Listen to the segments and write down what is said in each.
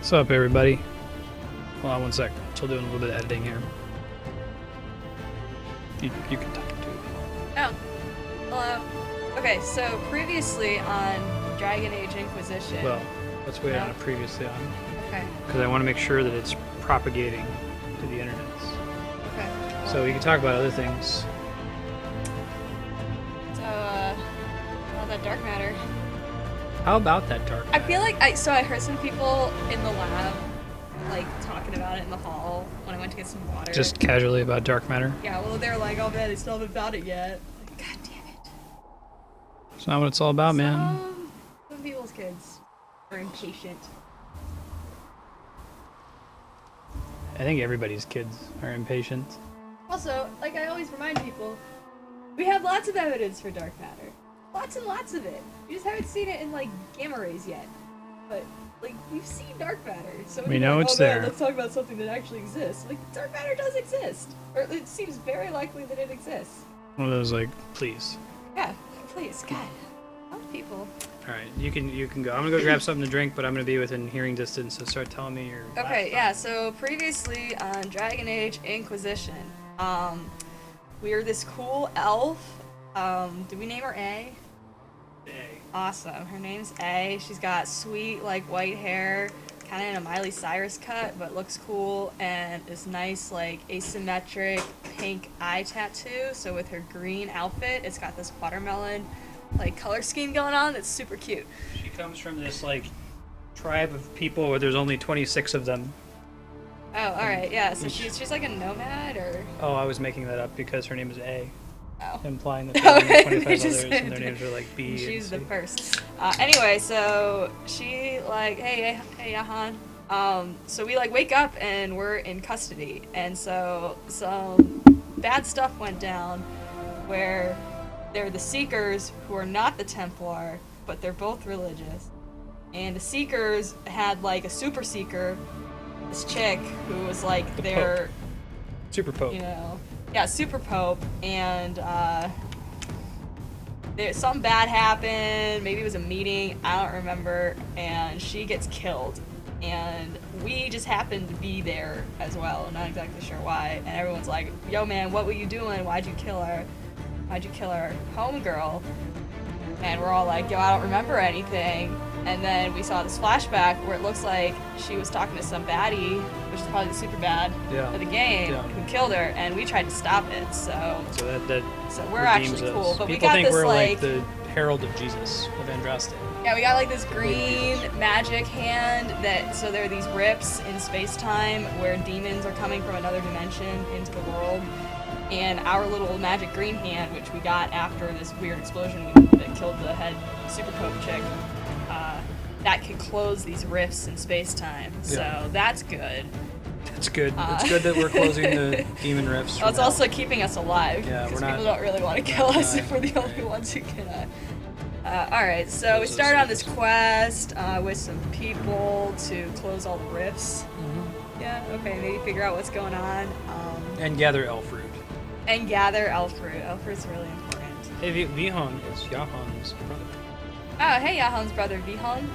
What's up, everybody? Hold on one sec. Still doing a little bit of editing here. You can talk too. Oh, hello. Okay, so previously on Dragon Age Inquisition. Well, let's wait on it previously on. Okay. Because I want to make sure that it's propagating to the internet. Okay. So we can talk about other things. So, all that dark matter. How about that dark I matter? feel like I heard some people in the lab, like, talking about it in the hall when I went to get some water. Just casually about dark matter? Yeah, well, they're like, oh man, they still haven't found it yet. Like, God damn it. It's not what it's all about, man. Some people's kids are impatient. I think everybody's kids are impatient. Also, like I always remind people, we have lots of evidence for dark matter. Lots and lots of it. You just haven't seen it in, like, gamma rays yet. But, like, we've seen dark matter. So We know like, it's oh, man, there. let's talk about something that actually exists. Like, dark matter does exist. Or it seems very likely that it exists. One of those, like, please. Yeah, please, God. Help people. Alright, you can go. I'm gonna go grab something to drink, but I'm gonna be within hearing distance, so start telling me your Okay, yeah, so previously on Dragon Age Inquisition, we were this cool elf. Did we name her A? Awesome. Her name's A. She's got sweet, like, white hair, kind of in a Miley Cyrus cut, but looks cool, and this nice, like, asymmetric pink eye tattoo. So with her green outfit, it's got this watermelon, like, color scheme going on that's super cute. She comes from this, like, tribe of people where there's only 26 of them. Oh, alright, yeah, so she's like a nomad, or? Oh, I was making that up because her name is A. Oh. Implying that there are only 25 They just others and said- their names are like B She's the and C. first. Anyway, so she like, hey, Yahan. So we like wake up and we're in custody, and so some bad stuff went down, where they're the Seekers who are not the Templar, but they're both religious, and the Seekers had like a super Seeker, this chick who was like The their, Pope. Super Pope. you know. Yeah, Super Pope, and something bad happened, maybe it was a meeting, I don't remember, and she gets killed. And we just happened to be there as well, not exactly sure why, and everyone's like, yo man, what were you doing? Why'd you kill our homegirl? And we're all like, yo, I don't remember anything. And then we saw this flashback where it looks like she was talking to some baddie, which is probably the super bad of the game, Yeah. who killed her, and we tried to stop it. So So we're redeems actually us. cool. But we People got think this we're like, the herald of Jesus, of Andraste. yeah, we got like this green magic hand that, so there are these rips in space-time where demons are coming from another dimension into the world. And our little magic green hand, which we got after this weird explosion that killed the head Super Pope chick, that can close these rifts in space-time. So that's good. It's good. It's good that we're closing the demon rifts. Well, it's also keeping us alive, Yeah, because we're not- people don't really want to kill us if we're the only ones who can. Alright, so we started on this quest with some people to close all the rifts. Mm-hmm. Yeah, okay, maybe figure out what's going on. And gather elf fruit. And gather elf fruit. Elf fruit's really important. Hey, Vihon is Yahan's brother. Oh, hey, Yahon's brother, Vihon.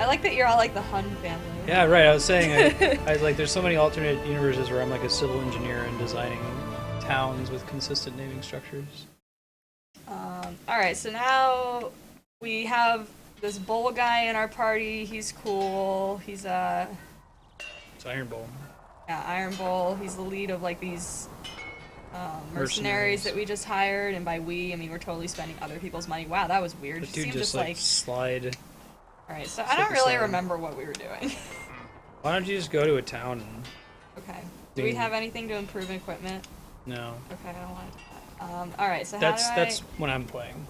I like that you're all like the Hun family. Yeah, right. I was saying, I was like, there's so many alternate universes where I'm like a civil engineer and designing towns with consistent naming structures. Alright, so now we have this bull guy in our party. He's cool. He's It's Iron Bowl. yeah, Iron Bull. He's the lead of like these mercenaries that we just hired, and by we, I mean we're totally spending other people's money. Wow, that was weird. The It dude seemed just like slide. Alright, so I slip don't really aside. remember what we were doing. Why don't you just go to a town and Okay. Do we have anything to improve equipment? no? Okay, I don't want to do that. Alright, so That's how do that's when I'm playing.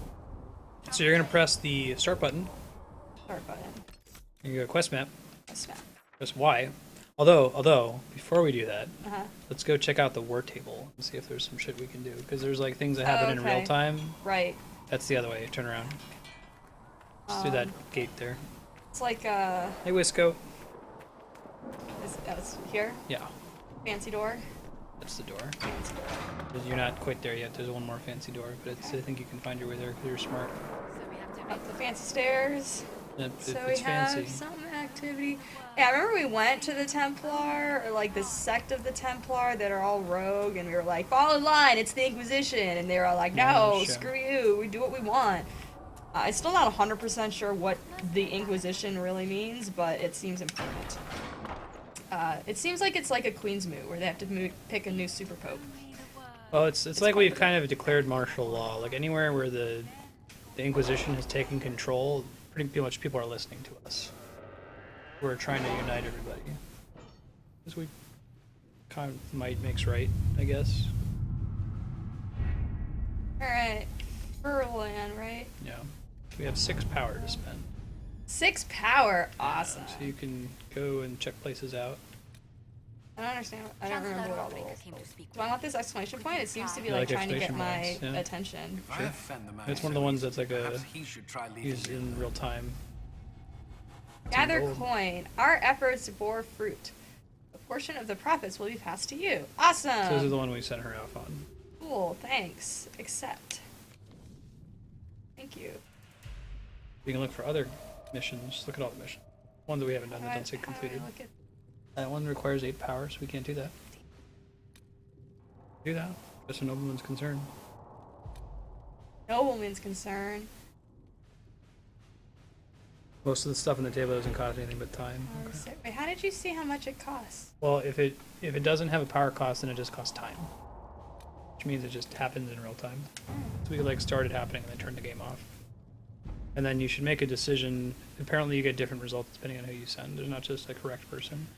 So you're gonna press the start button. start button? You go quest map. Snap. Press Y. Although before we do that, Uh-huh. let's go check out the war table and see if there's some shit we can do. Because there's like things that happen in Okay. real time. Right. That's the other way. Turn around. Let's do that gate there. It's like Hey, Wisco. it's here. Yeah, Fancy door. that's the door. You're not quite there yet. There's one more fancy door, but it's, I think you can find your way there because you're smart. Up the fancy stairs. If So it's we have fancy. some activity. Yeah, I remember we went to the Templar, or like the sect of the Templar that are all rogue, and we were like, fall in line, it's the Inquisition. And they were all like, no, shit. screw you, we do what we want. I'm still not 100% sure what the Inquisition really means, but it seems important. It seems like it's like a Queen's Moot, where they have to pick a new super pope. Well, it's like we've kind of declared martial law. Like anywhere where the Inquisition has taken control, pretty much people are listening to us. We're trying to unite everybody. Because we kind of might makes right, I guess. Alright. Furlan, right? Yeah. We have 6 power to spend. 6 power? Awesome. So you can go and check places out. I don't understand. I don't remember what all the rules are. Do I want this exclamation point? It seems to be Yeah, like like trying to get my exclamation points, yeah. attention. Sure. It's one of the ones that's like a used in real time. Gather gold. coin. Our efforts bore fruit. A portion of the profits will be passed to you. Awesome. So this is the one we sent her off on. Cool. Thanks. Accept. Thank you. You can look for other missions. Look at all the missions. Ones that we haven't done that don't say How do I completed. look at- That one requires 8 power, so we can't do that. Do that. That's a nobleman's concern. Nobleman's concern. Most of the stuff on the table doesn't cost anything but time. Okay. Wait, how did you see how much it costs? Well, if it doesn't have a power cost, then it just costs time, which means it just happens in real time. So we could like start it happening and then turn the game off, and then you should make a decision. Apparently, you get different results depending on who you send. There's not just a correct person.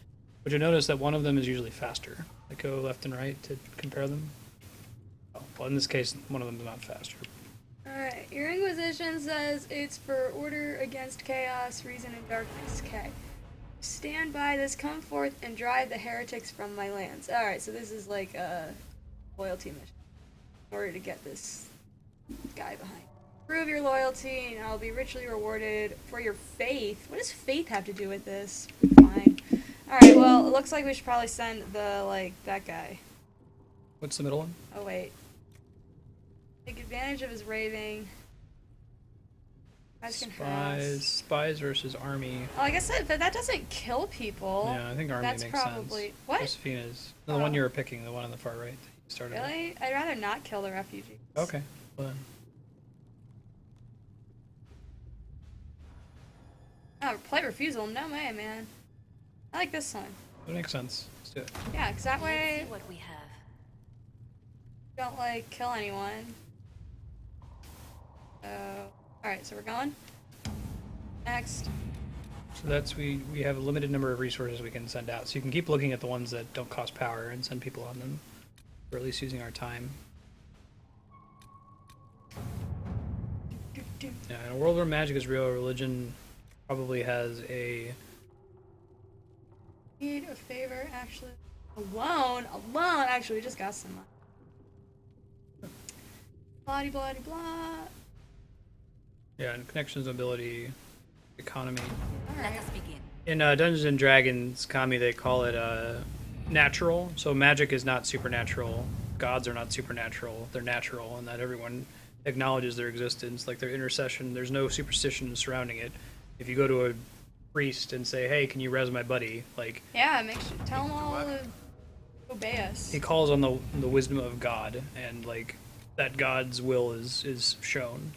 But you notice that one of them is usually faster. Like go left and right to compare them. Oh, well, in this case, one of them is not faster. Alright, your Inquisition says it's for order against chaos, reason, and darkness. Okay. Stand by this, come forth, and drive the heretics from my lands. Alright, so this is like a loyalty mission. In order to get this guy behind. Prove your loyalty, and I'll be richly rewarded for your faith. What does faith have to do with this? Fine. Alright, well, it looks like we should probably send that guy. What's the middle one? Oh, wait. Take advantage of his raving. Spies versus army. Oh, I guess that doesn't kill people. Yeah, I think army That's makes probably sense. what? Josephine's the one you were picking, the one on the far right. That you started with. Really? I'd rather not kill the refugees. Okay. Well, then. Oh, play refusal? No way, man. I like this one. That makes sense. Let's do it. Yeah, because that way Let's see what we have. don't kill anyone. So, all right, so we're going. Next. So that's we have a limited number of resources we can send out. So you can keep looking at the ones that don't cost power and send people on them. Or at least using our time. Yeah, in a world where magic is real, religion probably has a Need a favor, actually. Alone, actually, we just got some. Blah blah blah. yeah, and connections, ability, economy. Let us begin. In Dungeons and Dragons, Kami, they call it natural. So magic is not supernatural. Gods are not supernatural. They're natural, and that everyone acknowledges their existence. Like their intercession, there's no superstition surrounding it. If you go to a priest and say, "Hey, can you res my buddy?" Like Yeah, make sure tell them all to obey us. he calls on the wisdom of God, and like that God's will is shown.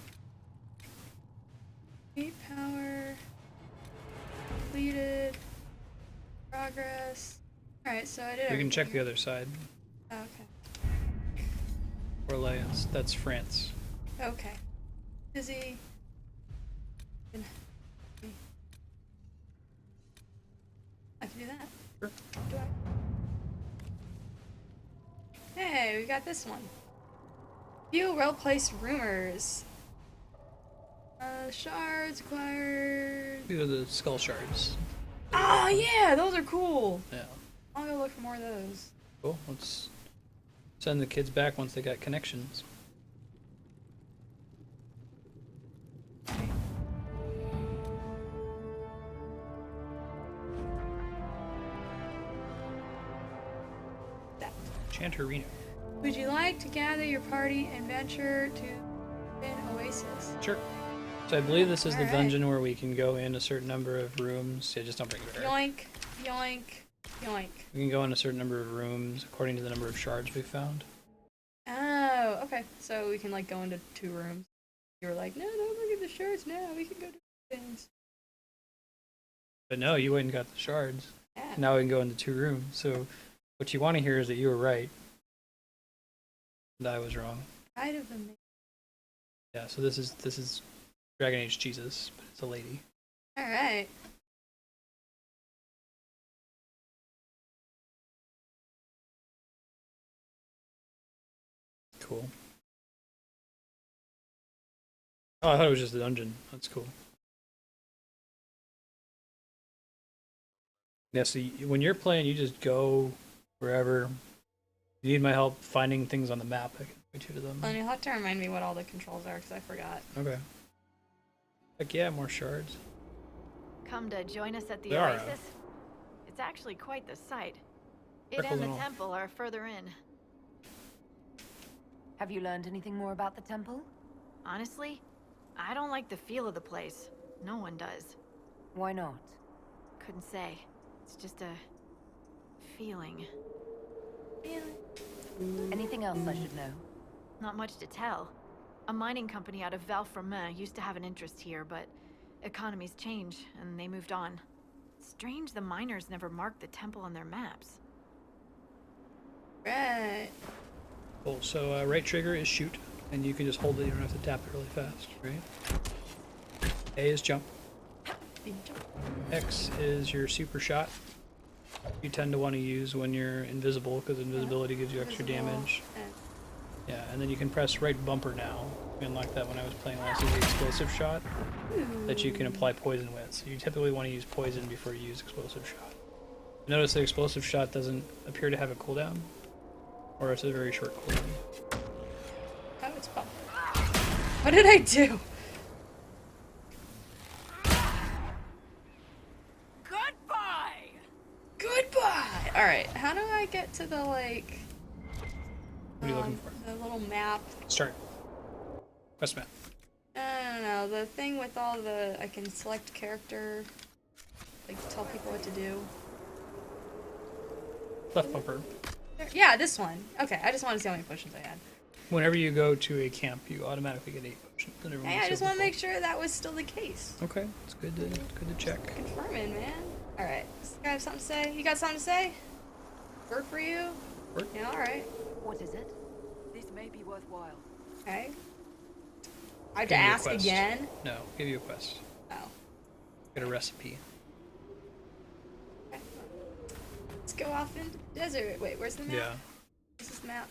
8 power. Completed. Progress. Alright, so I did We can check the everything. other side. Oh, okay. Orleans, that's France. Okay. Busy. I can do that. Sure. Do I? Hey, we got this one. Few well-placed rumors. Shards acquired. These are the skull shards. Oh yeah, those are cool. Yeah. I'll go look for more of those. Cool. Let's send the kids back once they got connections. That. Chanterino. Would you like to gather your party and venture to an Oasis? Sure. So I believe this is the Alright. dungeon where we can go in a certain number of rooms. Yeah, just don't bring it there. Yoink, yoink, yoink. We can go in a certain number of rooms according to the number of shards we found. Oh, okay. So we can like go into 2 rooms. You were like, no, don't look at the shards now. We can go to things. But no, you went and got the shards. Yeah. Now we can go into 2 rooms. So what you want to hear is that you were right. And I was wrong. Kind of amazing. Yeah, so this is Dragon Age Jesus, but it's a lady. All right. Cool. Oh, I thought it was just a dungeon. That's cool. Yeah, so when you're playing, you just go wherever. You need my help finding things on the map, I can point you to them. And you'll have to remind me what all the controls are because I forgot. Okay. Heck yeah, more shards. Come to join us at the They are, Oasis? It's actually quite the sight. It Circle and the them all. temple are further in. Have you learned anything more about the temple? Honestly, I don't like the feel of the place. No one does. Why not? Couldn't say. It's just a feeling. Anything else I should know? Not much to tell. A mining company out of Valfremin used to have an interest here, but economies change, and they moved on. Strange the miners never marked the temple on their maps. Right. Cool. So right trigger is shoot, and you can just hold it. You don't have to tap it really fast, right? A is jump. X is your super shot. You tend to want to use when you're invisible because invisibility gives you extra damage. Yeah, and then you can press right bumper now. We unlocked that when I was playing last. Is the explosive shot that you can apply poison with. So you typically want to use poison before you use explosive shot. Notice the explosive shot doesn't appear to have a cooldown, or it's a very short cooldown. Oh, it's bumper. What did I do? Goodbye! Goodbye! Alright, how do I get to the, like... What are you looking for? The little map. Start. Quest map. No. The thing with all the... I can select character. Like, tell people what to do. Left bumper. Yeah, this one. Okay, I just wanted to see how many potions I had. Whenever you go to a camp, you automatically get 8 potions. And everyone Hey, I gets just silver want to make points. sure that was still the case. Okay, it's good to check. Confirming, man. Alright, does this guy have something to say? You got something to say? Work for you? Work. Yeah, alright. What is it? This may be worthwhile. Okay. I have to Give me a ask quest. again? No, give you a quest. Oh. Get a recipe. Okay. Let's go off into the desert. Wait, where's the map? Yeah. Where's this map?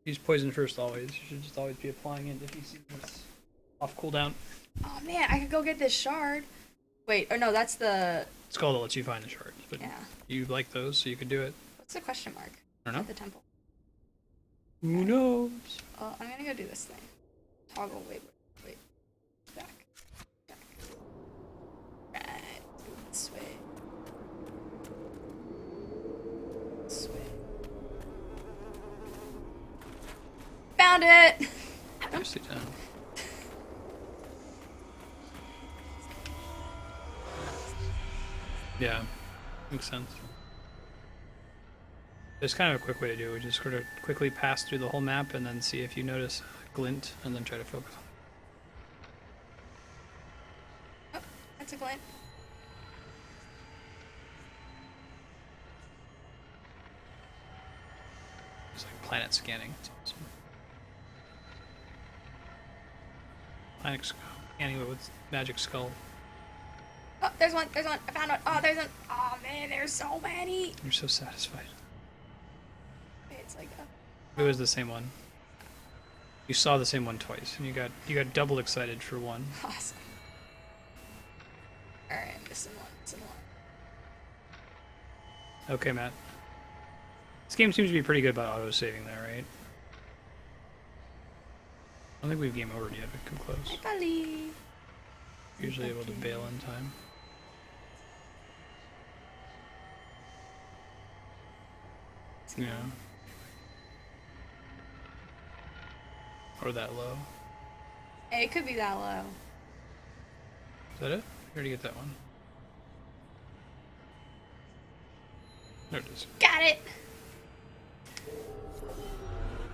Use poison first always. You should just always be applying it if you see what's off cooldown. Oh man, I could go get this shard. Wait, or no, that's the... It's called to let you find the shards, but Yeah. you like those, so you can do it. What's the question mark? I don't know. At the temple. Who knows? I'm gonna go do this thing. Toggle, wait. Back. Right, this way. This way. Found it! Nicely done. Yeah, makes sense. There's kind of a quick way to do it. Just sort of quickly pass through the whole map and then see if you notice a glint and then try to focus. Oh, that's a glint. It's like planet scanning. It's awesome. Planet scanning with magic skull. Oh, there's one. I found one. Oh, there's one. Oh man, there's so many. You're so satisfied. It's like It was the same one. You saw the same one twice, and you got double excited for one. awesome. Alright, missing one. Okay, Matt. This game seems to be pretty good about auto-saving there, right? I don't think we've game over yet, but come close. Bye. Usually able to bail in time. Yeah. Or that low. Hey, it could be that low. that it? I already get that one. There it is. Got it!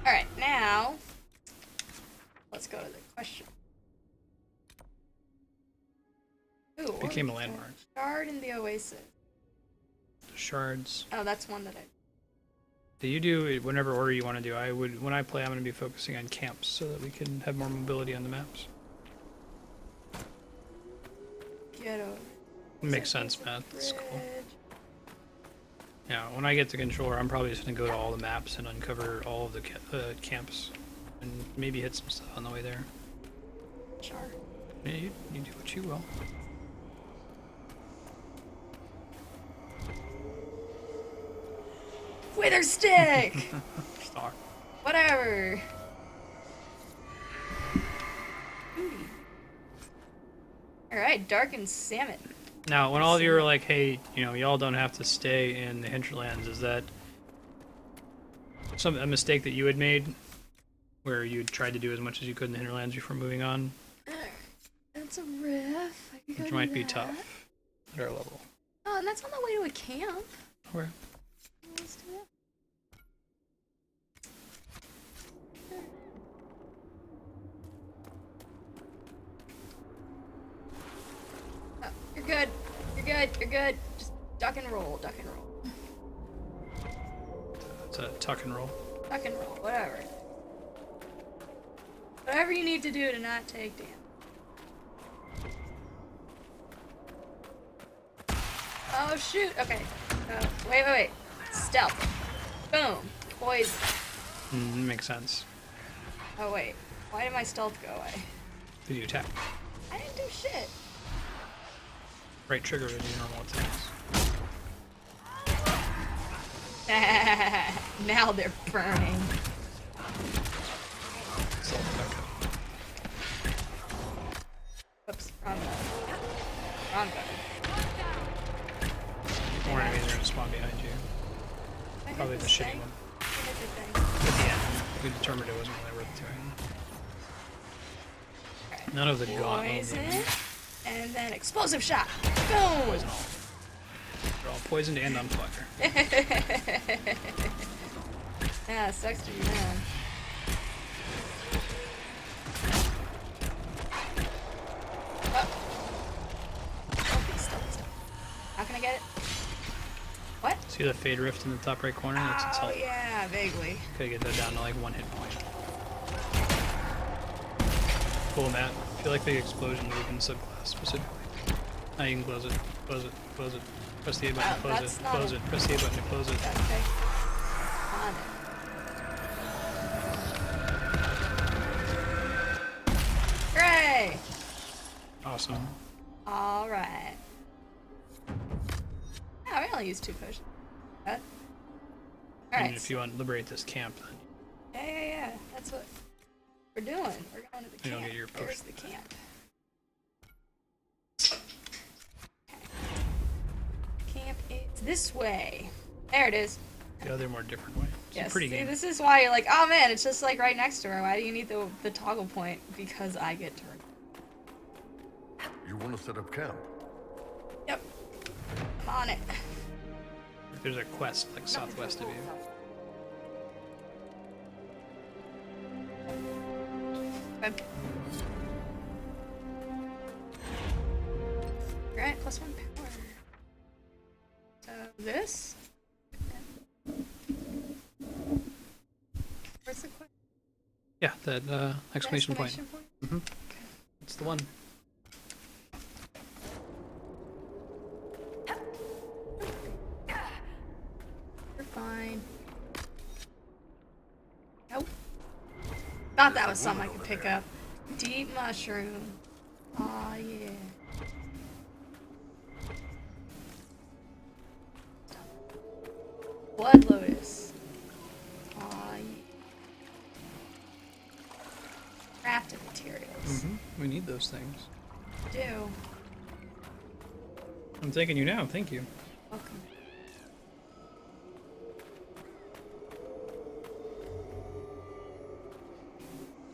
Alright, now let's go to the question. Ooh, what Became a was that? landmark. Shard in the Oasis. The shards. Oh, that's one that I... Do you do it whatever order you want to do? I would, when I play, I'm going to be focusing on camps so that we can have more mobility on the maps. Get over. Makes sense, Matt. That's cool. Bridge. Yeah, when I get the controller, I'm probably just going to go to all the maps and uncover all of the camps and maybe hit some stuff on the way there. Sure. Yeah, you do what you will. Wither stick! Star. Whatever. Alright, darkened salmon. Now, when all of you are like, hey, you know, y'all don't have to stay in the hinterlands, is that a mistake that you had made where you tried to do as much as you could in the hinterlands before moving on? That's a riff. I could Which go might do be that. tough at our level. Oh, and that's on the way to a camp. Okay. Let's do that. Oh, you're good. You're good. You're good. Just duck and roll. Duck and roll. It's a tuck and roll. Duck and roll. Whatever. Whatever you need to do to not take damage. Oh shoot. Okay. Wait. Stealth. Boom. Poison. Makes sense. Oh wait. Why did my stealth go away? Did you attack? I didn't do shit. Right trigger to do normal attacks. Now they're burning. Self backup. Oops, wrong button. Wrong button. More enemies are gonna spawn behind you. I hit Probably the this shitty thing. one. I hit the thing. At the end, we determined it wasn't really worth doing. None of the gauntlet Poison. enemies. And then explosive shot. Boom! Poison all. They're all poisoned and on fire. Yeah, it sucks to be them. Oh. Stealthy. How can I get it? What? See the fade rift in the top right corner? That's its Oh health. yeah, vaguely. Gotta get that down to like 1 hit point. Cool, Matt. I feel like the explosion move in subclass specifically. Now you can close it. Close it. Close it. Press the A button to close that's it. not Close a- it. Press the A button to close it. Okay. On it. Hooray! Awesome. Alright. Yeah, we only used 2 potions. And Alright. if you want to liberate this camp, then Yeah. That's what we're doing. We're going to the You don't camp. get your There's potion. the camp. Camp is this way. There it is. the other more different way. It's a Yes. pretty See, game. this is why you're like, oh man, it's just like right next to her. Why do you need the toggle point? Because I get turned. You want to set up camp? Yep. I'm on it. There's a quest like southwest of you. Okay. Alright, +1 power. So this? Where's the quest? Yeah, that exclamation point. Mhm. That's the one. You're fine. Nope. Thought that was something I could pick up. Deep mushroom. Aw, yeah. Blood lotus. Aw, yeah. Crafting materials. We need those things. Do. I'm thanking you now. Thank you. Welcome.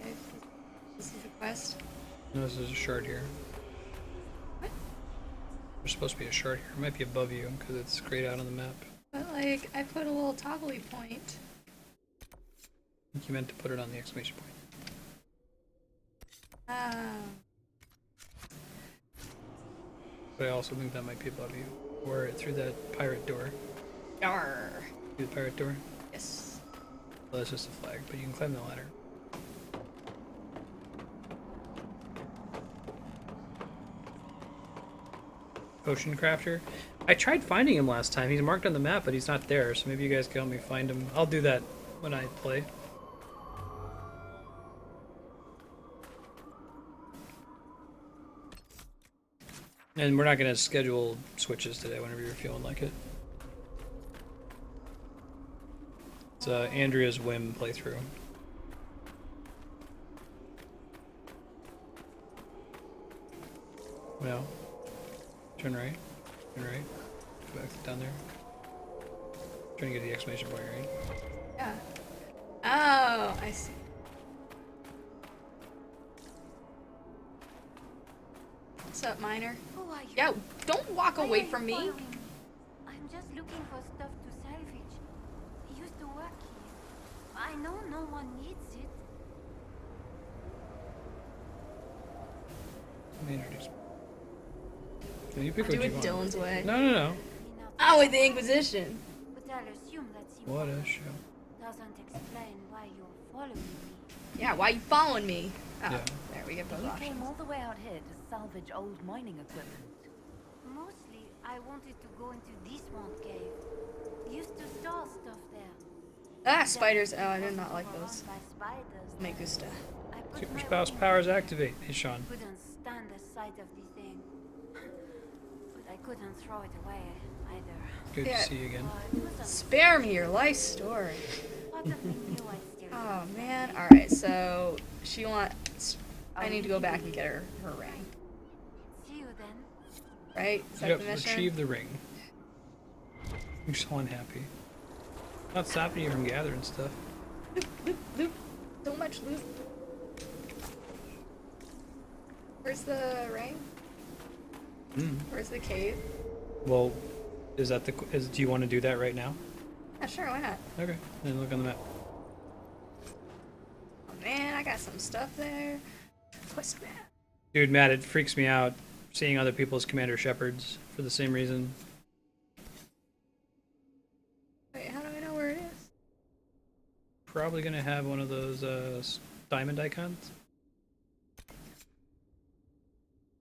Okay, this is the quest. No, this is a shard here. What? There's supposed to be a shard here. It might be above you because it's grayed out on the map. But like, I put a little toggly point. I think you meant to put it on the exclamation point. But I also think that might be above you. Or through that pirate door. Yarr. Through the pirate door. Yes. Well, that's just a flag, but you can climb the ladder. Potion crafter. I tried finding him last time. He's marked on the map, but he's not there. So maybe you guys can help me find him. I'll do that when I play. And we're not going to schedule switches today whenever you're feeling like it. It's Andrea's whim playthrough. No. Turn right. Turn right. Go back down there. Trying to get the exclamation point, right? Yeah. Oh, I see. What's up, Miner? Who are you? Yo, don't walk Why away are you from me. following me? I'm just looking for stuff to salvage. I used to work here. I know no one needs it. Let me introduce. No, you pick Do what you it want. Dylan's way. No, no, no. Oh, with the Inquisition. But I'll assume that's What a show. doesn't explain why you're following me. Yeah, why you following me? Oh, Yeah. there we get both You options. came all the way out here to salvage old mining equipment. Mostly, I wanted to go into this one cave. Used to store stuff there. Ah, spiders. Oh, I did not like Overrun those. by spiders. Me gusta. I put Super my spouse own powers there. activate. Hey, Sean. Couldn't stand the sight of the thing. But I couldn't throw it away either. Good Yeah. to see you again. It wasn't Spare me your life story. part of me knew I'd still Oh man. All right. So she wants. I need to go back and get her ring. see you then. Right? Is that Yep, the mission? retrieve the ring. You're so unhappy. Not stopping you from gathering stuff. Loop, loop. So much loot. Where's the ring? Mm. Where's the cave? Well, is that do you want to do that right now? Yeah, sure. Why not? Okay, then look on the map. Oh man, I got some stuff there. Quest map. Dude, Matt, it freaks me out seeing other people's Commander Shepherds for the same reason. Wait, how do I know where it is? Probably gonna have one of those diamond icons.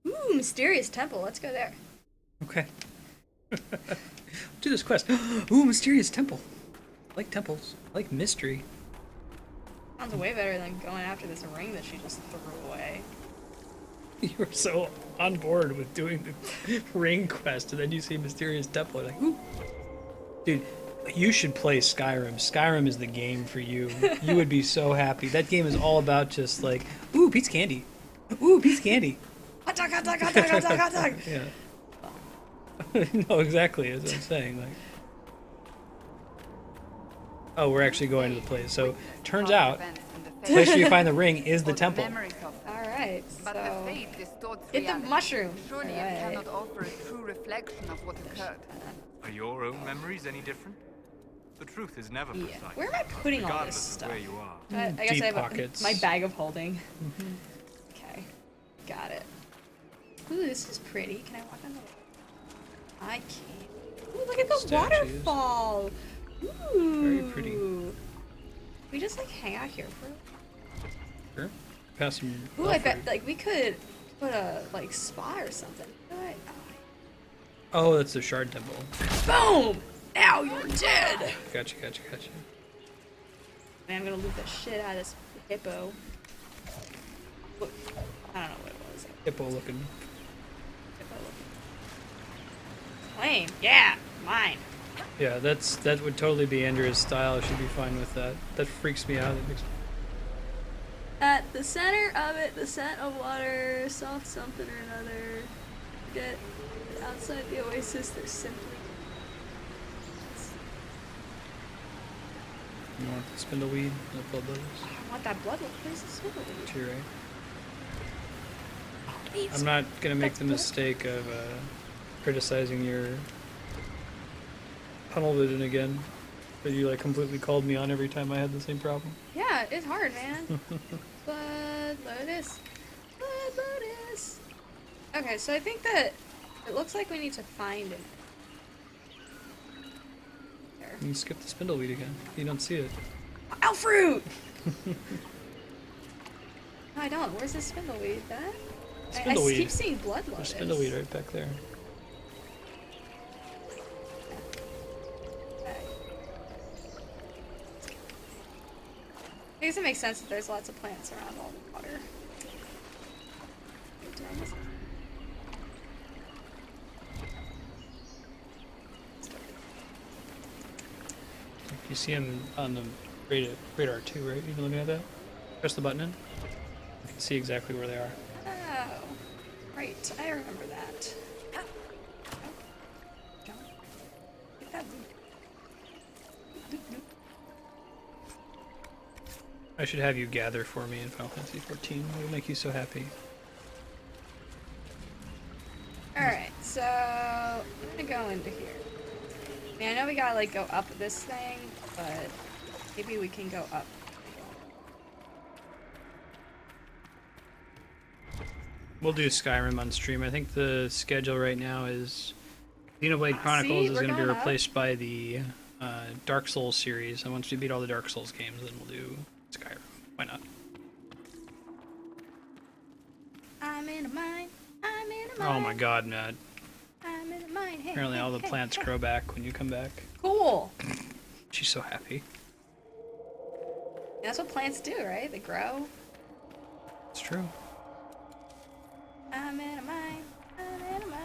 Ooh, mysterious temple. Let's go there. Okay. Do this quest. Ooh, mysterious temple. I like temples. I like mystery. Sounds way better than going after this ring that she just threw away. You were so on board with doing the ring quest, and then you see mysterious temple. You're like, ooh. Dude, you should play Skyrim. Skyrim is the game for you. You would be so happy. That game is all about just like, ooh, pizza candy. Ooh, pizza candy. Hot dog, hot dog, hot dog, hot dog, hot dog. Yeah. No, exactly. That's what I'm saying. Like, oh, we're actually going to the place. So, turns out, the place where you find the ring is the temple. Alright, But the so fate distorts get the reality. mushroom. Surely it Alright. cannot offer a true reflection of what occurred. Are your own memories any different? The truth is never Yeah. precise. Where am I putting all regardless this of stuff? where you are. I guess Deep I have pockets. my bag of holding. Okay, got it. Ooh, this is pretty. Can I walk on the? I can't. Ooh, look at the Statues. waterfall. Ooh, Very pretty. We just like hang out here for. Sure. Pass some. Ooh, I belfry. bet like we could put a like spa or something. Alright. Oh, that's the Shard Temple. Boom! Now you're dead. Gotcha. Man, I'm gonna loot the shit out of this hippo. Look, I don't know what it was. Hippo looking. Hippo. Claim, yeah, mine. Yeah, that would totally be Andrea's style. She'd be fine with that. That freaks me out. It makes At the center of it, the scent of water, soft something or another. Get outside the oasis, there's simply. You want the spindleweed, the blood lilies? I want that blood. Where's the silver? To your right. I'm not gonna make the mistake of criticizing your tunnel vision again. But you like completely called me on every time I had the same problem. Yeah, it's hard, man. Blood Lotus. Blood Lotus. Okay, so I think that it looks like we need to find it. There. You skip the spindleweed again. You don't see it. Ow, fruit! No, I don't. Where's the spindleweed? That? I Spindleweed. keep seeing blood lotus. There's spindleweed right back there. Okay. I guess it makes sense that there's lots of plants around all the water. You see him on the radar too, right? You've been looking at that? Press the button in. You can see exactly where they are. Oh, right. I remember that. Oh. Jump. Get that loot. I should have you gather for me in Final Fantasy 14. It'll make you so happy. Alright, so I'm gonna go into here. I mean, I know we gotta like go up this thing, but maybe we can go up. We'll do Skyrim on stream. I think the schedule right now is Xenoblade Chronicles is we're going to be going up. replaced by the Dark Souls series. And once we beat all the Dark Souls games, then we'll do Skyrim. Why not? I'm in a mine. I'm in a mine. Oh my god, Matt. I'm in a mine. Hey, Apparently hey, all the hey, plants hey. grow back when you come back. Cool. She's so happy. That's what plants do, right? They grow. It's true. I'm in a mine. I'm in a mine.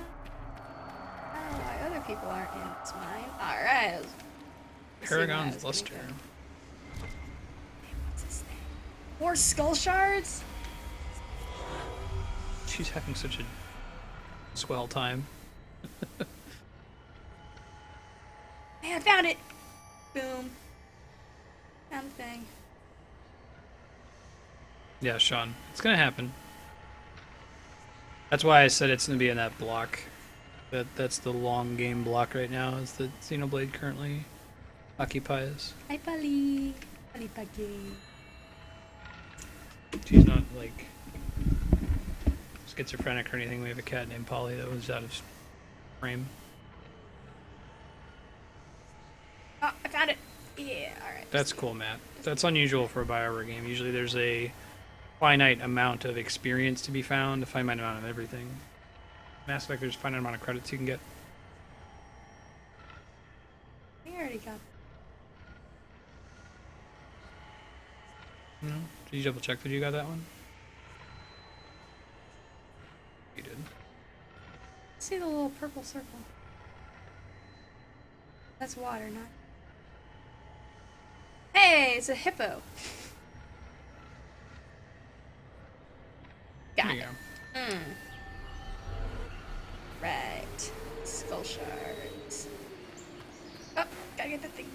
I don't know why other people aren't in this mine. Alright. Paragon's Luster. What's this thing? More skull shards? She's having such a swell time. Hey, I found it! Boom. Found the thing. Yeah, Sean. It's gonna happen. That's why I said it's gonna be in that block. That's the long game block right now, is that Xenoblade currently occupies. Hi, Polly. Polly Puggy. She's not like schizophrenic or anything. We have a cat named Polly that was out of frame. Oh, I found it! Yeah, alright. That's cool, Matt. That's unusual for a BioWare game. Usually there's a finite amount of experience to be found, a finite amount of everything. Mass Effect, there's a finite amount of credits you can get. We already got No? Did you double check that you got that one? You did. See the little purple circle? That's water, not. Hey, it's a hippo. Got There you it. go. Right. Skull shards. Oh, gotta get that thing.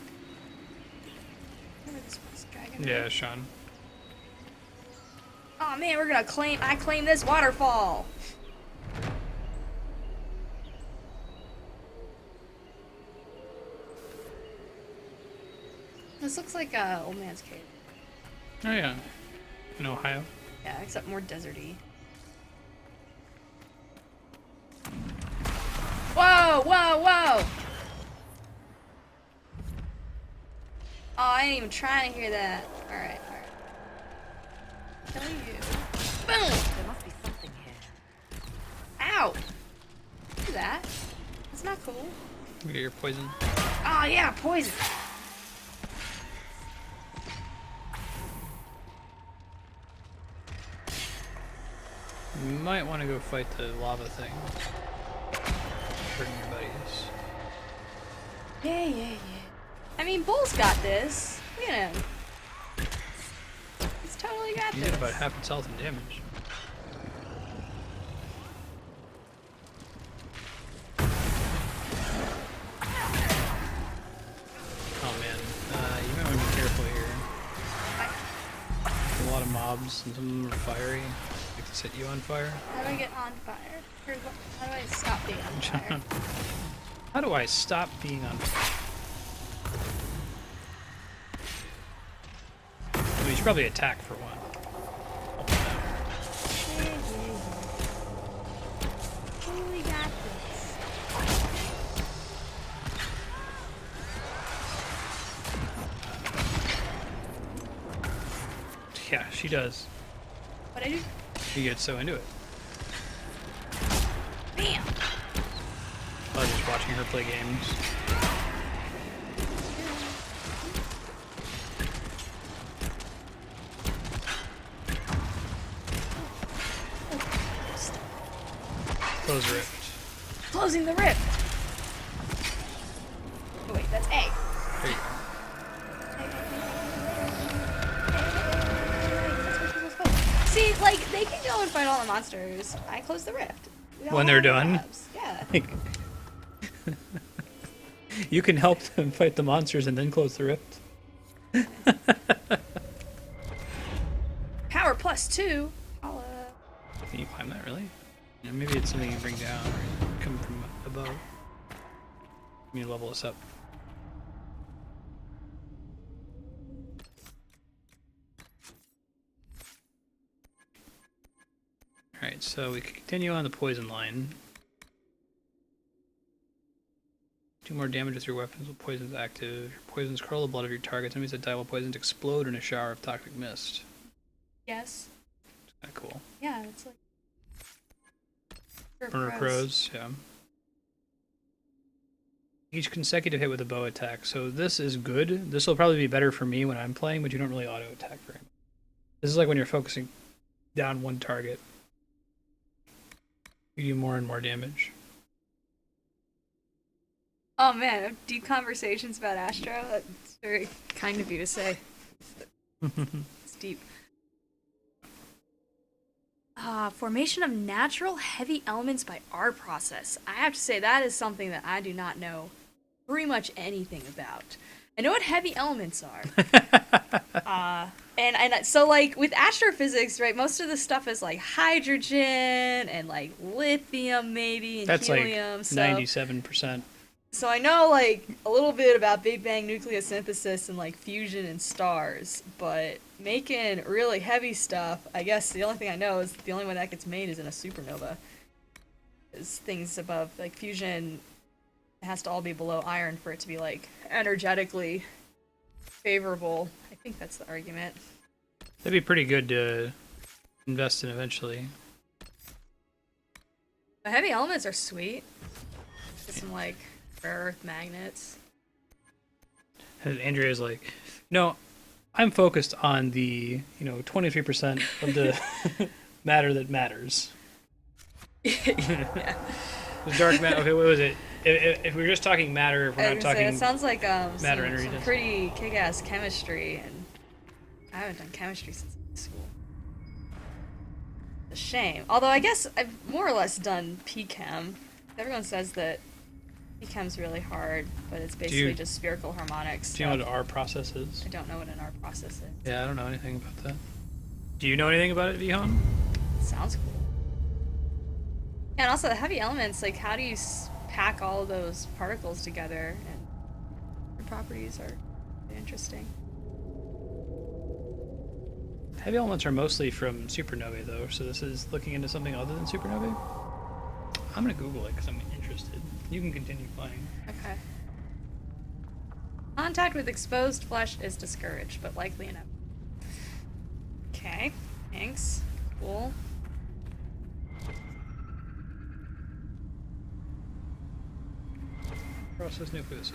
Remember this was dragon? Yeah, Sean. Oh man, we're gonna claim. I claim this waterfall. This looks like a old man's cave. Oh yeah. In Ohio. Yeah, except more deserty. Whoa, whoa, whoa! Oh, I ain't even trying to hear that. Alright, alright. Kill you. Boom! There must be something here. Ow! Do that. That's not cool. You get your poison. Oh yeah, poison! You might want to go fight the lava thing. Hurting your buddies. Yeah, yeah, yeah. I mean, Bull's got this. Look at him. He's totally got You this. did about half its health and damage. Oh man, you might want to be careful here. There's a lot of mobs, and some of them are fiery. Like the Set you on fire. How do I get on fire? How do I stop being on fire? How do I stop being on fire? Well, you should probably attack for one. Oh, we got this. Yeah, she does. What'd I do? She gets so into it. Bam! I was just watching her play games. Close rift. Closing the rift! Oh wait, that's A. There you go. See, like, they can go and fight all the monsters. I close the rift. We all When they're have done? labs. Yeah. You can help them fight the monsters and then close the rift. Power +2. Holla. Can you climb that, really? Yeah, maybe it's something you bring down or come from above. Let me level this up. Alright, so we can continue on the poison line. 2 more damage with your weapons while poison's active. Your poisons curl the blood of your targets. Enemies that die while poisons explode in a shower of toxic mist. Yes. It's kinda cool. Yeah, it's like. Murder crows, yeah. Each consecutive hit with a bow attack. So this is good. This will probably be better for me when I'm playing, but you don't really auto attack very much. This is like when you're focusing down one target. You do more and more damage. Oh man, I have deep conversations about Astro. That's very kind of you to say. It's deep. Formation of natural heavy elements by our process. I have to say that is something that I do not know pretty much anything about. I know what heavy elements are. And so like with astrophysics, right, most of the stuff is like hydrogen and like lithium maybe and That's helium. like So 97%. so I know like a little bit about Big Bang nucleosynthesis and like fusion and stars, but making really heavy stuff, I guess the only thing I know is the only one that gets made is in a supernova. Is things above like fusion has to all be below iron for it to be like energetically favorable. I think that's the argument. That'd be pretty good to invest in eventually. The heavy elements are sweet. Just some like rare earth magnets. And Andrea's like, no, I'm focused on the, 23% of the matter that matters. Yeah. The dark matter. Okay, what was it? If we're just talking matter, if we're not talking. It sounds like matter energy some density. pretty kick-ass chemistry, and I haven't done chemistry since school. A shame. Although I guess I've more or less done P-Chem. Everyone says that P-Chem's really hard, but it's basically just spherical harmonics. Do you know what R process is? I don't know what an R process is. Yeah, I don't know anything about that. Do you know anything about it, Vihan? Sounds cool. Yeah, and also the heavy elements, like how do you pack all of those particles together, and their properties are interesting. Heavy elements are mostly from supernovae, though, so this is looking into something other than supernovae. I'm gonna Google it because I'm interested. You can continue playing. Okay. Contact with exposed flesh is discouraged, but likely enough. Okay, thanks. Cool. Process nucleosynthesis.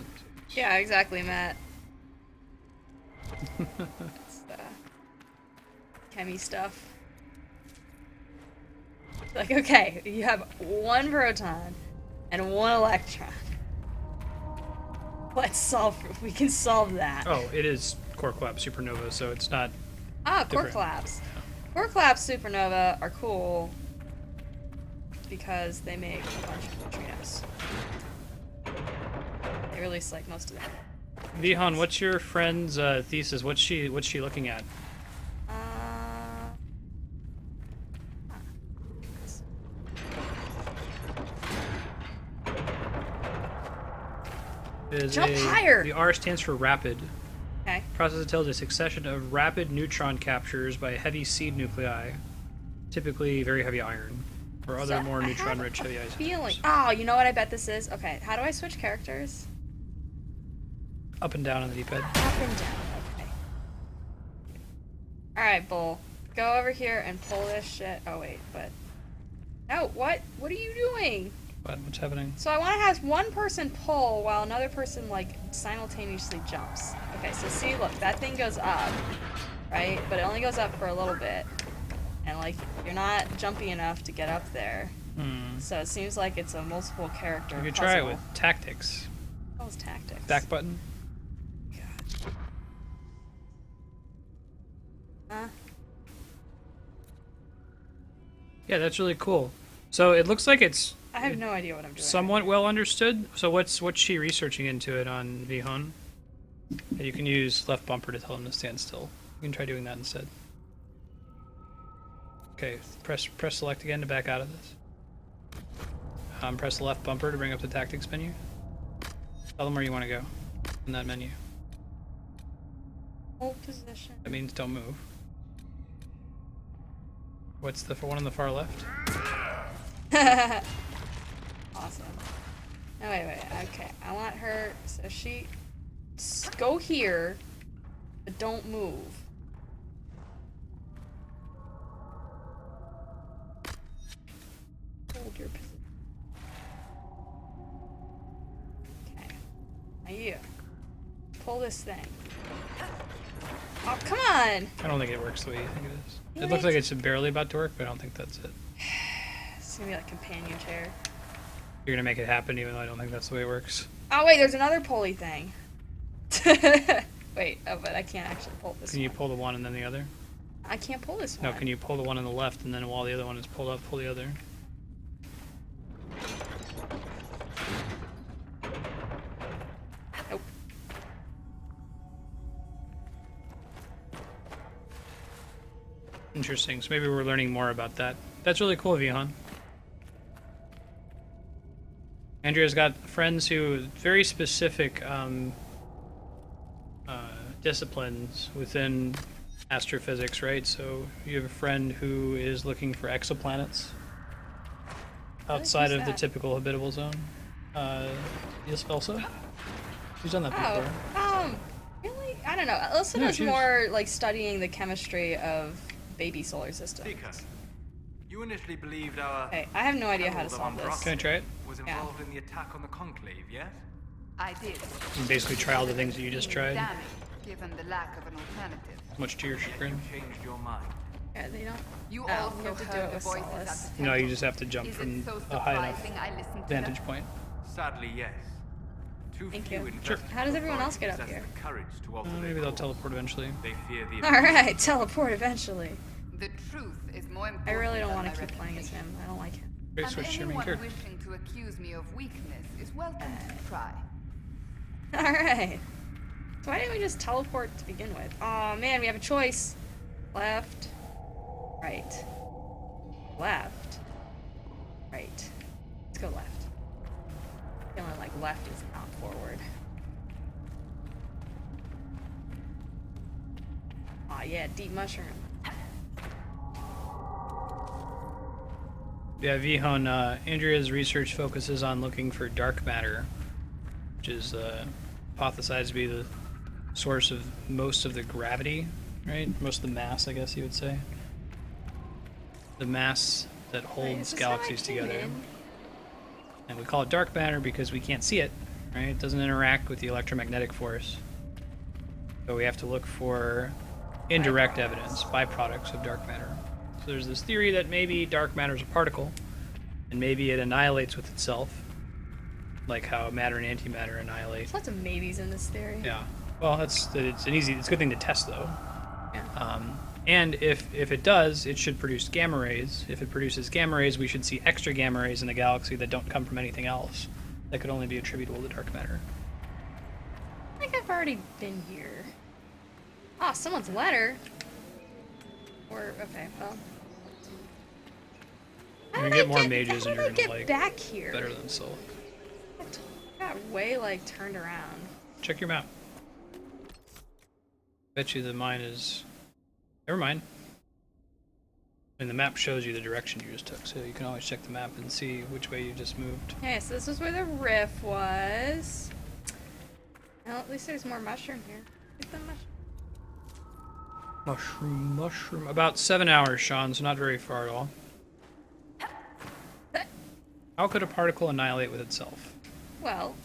Yeah, exactly, Matt. It's chemi stuff. Like, okay, you have one proton and one electron. Let's solve. We can solve that. Oh, it is core collapse supernova, so it's not. Core different. collapse. Core collapse supernova are cool because they make a bunch of neutrinos. They release like most of them. Vihan, what's your friend's thesis? What's she looking at? Is Jump higher! The R stands for rapid. Okay. Process entails a succession of rapid neutron captures by heavy seed nuclei, typically very heavy iron, or other So, more I neutron-rich have heavy a isotopes. feeling. Oh, you know what I bet this is? Okay, how do I switch characters? Up and down on the D-pad. Up and down. Okay. Alright, Bull. Go over here and pull this shit. Oh, wait, but... No, what? What are you doing? What's happening? So I want to have one person pull while another person, like, simultaneously jumps. Okay, so see, look, that thing goes up, right? But it only goes up for a little bit. And, like, you're not jumpy enough to get up there. So it seems like it's a multiple character You could puzzle. try it with tactics. What was tactics? Back button. God. Huh? Yeah, that's really cool. So it looks like it's I have no idea what I'm doing. somewhat well understood. So what's she researching into it on Vihon? And you can use left bumper to tell them to stand still. You can try doing that instead. Okay, press select again to back out of this. Press the left bumper to bring up the tactics menu. Tell them where you want to go in that menu. Hold position. That means don't move. What's the one on the far left? Awesome. No, wait. Okay, I want her. So she go here, but don't move. Hold your position. Okay. Now you pull this thing. Oh, come on! I don't think it works the way you think it is. Damn It looks it. like it's barely about to work, but I don't think that's it. It's gonna be like companion chair. You're gonna make it happen, even though I don't think that's the way it works. Oh wait, there's another pulley thing. Wait, oh, but I can't actually pull this Can you one. pull the one and then the other? I can't pull this No, one. can you pull the one on the left and then while the other one is pulled up, pull the other? Nope. Interesting. So maybe we're learning more about that. That's really cool, Vihan. Andrea's got friends who very specific disciplines within astrophysics, right? So you have a friend who is looking for exoplanets outside who's of the that? typical habitable zone. Yes, Elsa? She's done that before. Really? I don't know. Elsa No, does she's- more like studying the chemistry of baby solar systems. Seeker, you initially believed our Okay, I have no idea how to Herald of solve this. Umbrella Can I try it? was Yeah. involved in the attack on the Conclave, yes? I did. And basically try all the things that you just tried, Damning, given the lack of an alternative. much to your Yet chagrin. you changed your mind. Yeah, they don't. You Oh, also you have to do heard it the with voices Solace. at the No, you temple. just have to jump Is from it so a high enough surprising I listened to them? vantage point. Sadly, yes. Too Thank few you. investigative How does everyone else get up authorities here? possess the courage to alter their Maybe they'll course. teleport eventually. They fear the Alright, teleport eventually. The truth is more important. I really don't than want my to keep playing as him. reputation. I don't like him. Great And switch to your main anyone character. wishing to accuse me of weakness is welcome to try. Alright. So why didn't we just teleport to begin with? Oh man, we have a choice. Left. Right. Left. Right. Let's go left. Feeling like left is not forward. Aw yeah, deep mushroom. Yeah, Vihon, Andrea's research focuses on looking for dark matter, which is hypothesized to be the source of most of the gravity, right? Most of the mass, I guess you would say. The mass that Wait, holds is this how I galaxies came together. in? And we call it dark matter because we can't see it, right? It doesn't interact with the electromagnetic force. So we have to look for indirect evidence, byproducts of dark matter. So there's this theory that maybe dark matter is a particle, and maybe it annihilates with itself, like how matter and antimatter annihilate. There's lots of maybes in this theory. Yeah. Well, it's a good thing to test though. Yeah. And if it does, it should produce gamma rays. If it produces gamma rays, we should see extra gamma rays in the galaxy that don't come from anything else. That could only be attributable to dark matter. I think I've already been here. Ah, someone's letter. Or okay, well. You can get more mages how and did you're I get gonna like back here? better than Soul. God, got way, like, turned around. Check your map. Bet you the mine is... Never mind. And the map shows you the direction you just took, so you can always check the map and see which way you just moved. Okay, so this is where the riff was. Well, at least there's more mushroom here. Get the mushroom. Mushroom. About 7 hours, Sean, so not very far at all. How could a particle annihilate with itself? Well,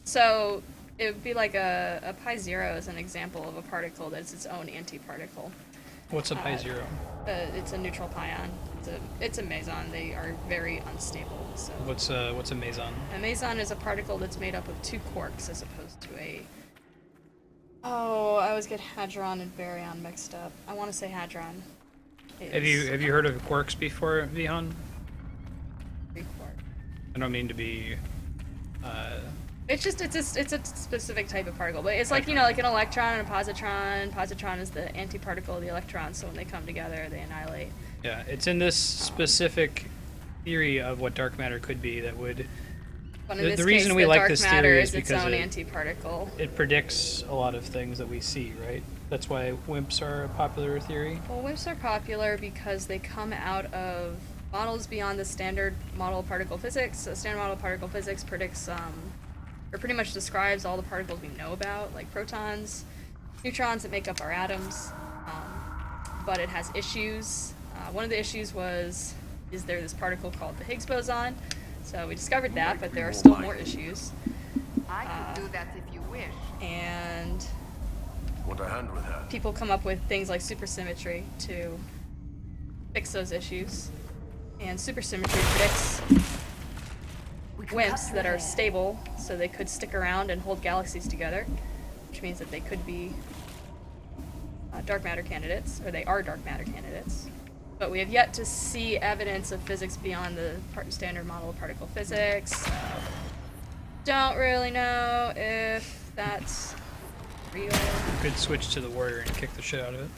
so it would be like a pi zero is an example of a particle that's its own antiparticle. What's a pi zero? It's a neutral pion. It's a meson. They are very unstable. So What's a meson? a meson is a particle that's made up of two quarks as opposed to a... Oh, I always get hadron and baryon mixed up. I want to say hadron. Have you heard of quarks before, Vihan? Three quark. I don't mean to be. It's a specific type of particle, but it's like, you know, like an electron and a positron. Positron is the antiparticle of the electron, so when they come together, they annihilate. Yeah, it's in this specific theory of what dark matter could be that would. But in this The reason case, we the like dark this matter theory is is its because own it- antiparticle. It predicts a lot of things that we see, right? That's why WIMPs are a popular theory. Well, WIMPs are popular because they come out of models beyond the standard model of particle physics. So standard model of particle physics predicts, or pretty much describes all the particles we know about, like protons, neutrons that make up our atoms. But it has issues. One of the issues is there this particle called the Higgs boson? So we discovered that, but there are still more issues. I could do that if you wish. And Want a hand with that? people come up with things like supersymmetry to fix those issues. And supersymmetry predicts We can WIMPs cut that through are there. stable, so they could stick around and hold galaxies together, which means that they could be dark matter candidates, or they are dark matter candidates. But we have yet to see evidence of physics beyond the standard model of particle physics. Don't really know if that's real. You could switch to the warrior and kick the shit out of it.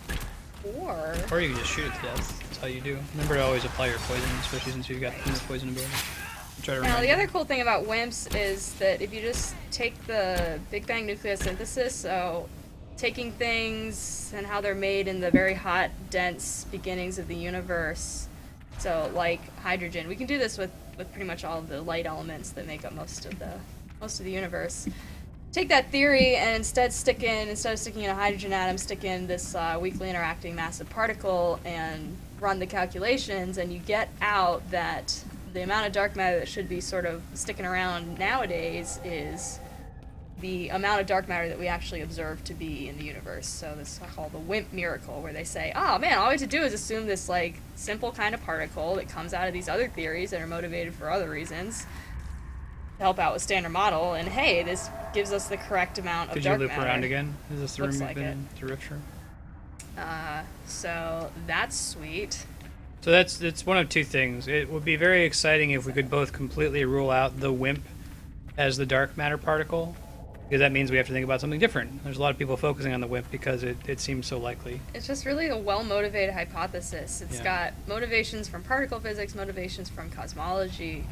Or you can just shoot it to death. That's how you do. Remember to always apply your poison, especially since you've got the poison ability. Try to Now, remind the you. other cool thing about WIMPs is that if you just take the Big Bang nucleosynthesis, so taking things and how they're made in the very hot, dense beginnings of the universe, so like hydrogen, we can do this with pretty much all of the light elements that make up most of the universe. Take that theory and instead of sticking in a hydrogen atom, stick in this weakly interacting massive particle and run the calculations, and you get out that the amount of dark matter that should be sort of sticking around nowadays is the amount of dark matter that we actually observe to be in the universe. So this is called the WIMP miracle, where they say, oh man, all we have to do is assume this like simple kind of particle that comes out of these other theories that are motivated for other reasons to help out with standard model, and hey, this gives us the correct amount of Did you dark loop matter. around again? Is this the room Looks you've like been it. in? The rift room? So that's sweet. So it's one of two things. It would be very exciting if we could both completely rule out the WIMP as the dark matter particle, because that means we have to think about something different. There's a lot of people focusing on the WIMP because it seems so likely. It's just really a well-motivated hypothesis. It's Yeah. got motivations from particle physics, motivations from cosmology.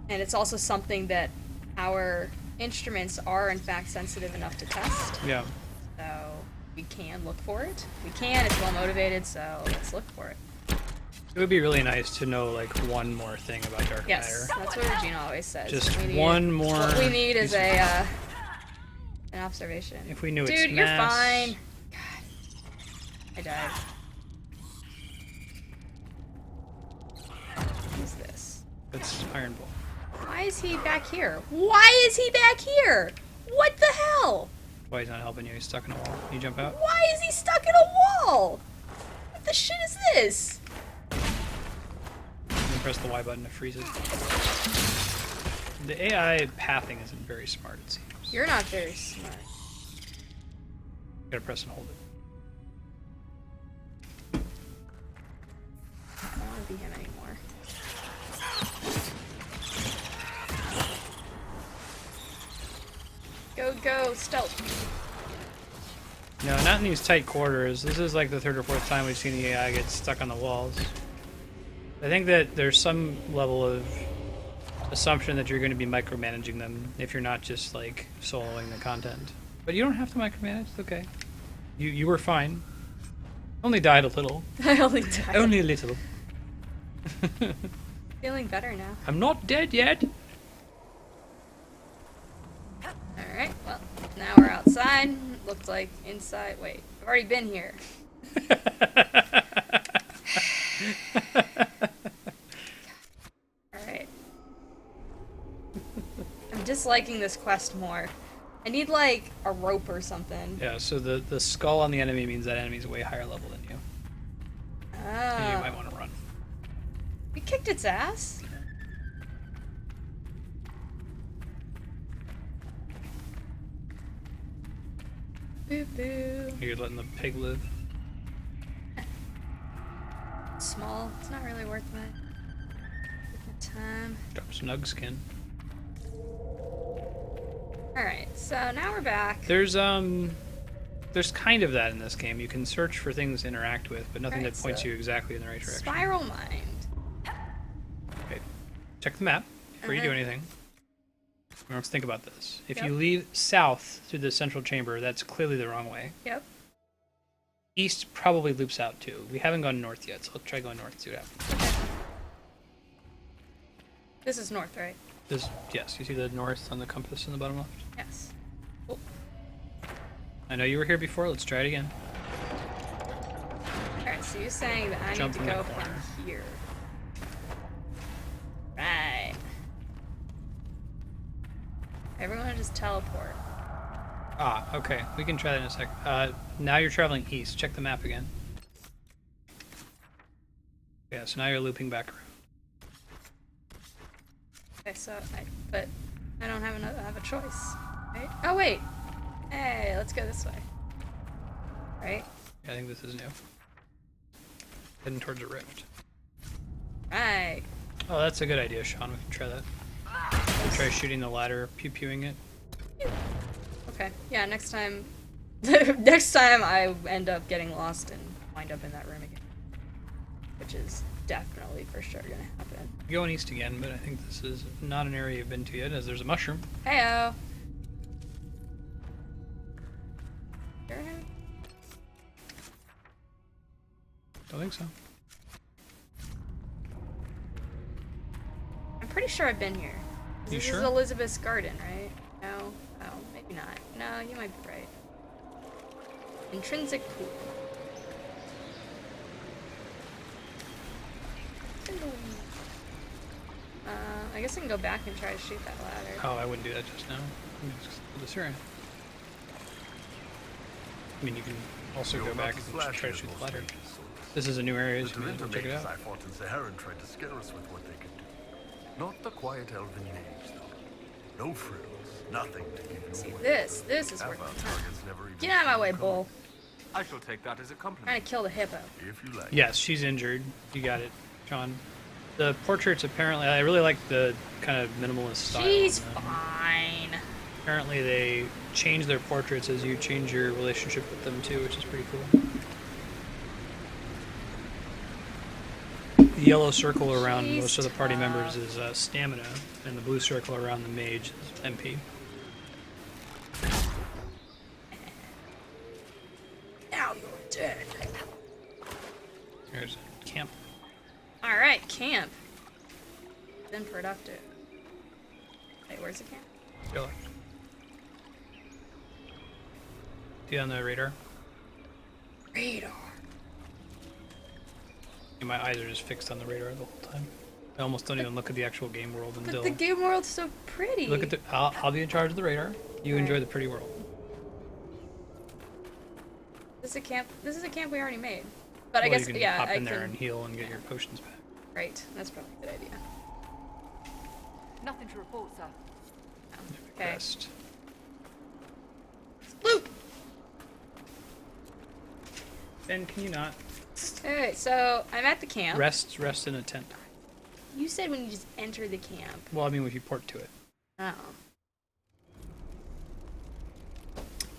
And it's also something that our instruments are in fact sensitive enough to test. Yeah. So we can look for it. We can, it's well-motivated, so let's look for it. It would be really nice to know like one more thing about dark Yes, matter. that's what Regina always says. Just We need- one more What we need is piece of- an observation. If we knew its Dude, you're mass. fine. God. I died. What is this? It's Iron Bull. Why is he back here? Why is he back here? What the hell? Why he's not helping you? He's stuck in a wall. Can you jump out? Why is he stuck in a wall? What the shit is this? You can press the Y button to freeze it. The AI pathing isn't very smart, it seems. You're not very smart. You gotta press and hold it. I don't want to be him anymore. Go, stealth. No, not in these tight quarters. This is like the third or fourth time we've seen the AI get stuck on the walls. I think that there's some level of assumption that you're going to be micromanaging them if you're not just like soloing the content. But you don't have to micromanage. It's okay. You were fine. Only died a little. I only died. Only a little. Feeling better now. I'm not dead yet. Alright, well, now we're outside. Looks like inside. Wait, I've already been here. Alright. I'm disliking this quest more. I need, like, a rope or something. Yeah, so the skull on the enemy means that enemy's way higher level than you. And you might want to run. We kicked its ass. Boo boo. You're letting the pig live. Small. It's not really worth my time. Drop snug skin. Alright, so now we're back. There's kind of that in this game. You can search for things to interact with, but nothing Right, that points so you exactly in the right direction. Spiral Mind. Okay. Check the map before you do anything. Let's think about this. If you leave south through the central chamber, that's clearly the wrong way. Yep. East probably loops out too. We haven't gone north yet, so let's try going north, see what happens. This is north, right? Yes, you see the north on the compass in the bottom left? Yes. Cool. I know you were here before, let's try it again. Alright, so you're saying that I Jump need from to go that corner. from here. Right. Everyone just teleport. Ah, okay. We can try that in a sec. Now you're traveling east. Check the map again. Yeah, so now you're looping back around. Okay, so but I don't have have a choice, right? Oh wait. Hey, let's go this way. Right? Yeah, I think this is new. Heading towards a rift. Right. Oh, that's a good idea, Sean. We can try that. We'll try shooting the ladder, pew-pewing it. Okay. Yeah, next time next time I end up getting lost and wind up in that room again. Which is definitely for sure gonna happen. We're going east again, but I think this is not an area you've been to yet, as there's a mushroom. Heyo. Don't think so. I'm pretty sure I've been here. You This sure? is Elizabeth's garden, right? No? Oh, maybe not. No, you might be right. Intrinsic pool. I guess I can go back and try to shoot that ladder. Oh, I wouldn't do that just now. Let me just put this here in. I mean, you can also go back and try to shoot the ladder. This is a new area, so you can check it out. I fought in Saharan tried to scare us with what they could do. Not the quiet elven mage, though. No frills, nothing to give you See, away. this is Our worth my time. targets never even Get out of my way, come. bull. I shall take that as a I'm compliment. trying to kill the hippo. If you like. Yes, she's injured. You got it, John. The portraits apparently, I really like the kind of minimalist style. She's on them. fine. Apparently they change their portraits as you change your relationship with them too, which is pretty cool. The yellow circle around She's most of the party tough. members is stamina, and the blue circle around the mage is MP. Now you're dead. There's camp. Alright, camp. Been productive. Wait, where's the camp? Go left. See on the radar? Radar. Yeah, my eyes are just fixed on the radar the whole time. I almost don't even look at the actual game world But until the game world's so pretty. look at the. I'll be in charge of the radar. You enjoy the pretty world. This is a camp. This is a camp we already made. But I Well, guess you can yeah, hop I in there can. and heal and get your potions back. Right, that's probably a good idea. Nothing to report, sir. Okay. Rest. Loop. Ben, can you not Alright, so I'm at the camp. rest in a tent? You said when you just enter the camp. Well, I mean, if you port to it. Oh.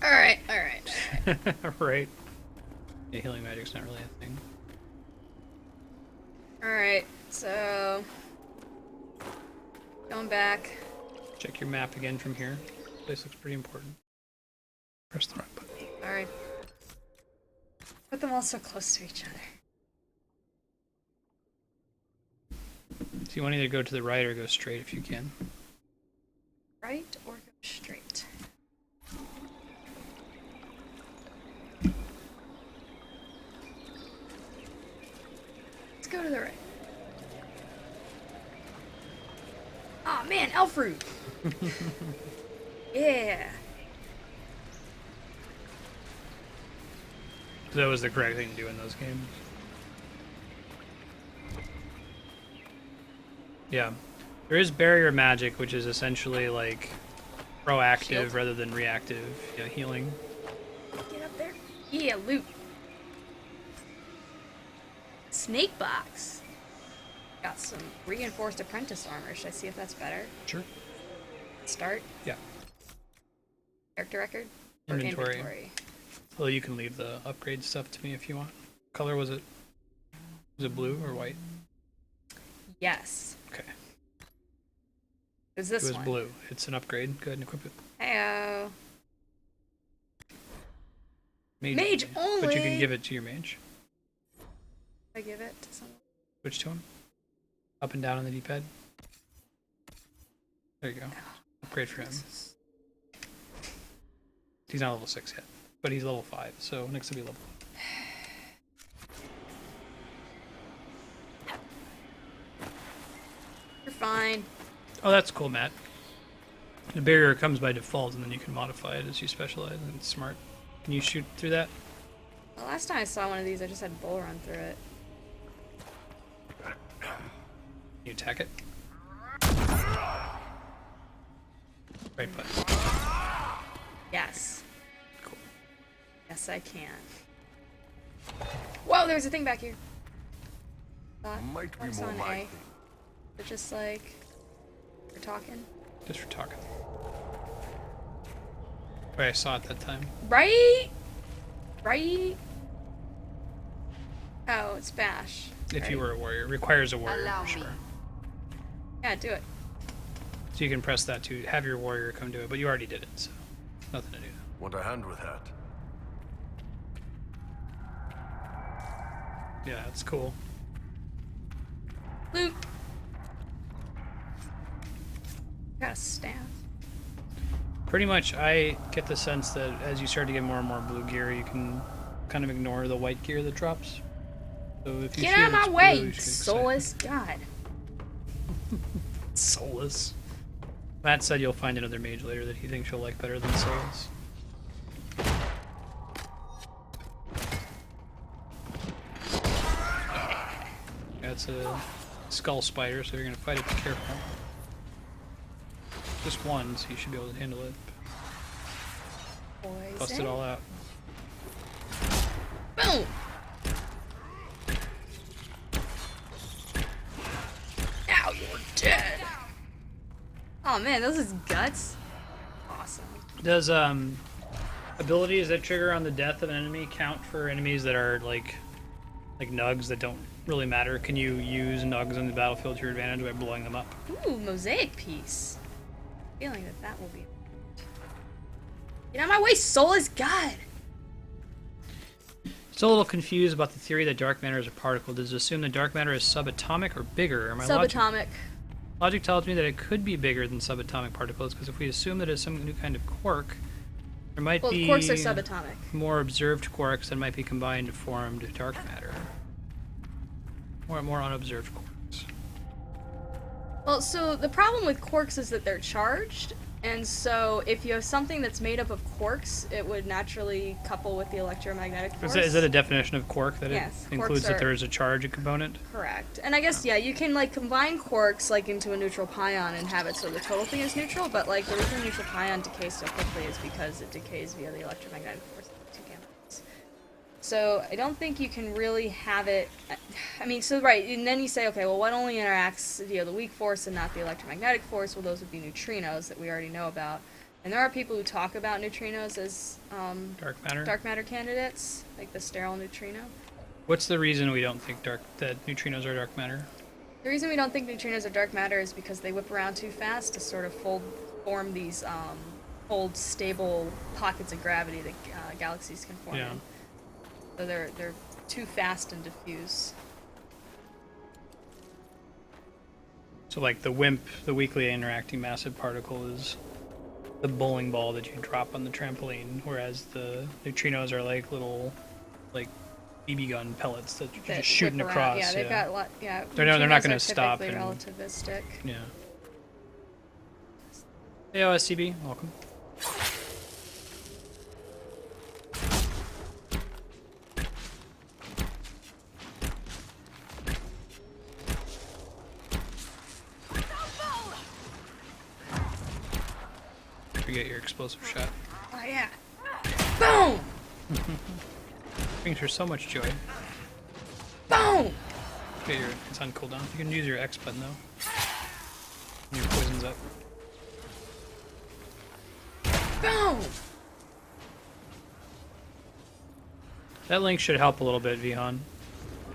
Alright. Right. Yeah, healing magic's not really a thing. Alright, so... Going back. Check your map again from here. Place looks pretty important. Press the wrong button. Alright. Put them all so close to each other. So you want to either go to the right or go straight if you can. Right or go straight? Let's go to the right. Oh man, elf fruit! Yeah! That was the correct thing to do in those games. Yeah. There is barrier magic, which is essentially like proactive Shield. rather than reactive. Yeah, healing. Get up there. Yeah, loot. Snake box. Got some reinforced apprentice armor. Should I see if that's better? Sure. Start. Yeah. Character record. Or Inventory. Well, you can leave the upgrade stuff to me if you want. Color was it? Was it blue or white? Yes. Okay. It was this It was one. blue. It's an upgrade. Go ahead and equip it. Heyo. Mage only. But you can give it to your mage. I give it to someone. Switch to him. Up and down on the D-pad. There you go. Upgrade for him. He's not level 6 yet, but he's level 5, so next will be level. You're fine. Oh, that's cool, Matt. The barrier comes by default, and then you can modify it as you specialize, and it's smart. Can you shoot through that? The last time I saw one of these, I just had a bull run through it. Can you attack it? Right button. Yes. Cool. Yes, I can. Whoa, there's a thing back here. Might be Focus more on my A. thing. But just like we're talking. Just for talking. Wait, I saw it that time. Right? Right? Oh, it's bash. If you Right. were a warrior. It requires a warrior, Allow for me. sure. Yeah, do it. So you can press that to have your warrior come do it, but you already did it, so nothing to do. Want a hand with that? Yeah, it's cool. Loot. Got a staff. Pretty much, I get the sense that as you start to get more and more blue gear, you can kind of ignore the white gear that drops. So if you Get feel out of my it's blue, way, you should get excited. soulless god. Soulless. Matt said you'll find another mage later that he thinks you'll like better than Soulless. Yeah, it's a skull spider, so you're gonna fight it, be careful. Just one, so you should be able to handle it. Bust it all out. Boom! Now you're dead! Oh man, those is guts. Awesome. Does abilities that trigger on the death of an enemy count for enemies that are like nugs that don't really matter? Can you use nugs on the battlefield to your advantage by blowing them up? Ooh, mosaic piece. Feeling that that will be. Get out of my way, soulless god! Still a little confused about the theory that dark matter is a particle. Does it assume that dark matter is subatomic or bigger? Or Subatomic. Logic tells me that it could be bigger than subatomic particles, because if we assume that it's some new kind of quark, there might Well, be quarks are subatomic. more observed quarks that might be combined to form dark matter. More unobserved quarks. Well, so the problem with quarks is that they're charged, and so if you have something that's made up of quarks, it would naturally couple with the electromagnetic force. Is that a definition of quark, that Yes, it includes quarks that are- there is a charge component? Correct. And I guess, yeah, you can, like, combine quarks, like, into a neutral pion and have it so the total thing is neutral, but, like, the reason a neutral pion decays so quickly is because it decays via the electromagnetic force of the two gametes. So, I don't think you can really have it... I mean, so, right, and then you say, okay, well, what only interacts via the weak force and not the electromagnetic force? Well, those would be neutrinos that we already know about. And there are people who talk about neutrinos as, Dark matter? dark matter candidates, like the sterile neutrino. What's the reason we don't think that neutrinos are dark matter? The reason we don't think neutrinos are dark matter is because they whip around too fast to sort of form these hold stable pockets of gravity that galaxies can form Yeah. in. So they're too fast and diffuse. So like the WIMP, the weakly interacting massive particle, is the bowling ball that you drop on the trampoline, whereas the neutrinos are like little, like BB gun pellets that you're That just shooting whip around. across. Yeah, they've got a lot. Yeah, They're not neutrinos gonna are stop typically and- relativistic. Yeah. Hey, OSCB, welcome. Forget your explosive shot. Oh yeah. Boom! Brings her so much joy. Boom! Okay, it's on cooldown. You can use your X button though. And your poison's up. Boom! That link should help a little bit, Vihan.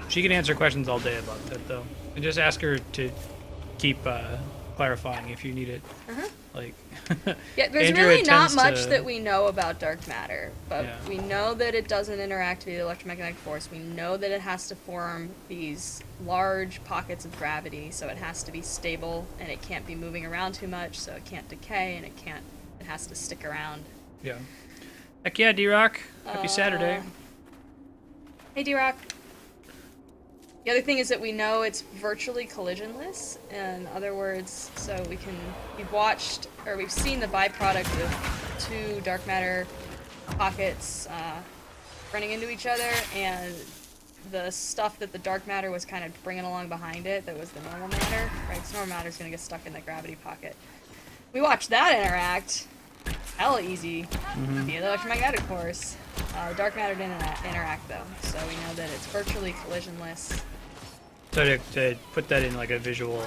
She can answer questions all day about that though. And just ask her to keep clarifying if you need it. Like, Yeah, there's Andrea really not tends much to- that we know about dark matter, but Yeah. we know that it doesn't interact with the electromagnetic force. We know that it has to form these large pockets of gravity, so it has to be stable and it can't be moving around too much, so it can't decay and it has to stick around. yeah. Heck yeah, D-Rock. Happy Saturday. Hey, D-Rock. The other thing is that we know it's virtually collisionless. In other words, so we've seen the byproduct of two dark matter pockets running into each other, and the stuff that the dark matter was kind of bringing along behind it, that was the normal matter, right? So normal matter is going to get stuck in the gravity pocket. We watched that interact. Hella easy via the electromagnetic force. Dark matter didn't interact though, so we know that it's virtually collisionless. So to put that in like a visual,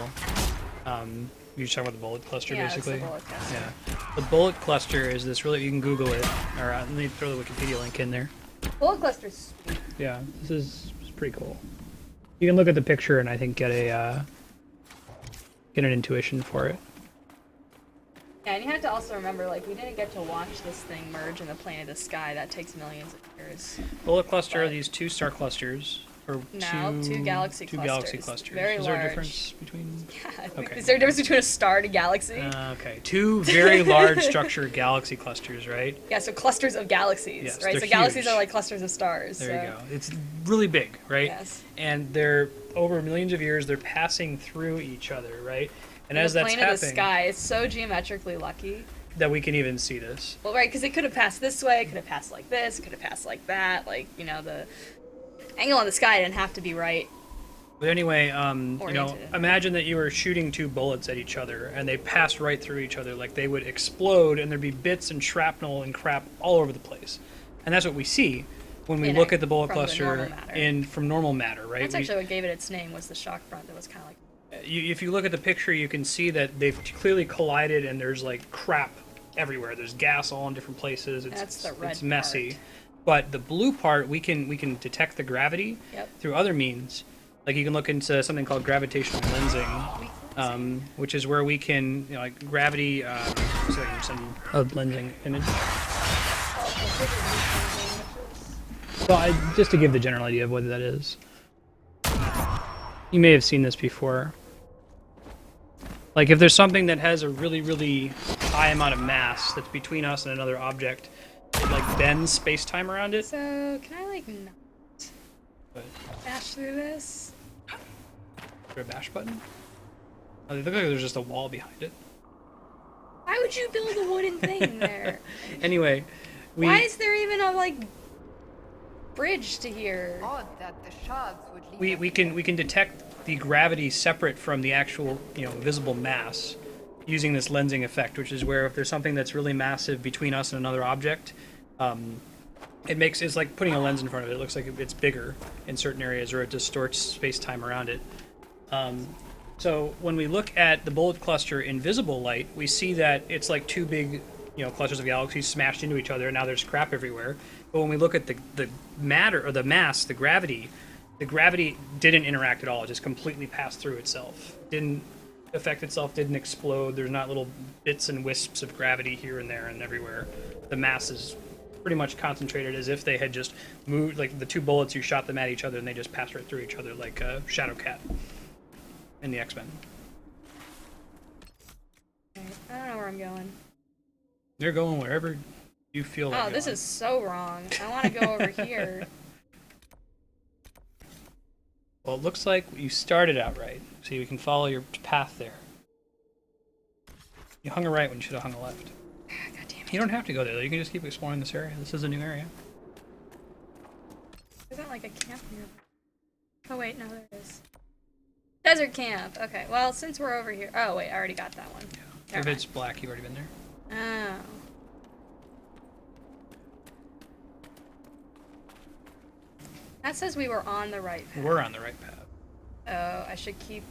you're talking about the bullet cluster Yeah, it's the basically? bullet cluster. Yeah. The bullet cluster is this really, you can Google it, or let me throw the Wikipedia link in there. Bullet cluster's sweet. Yeah, this is pretty cool. You can look at the picture and I think get an intuition for it. Yeah, and you have to also remember, like, we didn't get to watch this thing merge in the plane of the sky. That takes millions of years. Bullet cluster are But- these two star clusters, or No, two galaxy two clusters. galaxy clusters. Very is there a large. difference between? Yeah, Okay. Is there a difference between a star and a galaxy? Okay, two very large structured galaxy clusters, right? Yeah, so clusters of galaxies, Yes, right? they're So galaxies huge. are like clusters of stars. There so. you go. It's really big, right? Yes. And they're over millions of years. They're passing through each other, right? And In as the that's plane of the happening, sky, it's so geometrically lucky. that we can even see this. Well, right, because it could have passed this way, it could have passed like this, it could have passed like that. Like, you know, the angle on the sky didn't have to be right. But anyway, you know, Oriented. imagine that you were shooting two bullets at each other and they passed right through each other. Like they would explode and there'd be bits and shrapnel and crap all over the place. And that's what we see when we In look it, at the bullet from the cluster normal matter. from normal matter, right? That's actually what gave it its name, was the shock front that was kind of like... If you look at the picture, you can see that they've clearly collided and there's like crap everywhere. There's gas all in different places. That's the red It's messy. part. But the blue part, we can detect the gravity Yep. through other means. Like you can look into something called gravitational lensing, which is where we can, you know, like gravity. So I can send a lensing image. So just to give the general idea of what that is. You may have seen this before. Like if there's something that has a really, really high amount of mass that's between us and another object, it like bends space-time around it. So, can I, like, not But, dash through this? is there a bash button? Oh, they look like there's just a wall behind it. Why would you build a wooden thing there? Anyway, Why is there even a, like, bridge to here? Odd that the shards would leave we can detect the gravity separate from the actual, you know, visible mass using this lensing effect, which is where if there's something that's really massive between us and another object, it's like putting a lens in front of it. It looks like it's bigger in certain areas, or it distorts space-time around it. So when we look at the bullet cluster in visible light, we see that it's like two big, you know, clusters of galaxies smashed into each other, and now there's crap everywhere. But when we look at the matter, or the mass, the gravity, the gravity didn't interact at all. It just completely passed through itself. Didn't affect itself, didn't explode. There's not little bits and wisps of gravity here and there and everywhere. The mass is pretty much concentrated as if they had just moved, like the two bullets, you shot them at each other and they just passed right through each other like Shadow Cat in the X-Men. Okay, I don't know where I'm going. They're going wherever you feel like Oh, this going. is so wrong. I want to go over here. Well, it looks like you started out right. So you can follow your path there. You hung a right when you should have hung a left. God damn it. You don't have to go there, though. You can just keep exploring this area. This is a new area. Isn't like a camp here? Oh wait, no, there is. Desert camp. Okay, well, since we're over here. Oh wait, I already got that one. Yeah. If it's black, you've already been there. Oh. That says we were on the right path. We're on the right path. Oh, I should keep.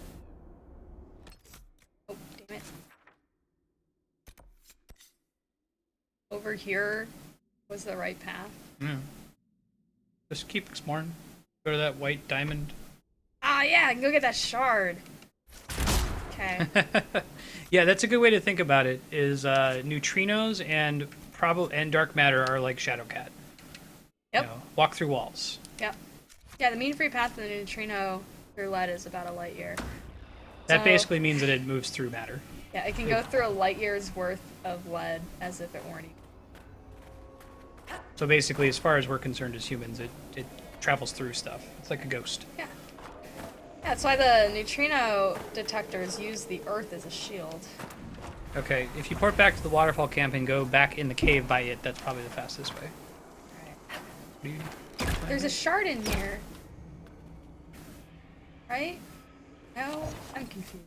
Oh, damn it. Over here was the right path. Yeah. Just keep exploring. Go to that white diamond. Ah, yeah, I can go get that shard. Okay. Yeah, that's a good way to think about it. Is neutrinos and dark matter are like Shadow Cat. Yep. You know, walk through walls. Yep. Yeah, the mean free path of the neutrino through lead is about a light year. That So- basically means that it moves through matter. Yeah, it can go through a light year's worth of lead as if it weren't even. So basically, as far as we're concerned as humans, it travels through stuff. It's like a ghost. Yeah. Yeah, that's why the neutrino detectors use the Earth as a shield. Okay, if you port back to the waterfall camp and go back in the cave by it, that's probably the fastest way. What do you- There's a shard in here. Right? No? I'm confused.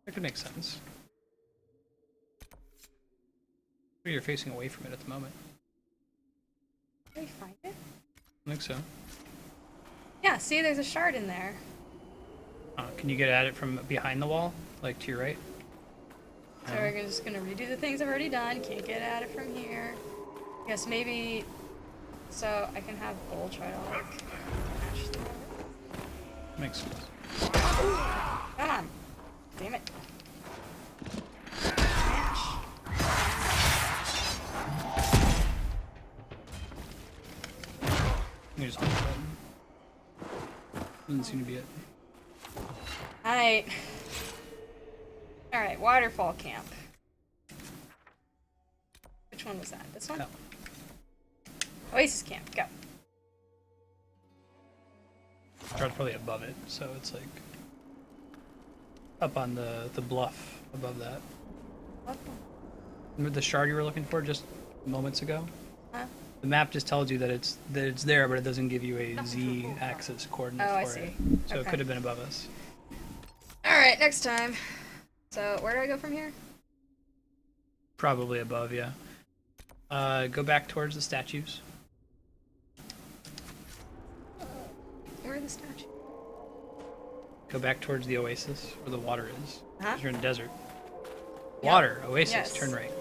That could make sense. Maybe you're facing away from it at the moment. Can we find it? I think so. Yeah, see, there's a shard in there. Can you get at it from behind the wall? Like to your right? So we're just gonna redo the things I've already done. Can't get at it from here. Guess maybe. So I can have Bull try to like match through it. Makes sense. Come on. Damn it. Smash. You just hold the button. Doesn't seem to be it. Alright. Alright, waterfall camp. Which one was that? This one? No. Oasis camp, go. Shard's probably above it, so it's like up on the bluff above that. What? Remember the shard you were looking for just moments ago? Huh? The map just tells you that it's there, but it doesn't give you a z-axis coordinate Oh, I for see. it. So it Okay. could have been above us. Alright, next time. So, where do I go from here? Probably above, yeah. Go back towards the statues. Where are the statues? Go back towards the oasis where the water is. Huh? 'Cause you're in the desert. Yeah. Water, oasis, Yes. turn right.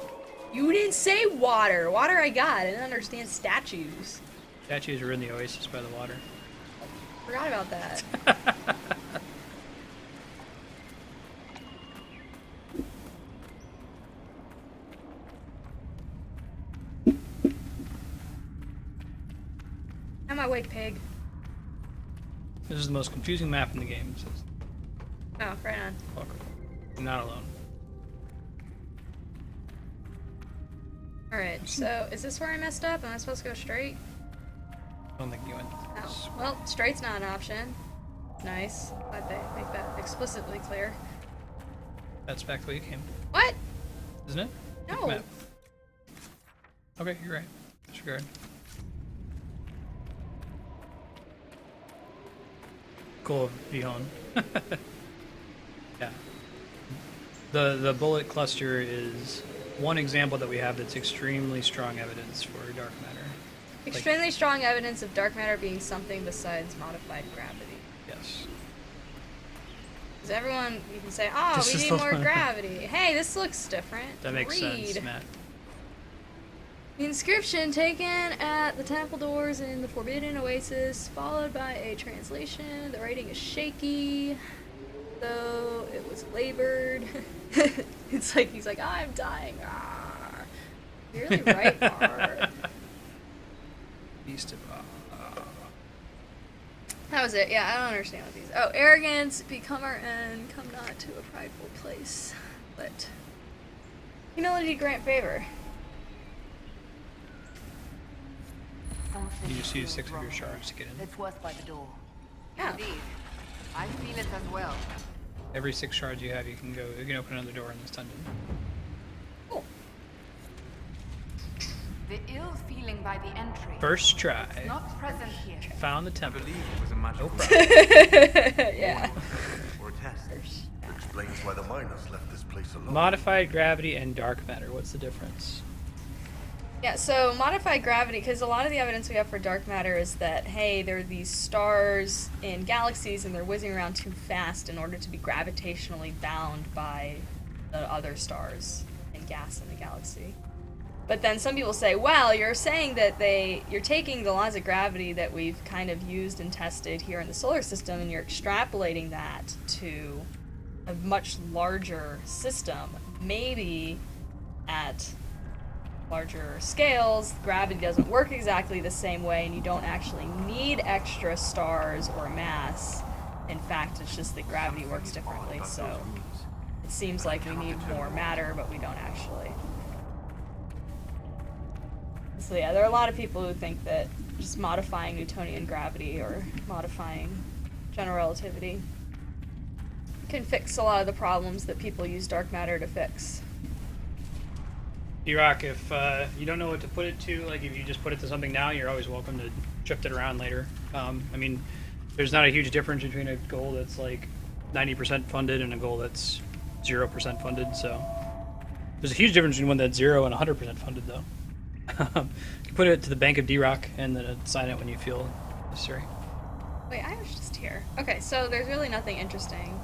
You didn't say water! Water I got, I didn't understand statues. Statues are in the oasis by the water. Forgot about that. I'm awake, pig. This is the most confusing map in the game. So Oh, right on. welcome. You're not alone. Alright, so is this where I messed up? Am I supposed to go straight? I don't think you went. Oh, well, straight's not an option. Nice. Glad they make that explicitly clear. That's back the way you came, What? isn't it? No. Map. Okay, you're right. Disregard. Cool, Vihon. Yeah. The bullet cluster is one example that we have that's extremely strong evidence for dark matter. Extremely strong evidence of dark matter being something besides modified gravity. Yes. Because everyone, you can say, oh, This we is need the more one. gravity. Hey, this looks different. That makes Read. sense, Matt. The inscription taken at the temple doors in the Forbidden Oasis, followed by a translation. The writing is shaky, though it was labored. It's like he's like, I'm dying. Ah. You're really right, Bard. Beast of That was it. Yeah, I don't understand what these. Oh, arrogance, become our end, come not to a prideful place. But humility grant favor. You just use 6 of your shards to get in. It's worth by the door. Yeah. Indeed. I feel it as well. Every 6 shards you have, you can open another door in this dungeon. Cool. The ill feeling by the entry. First try. It's not present here. Found the I temple. believe it was a magical No problem. Yeah. or a test. Explains why the miners left this place alone. Modified gravity and dark matter. What's the difference? Yeah, so modified gravity, because a lot of the evidence we have for dark matter is that, hey, there are these stars in galaxies and they're whizzing around too fast in order to be gravitationally bound by the other stars and gas in the galaxy. But then some people say, well, you're saying that you're taking the laws of gravity that we've kind of used and tested here in the solar system and you're extrapolating that to a much larger system. Maybe at larger scales, gravity doesn't work exactly the same way and you don't actually need extra stars or mass. In fact, it's just that gravity works differently, so it seems like we need more matter, but we don't actually. So yeah, there are a lot of people who think that just modifying Newtonian gravity or modifying general relativity can fix a lot of the problems that people use dark matter to fix. D-Rock, if you don't know what to put it to, like if you just put it to something now, you're always welcome to shift it around later. I mean, there's not a huge difference between a goal that's like 90% funded and a goal that's 0% funded, so there's a huge difference between one that's 0 and 100% funded, though. You put it to the bank of D-Rock and then assign it when you feel necessary. Wait, I was just here. Okay, so there's really nothing interesting.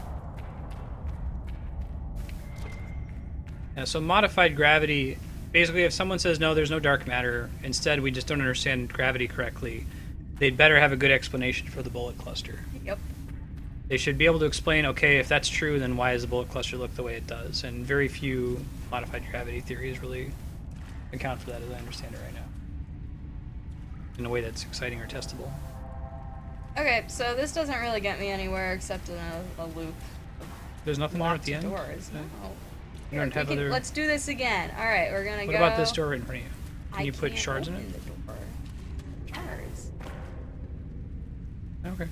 Yeah, so modified gravity, basically if someone says no, there's no dark matter, instead we just don't understand gravity correctly, they'd better have a good explanation for the bullet cluster. Yep. They should be able to explain, okay, if that's true, then why does the bullet cluster look the way it does? And very few modified gravity theories really account for that, as I understand it right now, in a way that's exciting or testable. Okay, so this doesn't really get me anywhere except in a loop. There's nothing there at the end? Doors. Yeah. No. You don't have other... Let's do this again. All right, we're gonna What go. about this door right in front of you? Can I you put can't shards in open it? the door. Shards. Okay.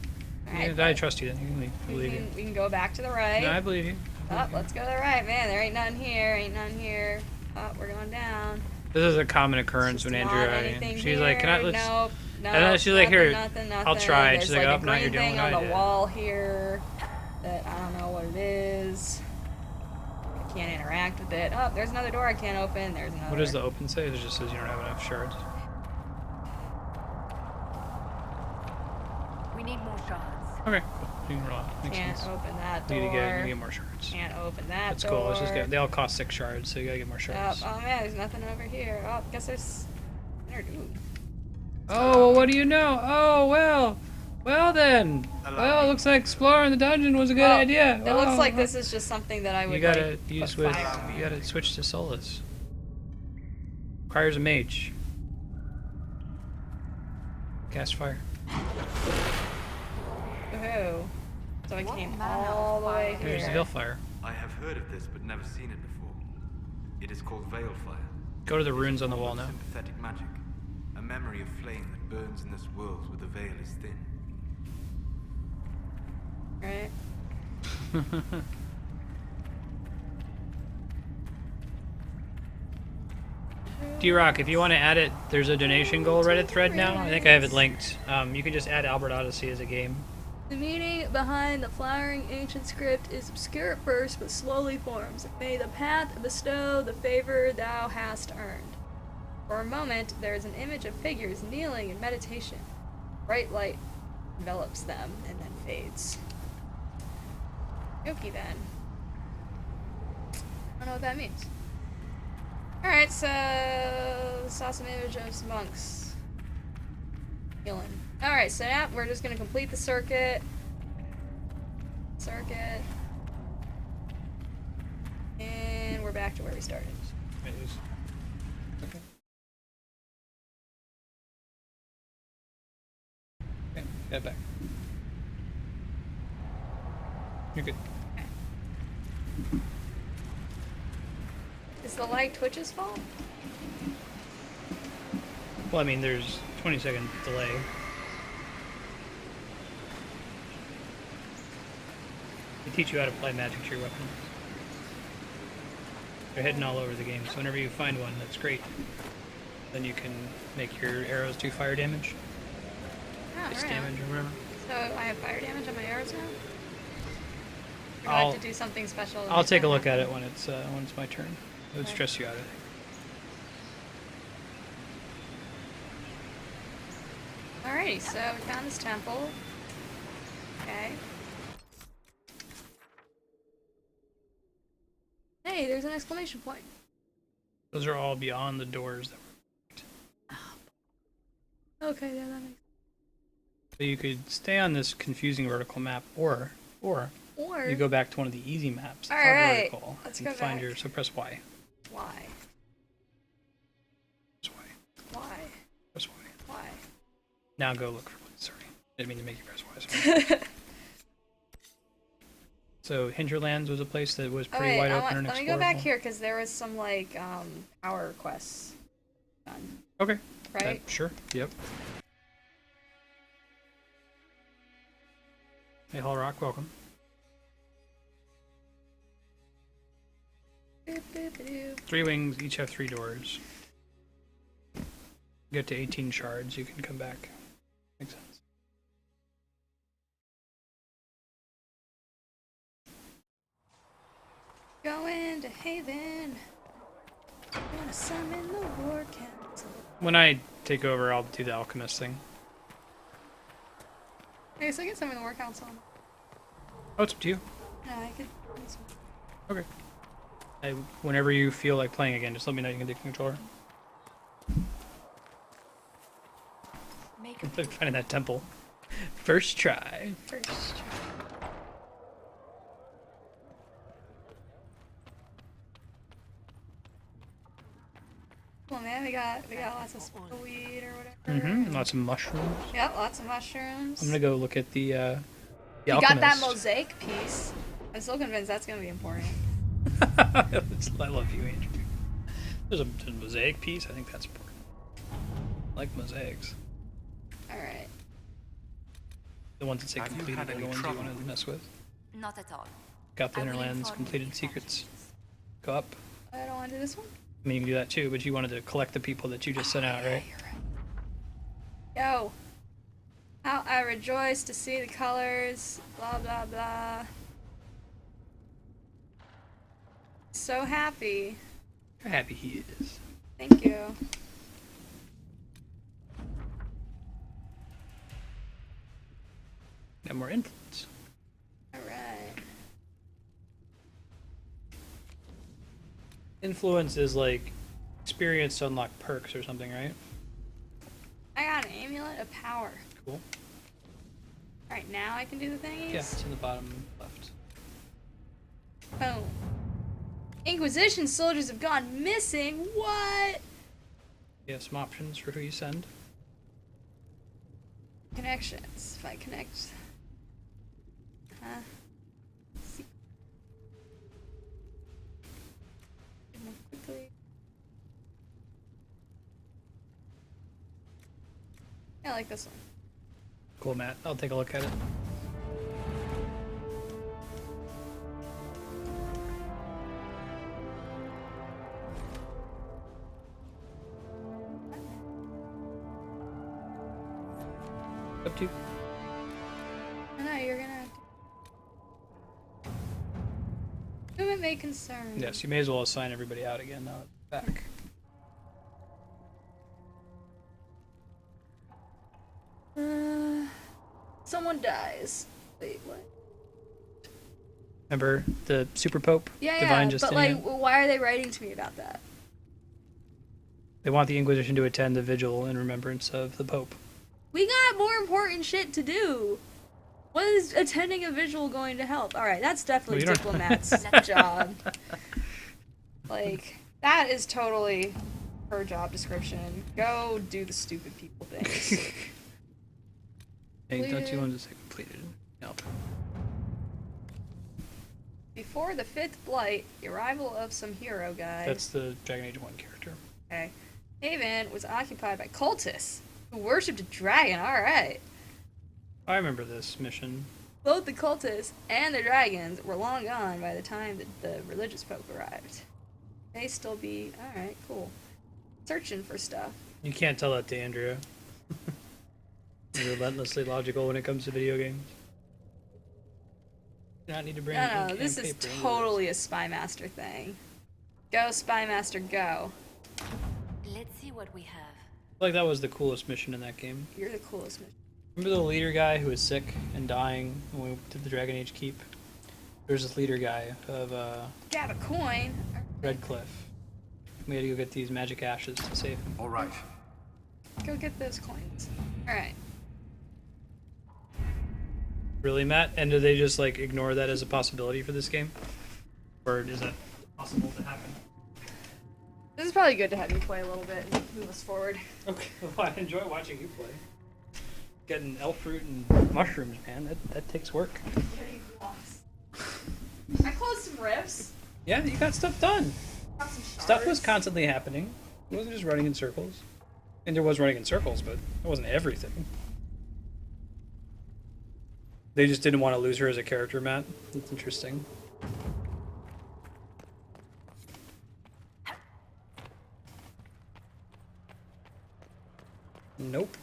All right, Yeah, I trust you then. You can leave. I believe you. we can go back to the right. No, I believe you. Oh, let's go to the right, man. There ain't none here. Ain't none here. Oh, we're going down. This is a common occurrence Just when not Andrea. anything She's here. like, "Can I?" Let's. Nope. Nope. And then she's like, "Here, nothing. I'll try." And There's she's like, like "Oh, a now you're green doing thing what on I the did." wall here that I don't know what it is. I can't interact with it. Oh, there's another door I can't open. There's another. What does the open say? It just says you don't have enough shards. We need more shards. Okay, cool. You can roll out. Makes Can't sense. open that You door. need to get more shards. Can't open that That's door. cool. Let's just get. They all cost 6 shards, so you gotta get more Oh, shards. oh man, there's nothing over here. Oh, guess there's. Ooh. Oh, well, what do you know? Oh, well. Well then. Well, looks like exploring the dungeon was a good Well, idea. It looks Oh, like this is just something that I would You gotta like, use put with. fire on. You gotta switch to Solus. Requires a mage. Cast fire. Woohoo. So I What came manner all of the way fire? Here's the here. Veilfire. I have heard of this, but never seen it before. It is called Veil Fire. Go to the It is runes a on the form wall of now. Sympathetic magic, a memory of flame that burns in this world where the veil is thin. Right? D-Rock, if you want to add it, there's a donation goal Reddit thread now. I think I have it linked. You can just add Albert Odyssey as a game. The meaning behind the flowering ancient script is obscure at first, but slowly forms. May the path bestow the favor thou hast earned. For a moment, there is an image of figures kneeling in meditation. Bright light envelops them and then fades. Okay then. I don't know what that means. Alright, so just saw some image of some monks healing. Alright, so now we're just gonna complete the circuit. And we're back to where we started. Wait, okay. Okay, get back. You're good. Is the light Twitch's fault? Well, I mean, there's 20-second delay. They teach you how to apply magic to your weapons. They're hidden all over the game, so whenever you find one that's great, then you can make your arrows do fire damage, Oh, ice right. damage, or whatever. So I have fire damage on my arrows now? Or do I I'll- have to do something special? to I'll make take that a look happen? at it when it's my turn. It would Okay. stress you out, I think. Alrighty, so we found this temple. Okay. Hey, there's an exclamation point. Those are all beyond the doors that were. Okay, yeah, that makes So you could stay on this confusing vertical map, or Or you go back to one of the easy maps that All are right, vertical let's and go find back. your. So press Y. why? Press Y. Why? Press Y. Why? Now go look for one. Sorry, didn't mean to make you press Y. Sorry. So Hinterlands was a place that was Oh pretty wait, wide I open want, and let me go back explorable. here because there was some like power quests done, Okay. right? Sure. Yep. Hey, Hall Rock, welcome. Boop, boop, boop. 3 wings, each have 3 doors. Get to 18 shards, you can come back. Makes sense. Going to Haven. Gonna summon the War Council. When I take over, I'll do the alchemist thing. Okay, so I can summon the War Council. Oh, it's up to you. No, I could. Okay. Whenever you feel like playing again, just let me know. You can take the controller. Make I'm finding that temple. First try. First try. Well, man, we got lots of weed or whatever. Mm-hmm. Lots of mushrooms. Yep, lots of mushrooms. I'm gonna go look at the You got that alchemist. mosaic piece. I'm still convinced that's gonna be important. I love you, Andrew. There's a mosaic piece. I think that's important. I like mosaics. All right. The ones that say Have you completed had are the any ones you trouble? want to mess with. Not at all. Got the I will Hinterlands inform you completed if secrets. that Go up. I don't want to do this one. I mean, you can do that too, but you wanted to collect the people that you just sent out, right? Yo. How I rejoice to see the colors. Blah blah blah. So happy. How happy he is. Thank you. Got more influence. All right. Influence is like experience to unlock perks or something, right? I got an amulet of power. Cool. All right, now I can do the thingies. Yeah, it's in the bottom left. Boom. Inquisition soldiers have gone missing. What? Yeah, some options for who you send. Connections. If I connect. See. More quickly. I like this one. Cool, Matt. I'll take a look at it. Up to you. I know you're gonna have to. Movement may concern. Yes, you may as well assign everybody out again now. Back. Someone dies. Wait, what? Remember the Super Pope? Yeah, Divine yeah. But Justinian? like, why are they writing to me about that? They want the Inquisition to attend the vigil in remembrance of the Pope. We got more important shit to do. What is attending a vigil going to help? Alright, that's definitely Well, you Diplomat's job. Like, that is totally her job description. Go do the stupid people things. Hey, don't you want to say completed? Nope. Before the Fifth Blight, the arrival of some hero guy. That's the Dragon Age 1 character. Okay. Haven was occupied by cultists who worshipped a dragon. Alright. I remember this mission. Both the cultists and the dragons were long gone by the time that the religious folk arrived. They still be alright, cool. Searching for stuff. You can't tell that to Andrea. You're relentlessly logical when it comes to video games. Do not need to bring ink No, and this is paper into totally a Spy Master thing. Go, Spy Master, go. Let's see what we have. I feel like that was the coolest mission in that game. You're the coolest man. Remember the leader guy who was sick and dying when we did the Dragon Age Keep? There's this leader guy of Grab a coin. Redcliffe. We had to go get these magic ashes to save him. All right. Go get those coins. Alright. Really, Matt? And do they just like ignore that as a possibility for this game? Or is that possible to happen? This is probably good to have you play a little bit and move us forward. Okay, well, I enjoy watching you play. Getting elf fruit and mushrooms, man, that takes work. I closed some rifts. Yeah, you got stuff done. Got some Stuff was shards. constantly happening. It wasn't just running in circles. And there was running in circles, but it wasn't everything. They just didn't want to lose her as a character, Matt. That's interesting. Nope.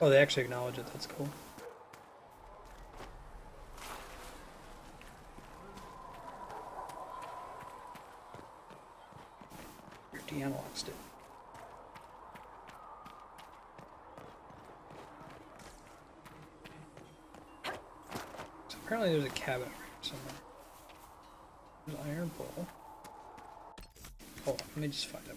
Oh, they actually acknowledge it. That's cool. You're de-analoged it. So apparently there's a cabin over here somewhere. There's an iron bowl. Hold on, let me just find it.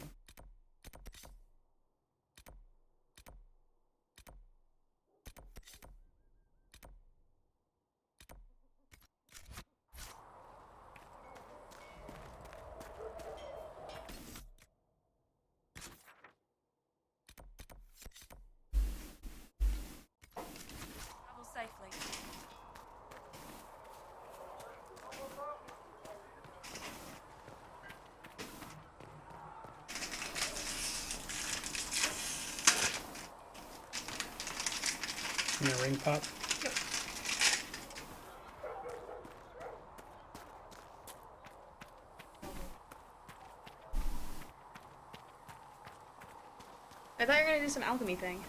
Travel safely. And a ring pop. I thought you were gonna do some alchemy thing.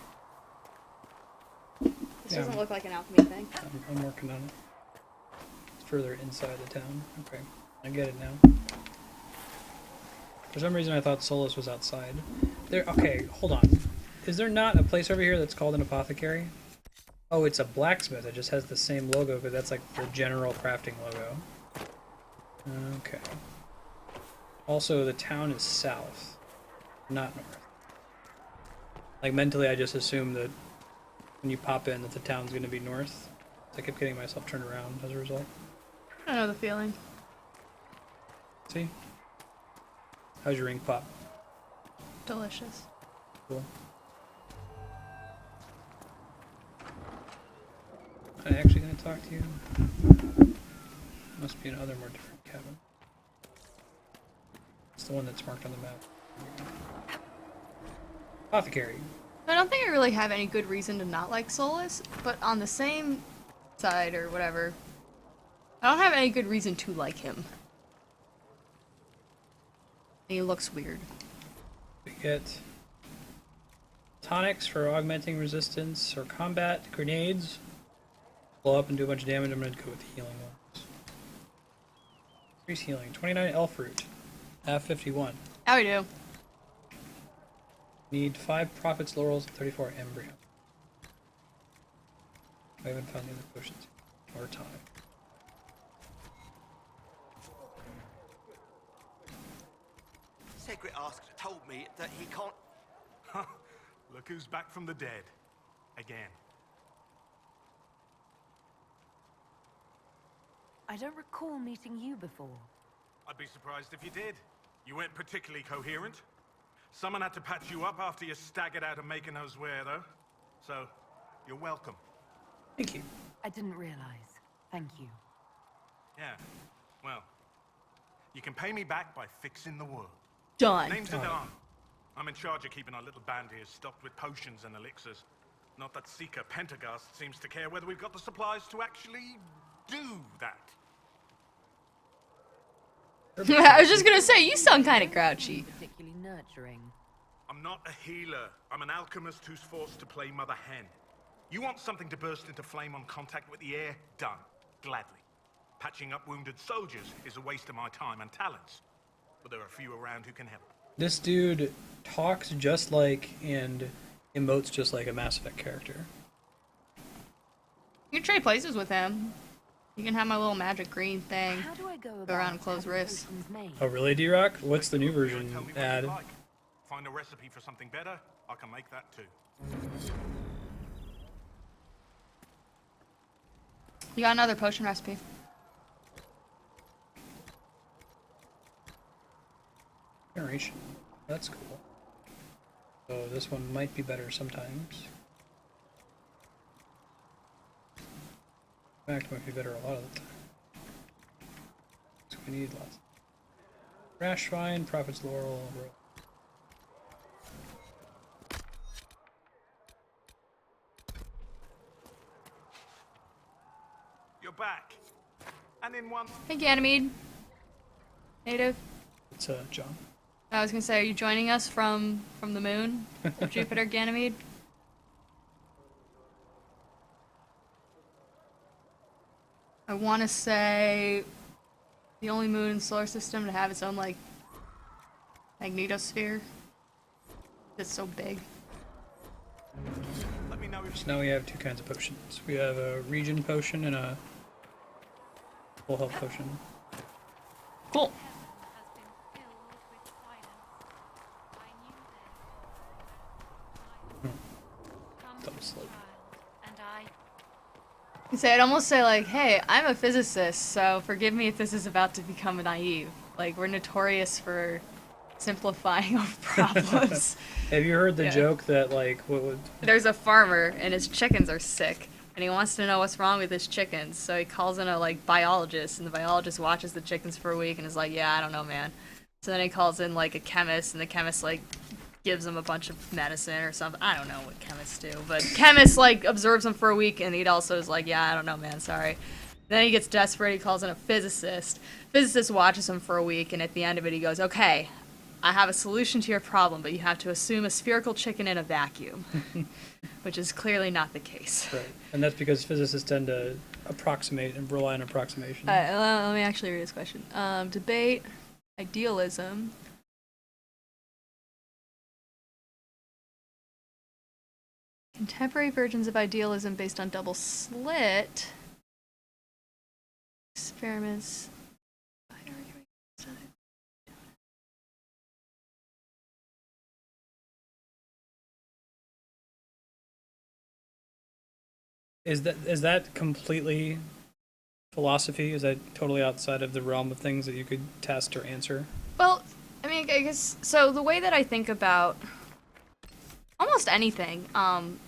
This Yeah. doesn't look like an alchemy thing. I'm working on it. It's further inside the town. Okay, I get it now. For some reason I thought Solus was outside. There. Okay, hold on. Is there not a place over here that's called an apothecary? Oh, it's a blacksmith. It just has the same logo, but that's like the general crafting logo. Okay. Also, the town is south, not north. Like, mentally, I just assumed that when you pop in that the town's going to be north. I kept getting myself turned around as a result. I know the feeling. See? How's your ring pop? Delicious. Cool. Am I actually going to talk to you? Must be another more different cabin. It's the one that's marked on the map. Apothecary. I don't think I really have any good reason to not like Solus, but on the same side or whatever, I don't have any good reason to like him. He looks weird. We get tonics for augmenting resistance or combat, grenades. Blow up and do a bunch of damage. I'm going to go with the healing ones. Increase healing. 29 elf root. F51. How we do? Need 5 prophets, laurels, and 34 embryo. I haven't found the other potions. Or tonic. Egret asked told me that he can't... Look who's back from the dead. Again. I don't recall meeting you before. I'd be surprised if you did. You weren't particularly coherent. Someone had to patch you up after you staggered out of making those wear, though. So, you're welcome. Thank you. I didn't realize. Thank you. Yeah, well, you can pay me back by fixing the world. Done. Name's Adan. I'm in charge of keeping our little band here stocked with potions and elixirs. Not that Seeker Pentagast seems to care whether we've got the supplies to actually do that. I was just gonna say, you sound kind of grouchy. Particularly nurturing. I'm not a healer. I'm an alchemist who's forced to play Mother Hen. You want something to burst into flame on contact with the air? Done. Gladly. Patching up wounded soldiers is a waste of my time and talents. But there are a few around who can help. This dude talks just like and emotes just like a Mass Effect character. You can trade places with him. You can have my little magic green thing. How do I go around and close having wrists. potions made? Oh really, D-Rock? What's the new Tell version me what add? you like. Find a recipe for something better, I can make that too. You got another potion recipe. Generation. That's cool. So this one might be better sometimes. In fact, it might be better a lot of the time. So we need lots. Rash Vine, Prophet's Laurel, You're back. And in one... Hey, Ganymede. Native. it's John. I was gonna say, are you joining us from the moon of Jupiter, Ganymede? I want to say the only moon in the solar system to have its own like magnetosphere. It's so big. Let me know if So now we have two kinds of potions. We have a region potion and a full health potion. Cool. Double slope. You say, I'd almost say like, hey, I'm a physicist, so forgive me if this is about to become naive. Like, we're notorious for simplifying our problems. Have you heard the Yeah. joke that like what would There's a farmer and his chickens are sick and he wants to know what's wrong with his chickens, so he calls in a like biologist, and the biologist watches the chickens for a week and is like, yeah, I don't know, man. So then he calls in like a chemist, and the chemist like gives him a bunch of medicine or something. I don't know what chemists do, but chemist like observes him for a week, and he also is like, yeah, I don't know, man, sorry. Then he gets desperate, he calls in a physicist. Physicist watches him for a week, and at the end of it he goes, okay, I have a solution to your problem, but you have to assume a spherical chicken in a vacuum. Which is clearly not the case. right? And that's because physicists tend to approximate and rely on approximation. Alright, let me actually read this question. Debate, idealism. Contemporary versions of idealism based on double slit. Experiments. Is that completely philosophy? Is that totally outside of the realm of things that you could test or answer? Well, I mean, I guess, so the way that I think about almost anything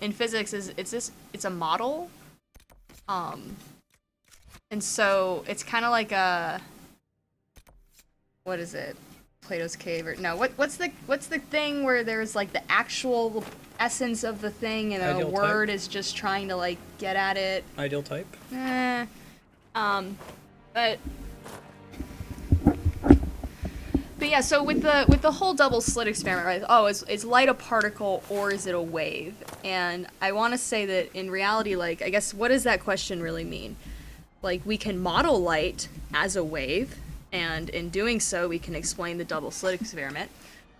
in physics is it's a model. And so it's kind of like a, what is it? Plato's cave, or no, what's the thing where there's like the actual essence of the thing and Ideal a word type? is just trying to like get at it. Ideal type? But yeah, so with the whole double slit experiment, right? Oh, is light a particle or is it a wave? And I want to say that in reality, like, I guess, what does that question really mean? Like, we can model light as a wave, and in doing so, we can explain the double slit experiment.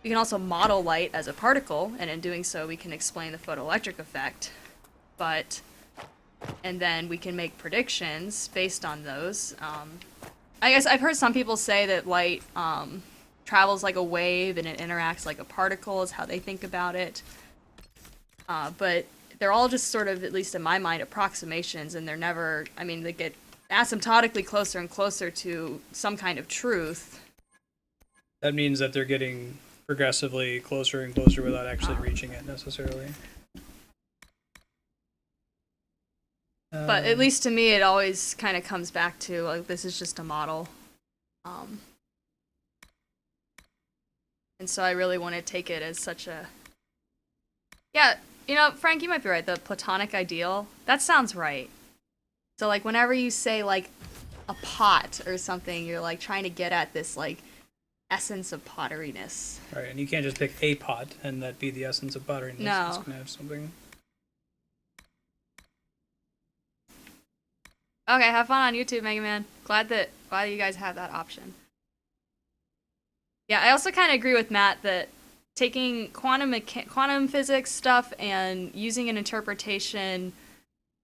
We can also model light as a particle, and in doing so, we can explain the photoelectric effect. And then we can make predictions based on those. I guess I've heard some people say that light travels like a wave and it interacts like a particle is how they think about it. But they're all just sort of, at least in my mind, approximations, and they're never, I mean, they get asymptotically closer and closer to some kind of truth. That means that they're getting progressively closer and closer without actually reaching it necessarily. But at least to me, it always kind of comes back to, like, this is just a model. And so I really want to take it as such a... Yeah, you know, Frank, you might be right. The Platonic ideal, that sounds right. So, like, whenever you say, like, a pot or something, you're, like, trying to get at this, like, essence of potteriness. Right, and you can't just pick a pot and that be the essence of potteriness. No. It's going to have something... Okay, have fun on YouTube, Mega Man. Glad you guys have that option. Yeah, I also kind of agree with Matt that taking quantum physics stuff and using an interpretation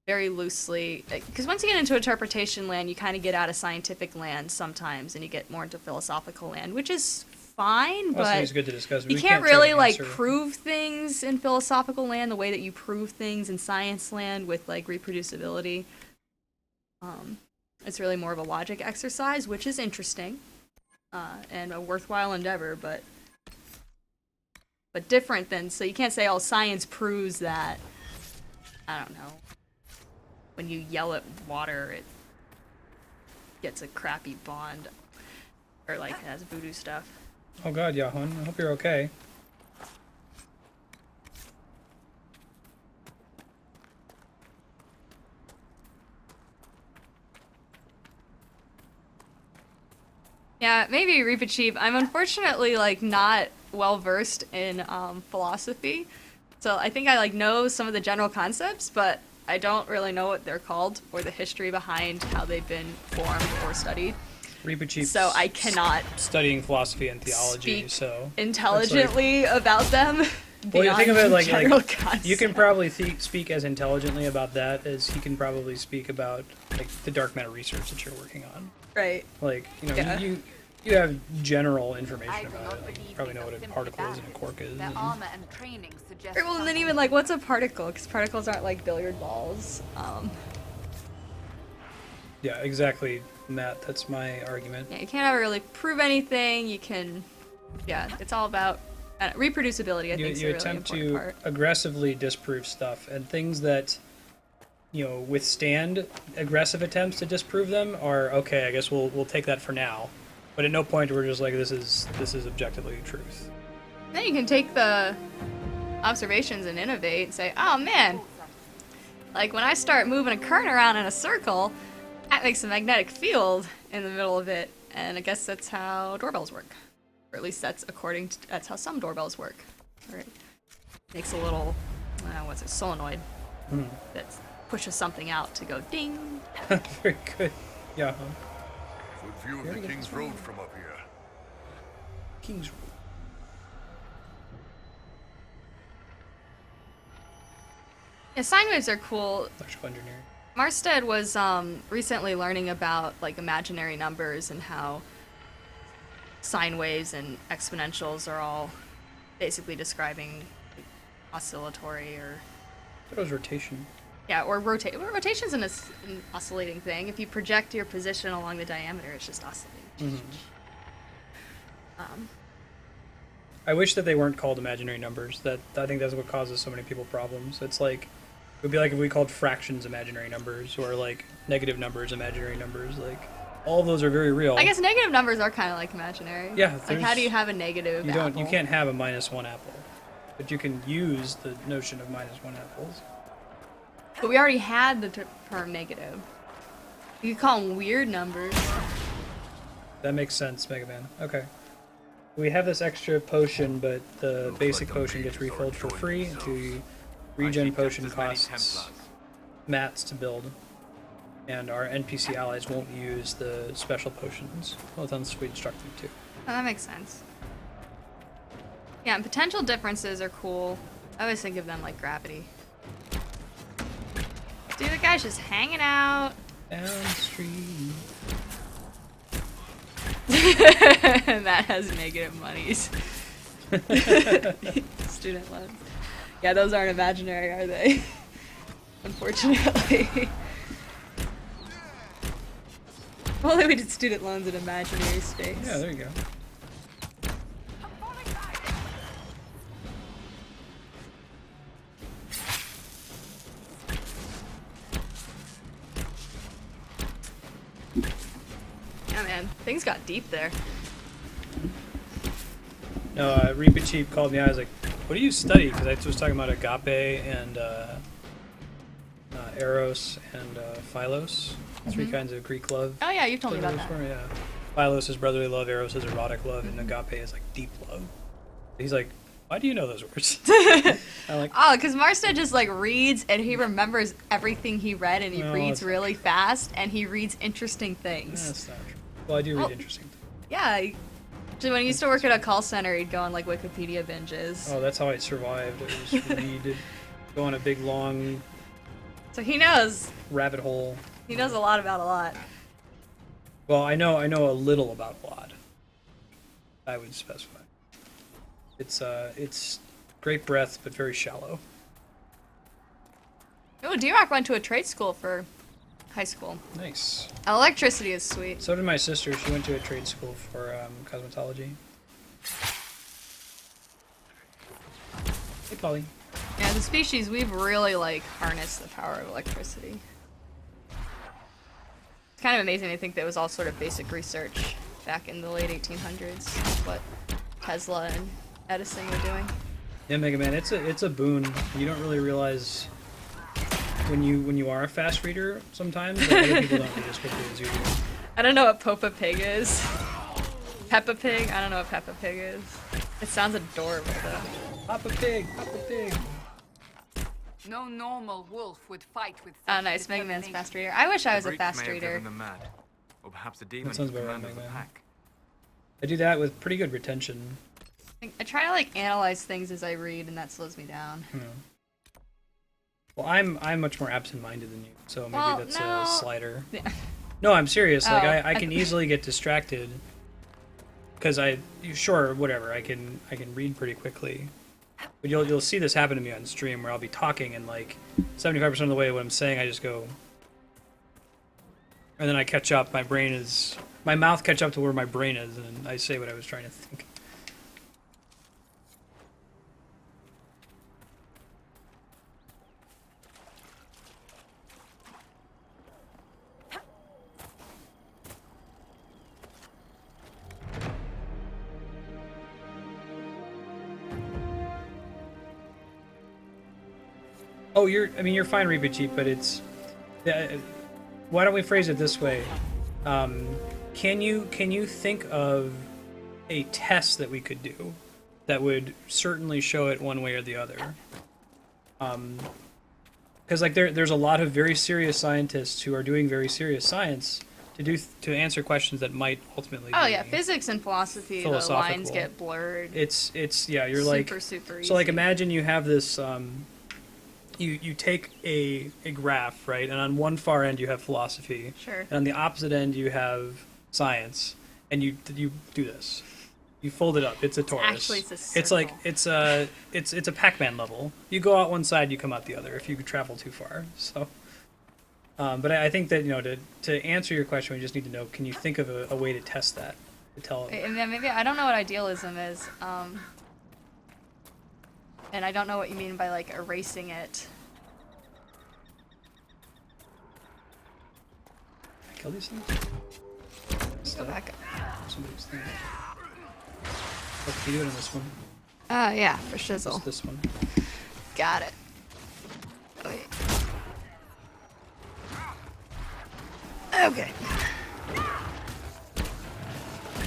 very loosely, because once you get into interpretation land, you kind of get out of scientific land sometimes, and you get more into philosophical land, which is fine, Well, but it's good to discuss. you can't really like prove things in philosophical land the way that you prove things in science land with like reproducibility. It's really more of a logic exercise, which is interesting and a worthwhile endeavor, but different than, so you can't say, oh, science proves that, I don't know, when you yell at water, it gets a crappy bond, or like has voodoo stuff. Oh god, Yahun, I hope you're okay. Yeah, maybe Reaper Chief. I'm unfortunately like not well versed in philosophy, so I think I like know some of the general concepts, but I don't really know what they're called or the history behind how they've been formed or studied. Reaper Chief. So I cannot studying philosophy and theology, speak so intelligently about them. Well, you think of it like concepts. You can probably speak as intelligently about that as he can probably speak about like the dark matter research that you're working on. Right. Like, you know, Yeah. you have general information about it. Like, you probably know what a particle is and a quark is. Their and- armor and training suggest Right, well, and then even like, what's a particle? Because particles aren't like billiard balls. Yeah, exactly, Matt. That's my argument. Yeah, you can't ever really prove anything. You can, yeah, it's all about reproducibility. I think is a You really attempt important to part. aggressively disprove stuff, and things that withstand aggressive attempts to disprove them are okay. I guess we'll take that for now, but at no point we're just like this is objectively truth. Then you can take the observations and innovate and say, oh man, like when I start moving a current around in a circle, that makes a magnetic field in the middle of it, and I guess that's how doorbells work, or at least that's how some doorbells work. Or it makes a little, solenoid that pushes something out to go ding. Very good. Yeah. Good view of the King's Road from up here. King's Road. Yeah, sine waves are cool. Electrical engineering. Marstead was recently learning about like imaginary numbers and how sine waves and exponentials are all basically describing oscillatory or... That was rotation. Yeah, or rotate. Well, rotation's an oscillating thing. If you project your position along the diameter, it's just oscillating. I wish that they weren't called imaginary numbers. I think that's what causes so many people problems. It's like, it would be like if we called fractions imaginary numbers, or like negative numbers imaginary numbers. Like, all of those are very real. I guess negative numbers are kind of like imaginary. Yeah. Like, how do you have a negative apple? You can't have a -1 apple, but you can use the notion of -1 apples. But we already had the term negative. You could call them weird numbers. That makes sense, Mega Man. Okay. We have this extra potion, but the Looks basic like the potion gets mages are refilled for enjoying free. themselves. The regen keep potion just as many costs Templars. mats to build, and our NPC allies won't use the special potions. Well, unless we instruct them to. Oh, that makes sense. Yeah, and potential differences are cool. I always think of them like gravity. Dude, the guy's just hanging out. Downstream. That has negative monies. Student loans. Yeah, those aren't imaginary, are they? Unfortunately. If only we did student loans in imaginary space. Yeah, there you go. Yeah, man. Things got deep there. No, Reaper Chief called me out. I was like, what do you study? Because I was talking about agape and eros and philos. Three kinds of Greek love. Oh yeah, you've told me about Those that. were, yeah. Philos is brotherly love, eros is erotic love, and agape is like deep love. He's like, why do you know those words? I'm like, Oh, because Marstead just like reads and he remembers everything he read and he No, reads it's- really fast and he reads interesting things. that's not true. Well, I do read Well- interesting things. Yeah. So when he used to work at a call center, he'd go on like Wikipedia binges. Oh, that's how I survived. I just read, go on a big long So he knows. rabbit hole. He knows a lot about a lot. Well, I know a little about Vlad. I would specify. It's great breadth, but very shallow. Oh, D-Rock went to a trade school for high school. Nice. Electricity is sweet. So did my sister. She went to a trade school for cosmetology. Hey, Polly. Yeah, the species, we've really like harnessed the power of electricity. It's kind of amazing to think that it was all sort of basic research back in the late 1800s, what Tesla and Edison were doing. Yeah, Mega Man. It's a boon. You don't really realize when you are a fast reader sometimes that other people don't read as quickly as you do. I don't know what Popa Pig is. Peppa Pig? I don't know what Peppa Pig is. It sounds adorable though. Papa Pig, Papa Pig. No normal wolf would fight with Oh, such nice. Mega Man's determination. fast reader. I wish I was a Greeks fast may have reader. driven them mad, or perhaps a demon That sounds who about right, commanded the Mega Man. pack. I do that with pretty good retention. I try to like analyze things as I read, and that slows me down. You know. Well, I'm much more absent-minded than you, so maybe Well, that's no. a slider. Yeah. No, I'm serious. Like Oh, I can easily get distracted because sure, whatever. I can read pretty quickly, but you'll see this happen to me on stream where I'll be talking and like 75% of the way what I'm saying I just go, and then I catch up. My mouth catch up to where my brain is, and I say what I was trying to think. Oh, you're fine, Reba Cheap, but it's. Why don't we phrase it this way? Can you think of a test that we could do that would certainly show it one way or the other? Because like there's a lot of very serious scientists who are doing very serious science to answer questions that might ultimately. Oh be yeah, physics and philosophy, the philosophical. lines get blurred. It's yeah, you're super easy. so like imagine you have this you take a graph, right, and on one far end you have philosophy, Sure. and on the opposite end you have science, and you do this. You fold it up. It's a torus. Actually, it's a It's like circle. it's a Pac-Man level. You go out one side, you come out the other. If you travel too far, so. But I think that to answer your question, we just need to know: can you think of a way to test that? To tell. And then maybe I don't know what idealism is, and I don't know what you mean by like erasing it. Can I kill these things? Go back up. Somebody's thing. What can you do it in this one? Yeah, for shizzle. This one. Got it. Wait. Okay.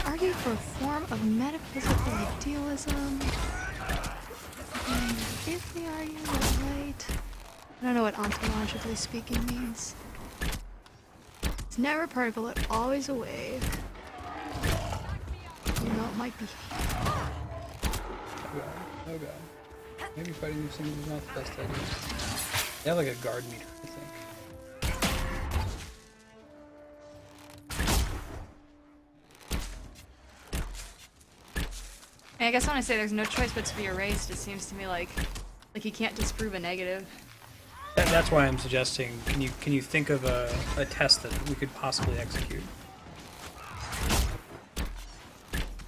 Argue for a form of metaphysical idealism. And if the argument is right, I don't know what ontologically speaking means. It's never a particle, it's always a wave. You know, it might be. Oh god. Maybe fighting these things is not the best idea. They have like a guard meter, I think. And I guess when I say there's no choice but to be erased, it seems to me like you can't disprove a negative. That's why I'm suggesting, can you think of a test that we could possibly execute?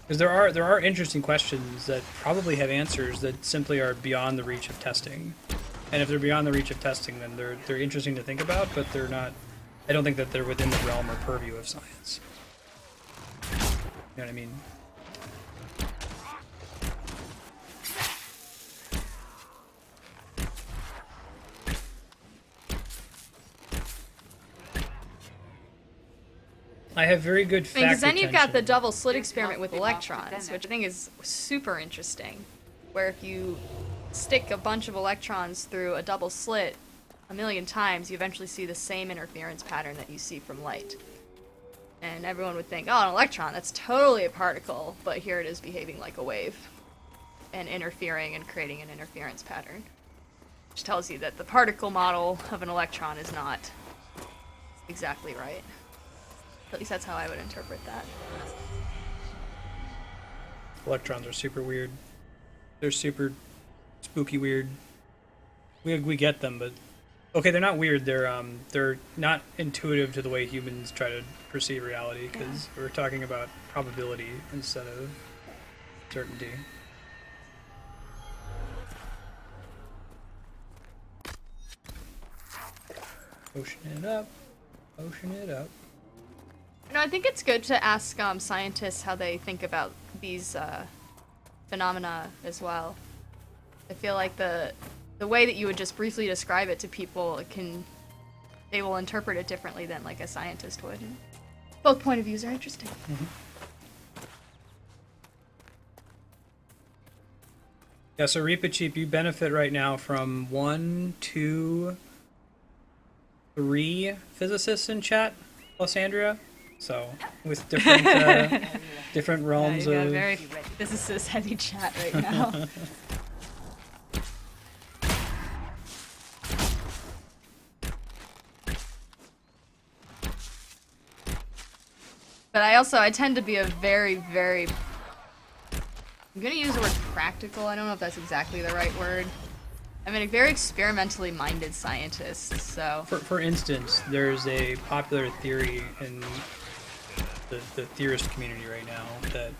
Because there are interesting questions that probably have answers that simply are beyond the reach of testing. And if they're beyond the reach of testing, then they're interesting to think about, but they're not. I don't think that they're within the realm or purview of science. You know what I mean? I have very good fact Because then you've got the retention. double slit experiment with electrons, which I think is super interesting. Where if you stick a bunch of electrons through a double slit a million times, you eventually see the same interference pattern that you see from light. And everyone would think, oh, an electron, that's totally a particle, but here it is behaving like a wave and interfering and creating an interference pattern. Which tells you that the particle model of an electron is not exactly right. At least that's how I would interpret that. Electrons are super weird. They're super spooky weird. We get them, but okay, they're not weird. They're not intuitive to the way humans try to perceive reality, because we're talking about probability instead of certainty. Ocean it up. Ocean it up. No, I think it's good to ask scientists how they think about these phenomena as well. I feel like the way that you would just briefly describe it to people, they will interpret it differently than like a scientist would. And both point of views are interesting. Mm-hmm. Yeah, so Reapa Cheap, you benefit right now from 1, 2, 3 physicists in chat, plus Andrea. So, with different different realms you got a of... very physicist heavy chat right now. But I tend to be a very, very... I'm gonna use the word practical. I don't know if that's exactly the right word. I'm a very experimentally minded scientist, so... For instance, there's a popular theory in the theorist community right now that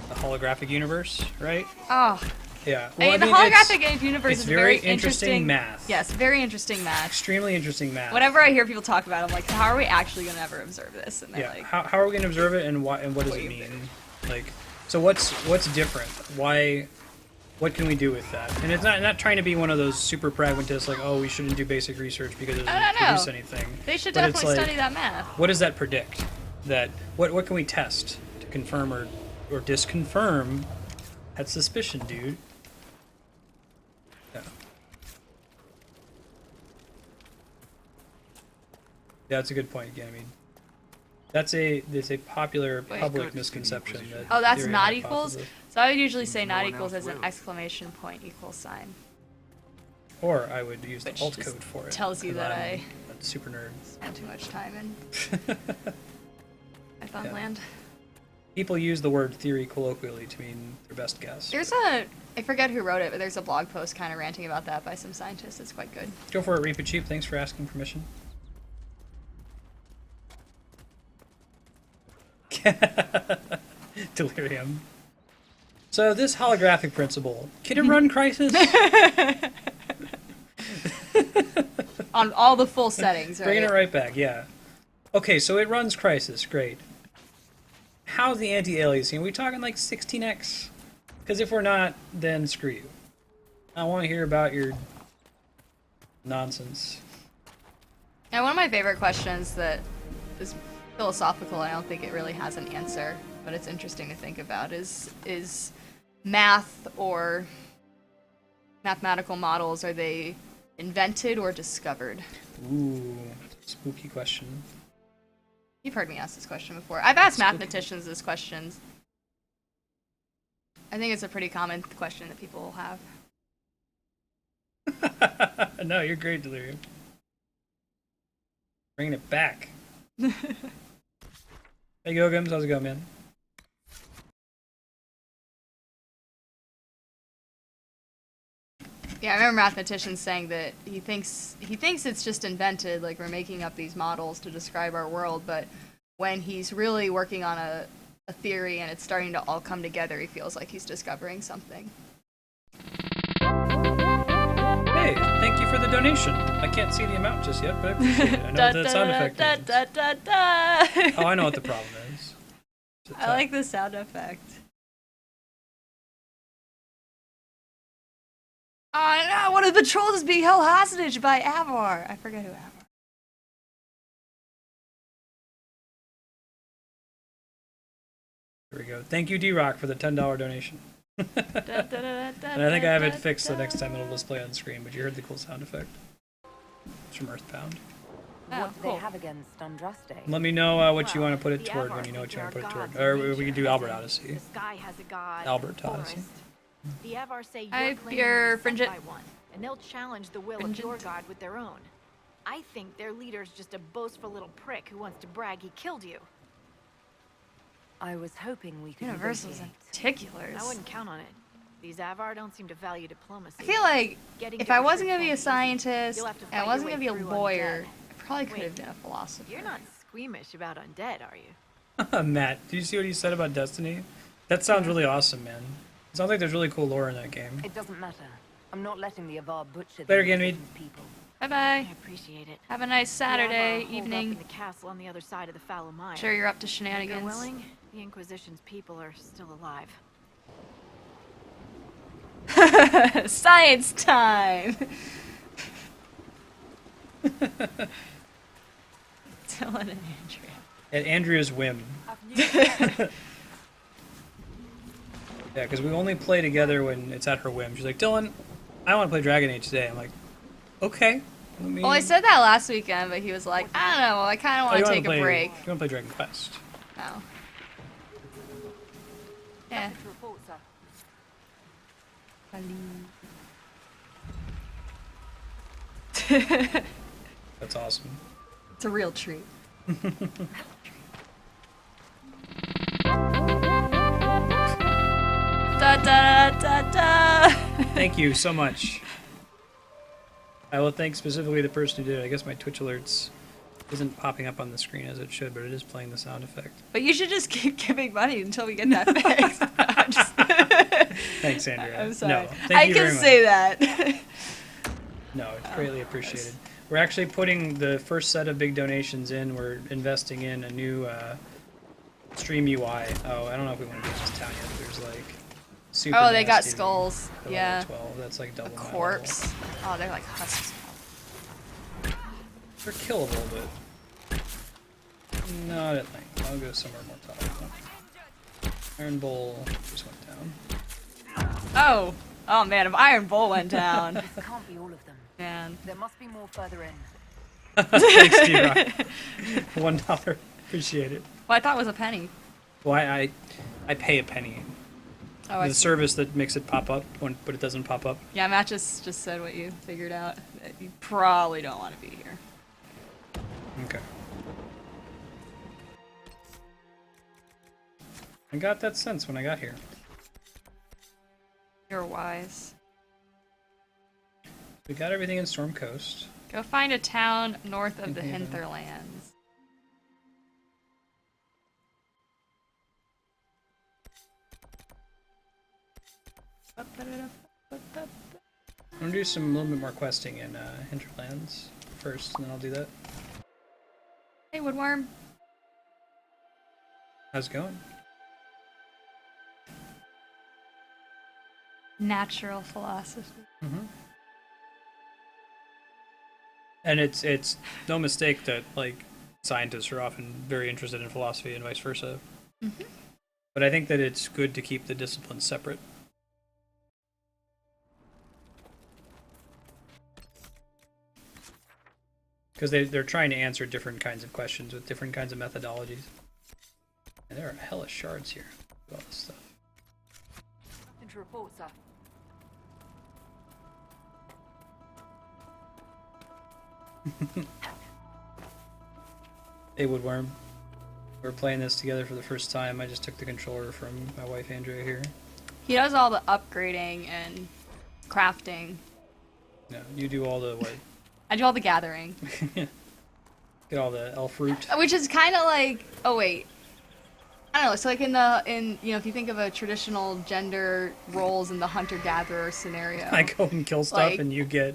the holographic universe, right? Oh. Yeah. Well, the holographic universe is very interesting math. Yes, very interesting math. Extremely interesting math. Whenever I hear people talk about it, I'm like, how are we actually going to ever observe this? And Yeah. like, How are we going to observe it, and what does it mean? Like, so what's different? What can we do with that? And it's not trying to be one of those super pragmatists, like, oh, we shouldn't do basic research because it doesn't produce anything. They should But it's definitely like, study that math. What does that predict? What can we test to confirm or disconfirm that suspicion, dude? Yeah. Yeah, that's a good point, Ganymede. There's a popular public misconception that... Oh, that's theory not hypothesis. equals? So I would usually say not equals as an exclamation point equal sign. Or I would use the Which alt just code for it. tells you 'cause that I'm I a super nerd. spent too much time in Python land. People use the word theory colloquially to mean their best guess. I forget who wrote it, but there's a blog post kind of ranting about that by some scientists. It's quite good. Go for it, Reapa Cheap. Thanks for asking permission. Delirium. So this holographic principle, can it run Crisis? On all the full settings, right? Bringing it right back, yeah. Okay, so it runs Crisis, great. How's the anti-aliasing? Are we talking like 16x? Because if we're not, then screw you. I want to hear about your nonsense. And one of my favorite questions that is philosophical, I don't think it really has an answer, but it's interesting to think about, is math or mathematical models, are they invented or discovered? Ooh, spooky question. You've heard me ask this question before. I've asked mathematicians this question. I think it's a pretty common question that people will have. No, you're great, Delirium. Bringing it back. Hey, Gogums, how's it going, man? Yeah, I remember mathematicians saying that he thinks it's just invented, like we're making up these models to describe our world, but when he's really working on a theory and it's starting to all come together, he feels like he's discovering something. Hey, thank you for the donation. I can't see the amount just yet, but I appreciate it. I know what the sound effect means. Oh, I know what the problem is. I like the sound effect. Oh no, one of the patrols is being held hostage by Avar. I forget who Avar. Here we go. Thank you, D-Rock, for the $10 donation. And I think I have it fixed so next time it'll display on screen, but you heard the cool sound effect. It's from Earthbound. What do they have against Andraste? Let me know what you want to put it toward when you know what you want to put it toward. Or we can do Albert Odyssey. The sky has a god. Albert Odyssey. Forest. The Avar say I your claim fear is set Fringent. by one, and they'll challenge the will of your god with their own. I think their leader's just a boastful little prick who wants to brag he killed you. I was hoping we could Universals and negotiate. particulars. I wouldn't count on it. These Avar don't seem to value diplomacy. I feel like Getting if to I the wasn't truth gonna be a won't be easy. scientist You'll have to and I fight wasn't your gonna be a way through lawyer, undead. I probably could Wait, have been a philosopher. You're not squeamish about undead, are you? Matt, do you see what he said about Destiny? That sounds really awesome, man. It sounds like there's really cool lore in that game. It doesn't matter. I'm not letting the Avar butcher Later, the Ganymede. people. Bye bye. I appreciate it. Have a nice The Avar Saturday holed up evening. in the castle on the other side of the Fallow Mire. Sure you're up to If you're shenanigans. willing, the Inquisition's people are still alive. Science time! Dylan and Andrea. At Andrea's whim. Yeah, because we only play together when it's at her whim. She's like, Dylan, I want to play Dragon Age today. I'm like, okay. Let me... Well, I said that last weekend, but he was like, I don't know, I kind of want to take a break. You want to play Dragon Quest? Oh. Yeah. That's awesome. It's a real treat. Da da da da. Thank you so much. I will thank specifically the person who did it. I guess my Twitch alerts isn't popping up on the screen as it should, but it is playing the sound effect. But you should just keep giving money until we get that fixed. Thanks, Andrea. I'm sorry. No, thank you very much. say that. No, it's greatly appreciated. We're actually putting the first set of big donations in. We're investing in a new stream UI. Oh, I don't know if we want to do this town yet. There's like super Oh, they got nasty skulls. level Yeah. 12. That's like double A my corpse. level. Oh, they're like husks. They're killable, but not at length. I'll go somewhere more tolerable. Iron Bowl just went down. Oh. Oh man, if Iron Bull went down. This can't be all of them. Man. There must be more further in. Thanks, D-Rock. $1. Appreciate it. Well, I thought it was a penny. Well, I pay a penny. Oh, I The see. service that makes it pop up, but it doesn't pop up. Yeah, Matt just said what you figured out. That you probably don't want to be here. Okay. I got that sense when I got here. You're wise. We got everything in Storm Coast. Go find a town north of the Mhm. Hinterlands. I'm gonna do a little bit more questing in Hinterlands first, and then I'll do that. Hey, Woodworm. How's it going? Natural philosophy. Mm-hmm. And it's no mistake that like scientists are often very interested in philosophy and vice versa. Mm-hmm. But I think that it's good to keep the disciplines separate. Because they're trying to answer different kinds of questions with different kinds of methodologies. And there are hella shards here. Look at all this stuff. Nothing to report, sir. Hey, Woodworm. We're playing this together for the first time. I just took the controller from my wife Andrea here. He does all the upgrading and crafting No, you do all the what? I do all the gathering. Get all the elf root. Which is kind of like, oh wait, I don't know. So like in if you think of a traditional gender roles in the hunter-gatherer scenario. I go and kill stuff, like, and you get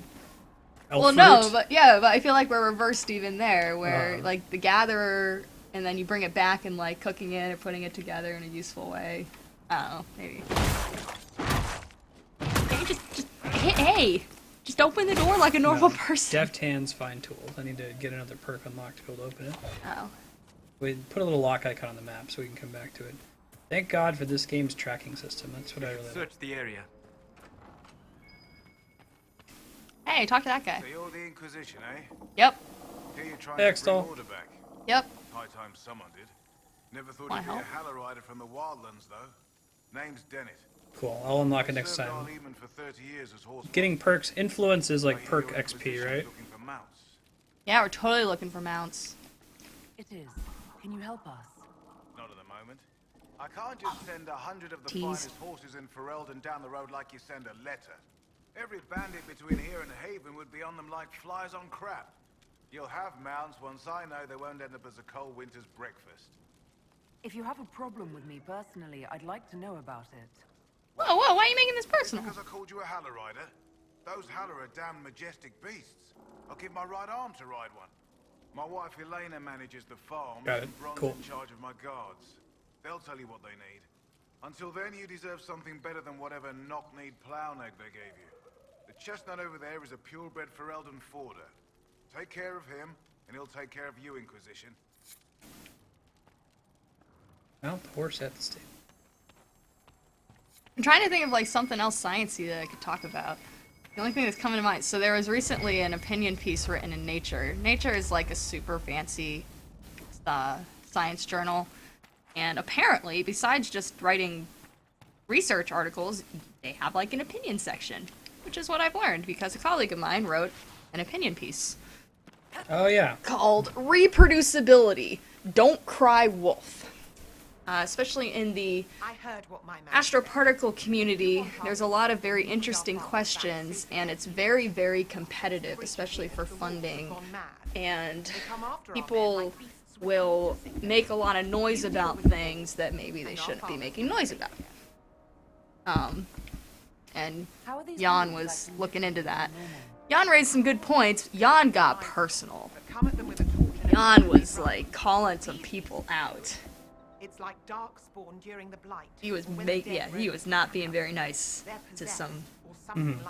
elf well, root. no, but I feel like we're reversed even there, where like the gatherer, and then you bring it back and like cooking it or putting it together in a useful way. I don't know, maybe. Hey, just open the door like a normal person. Deft hands, find tools. I need to get another perk unlocked to be able to open it. Oh. We put a little lock icon on the map so we can come back to it. Thank God for this game's tracking system. That's what I really like. Search the area. Hey, talk to that guy. So you're the Inquisition, eh? Yep. Here you're trying Hey, to bring Extol. order back. Yep. High time someone did. Never thought Wanna you'd be a help? Halorider from the Wildlands, though. Name's Dennett. Cool. I'll unlock it next Served time. Arleman for 30 years as horseman. Getting perks. Influence is like I hear perk your XP, Inquisition's right? looking for mounts. Yeah, we're totally looking for mounts. It is. Can you help us? Not at the moment. I can't just send 100 of the Tease. finest horses in Ferelden down the road like you send a letter. Every bandit between here and Haven would be on them like flies on crap. You'll have mounts once I know they won't end up as a cold winter's breakfast. If you have a problem with me personally, I'd like to know about it. Whoa, why are you making this personal? Because I called you a Halorider? Those Haller are damn majestic beasts. I'll give my right arm to ride one. My wife Elena manages the farm. Got it. And Bron's Cool. in charge of my guards. They'll tell you what they need. Until then, you deserve something better than whatever knock-kneed plow-neck they gave you. The chestnut over there is a purebred Ferelden forder. Take care of him, and he'll take care of you, Inquisition. Mount the horse at the stable. I'm trying to think of like something else sciencey that I could talk about. The only thing that's coming to mind. So there was recently an opinion piece written in Nature. Nature is like a super fancy science journal, and apparently, besides just writing research articles, they have like an opinion section, which is what I've learned because a colleague of mine wrote an opinion piece Oh yeah. called "Reproducibility. Don't Cry Wolf." Especially in the astroparticle community, there's a lot of very interesting questions, and it's very, very competitive, especially for funding. And people will make a lot of noise about things that maybe they shouldn't be making noise about. And Jan was looking into that. Jan raised some good points. Jan got personal. Jan was like calling some people out. It's like darkspawn during the blight. He was he was not being very nice to some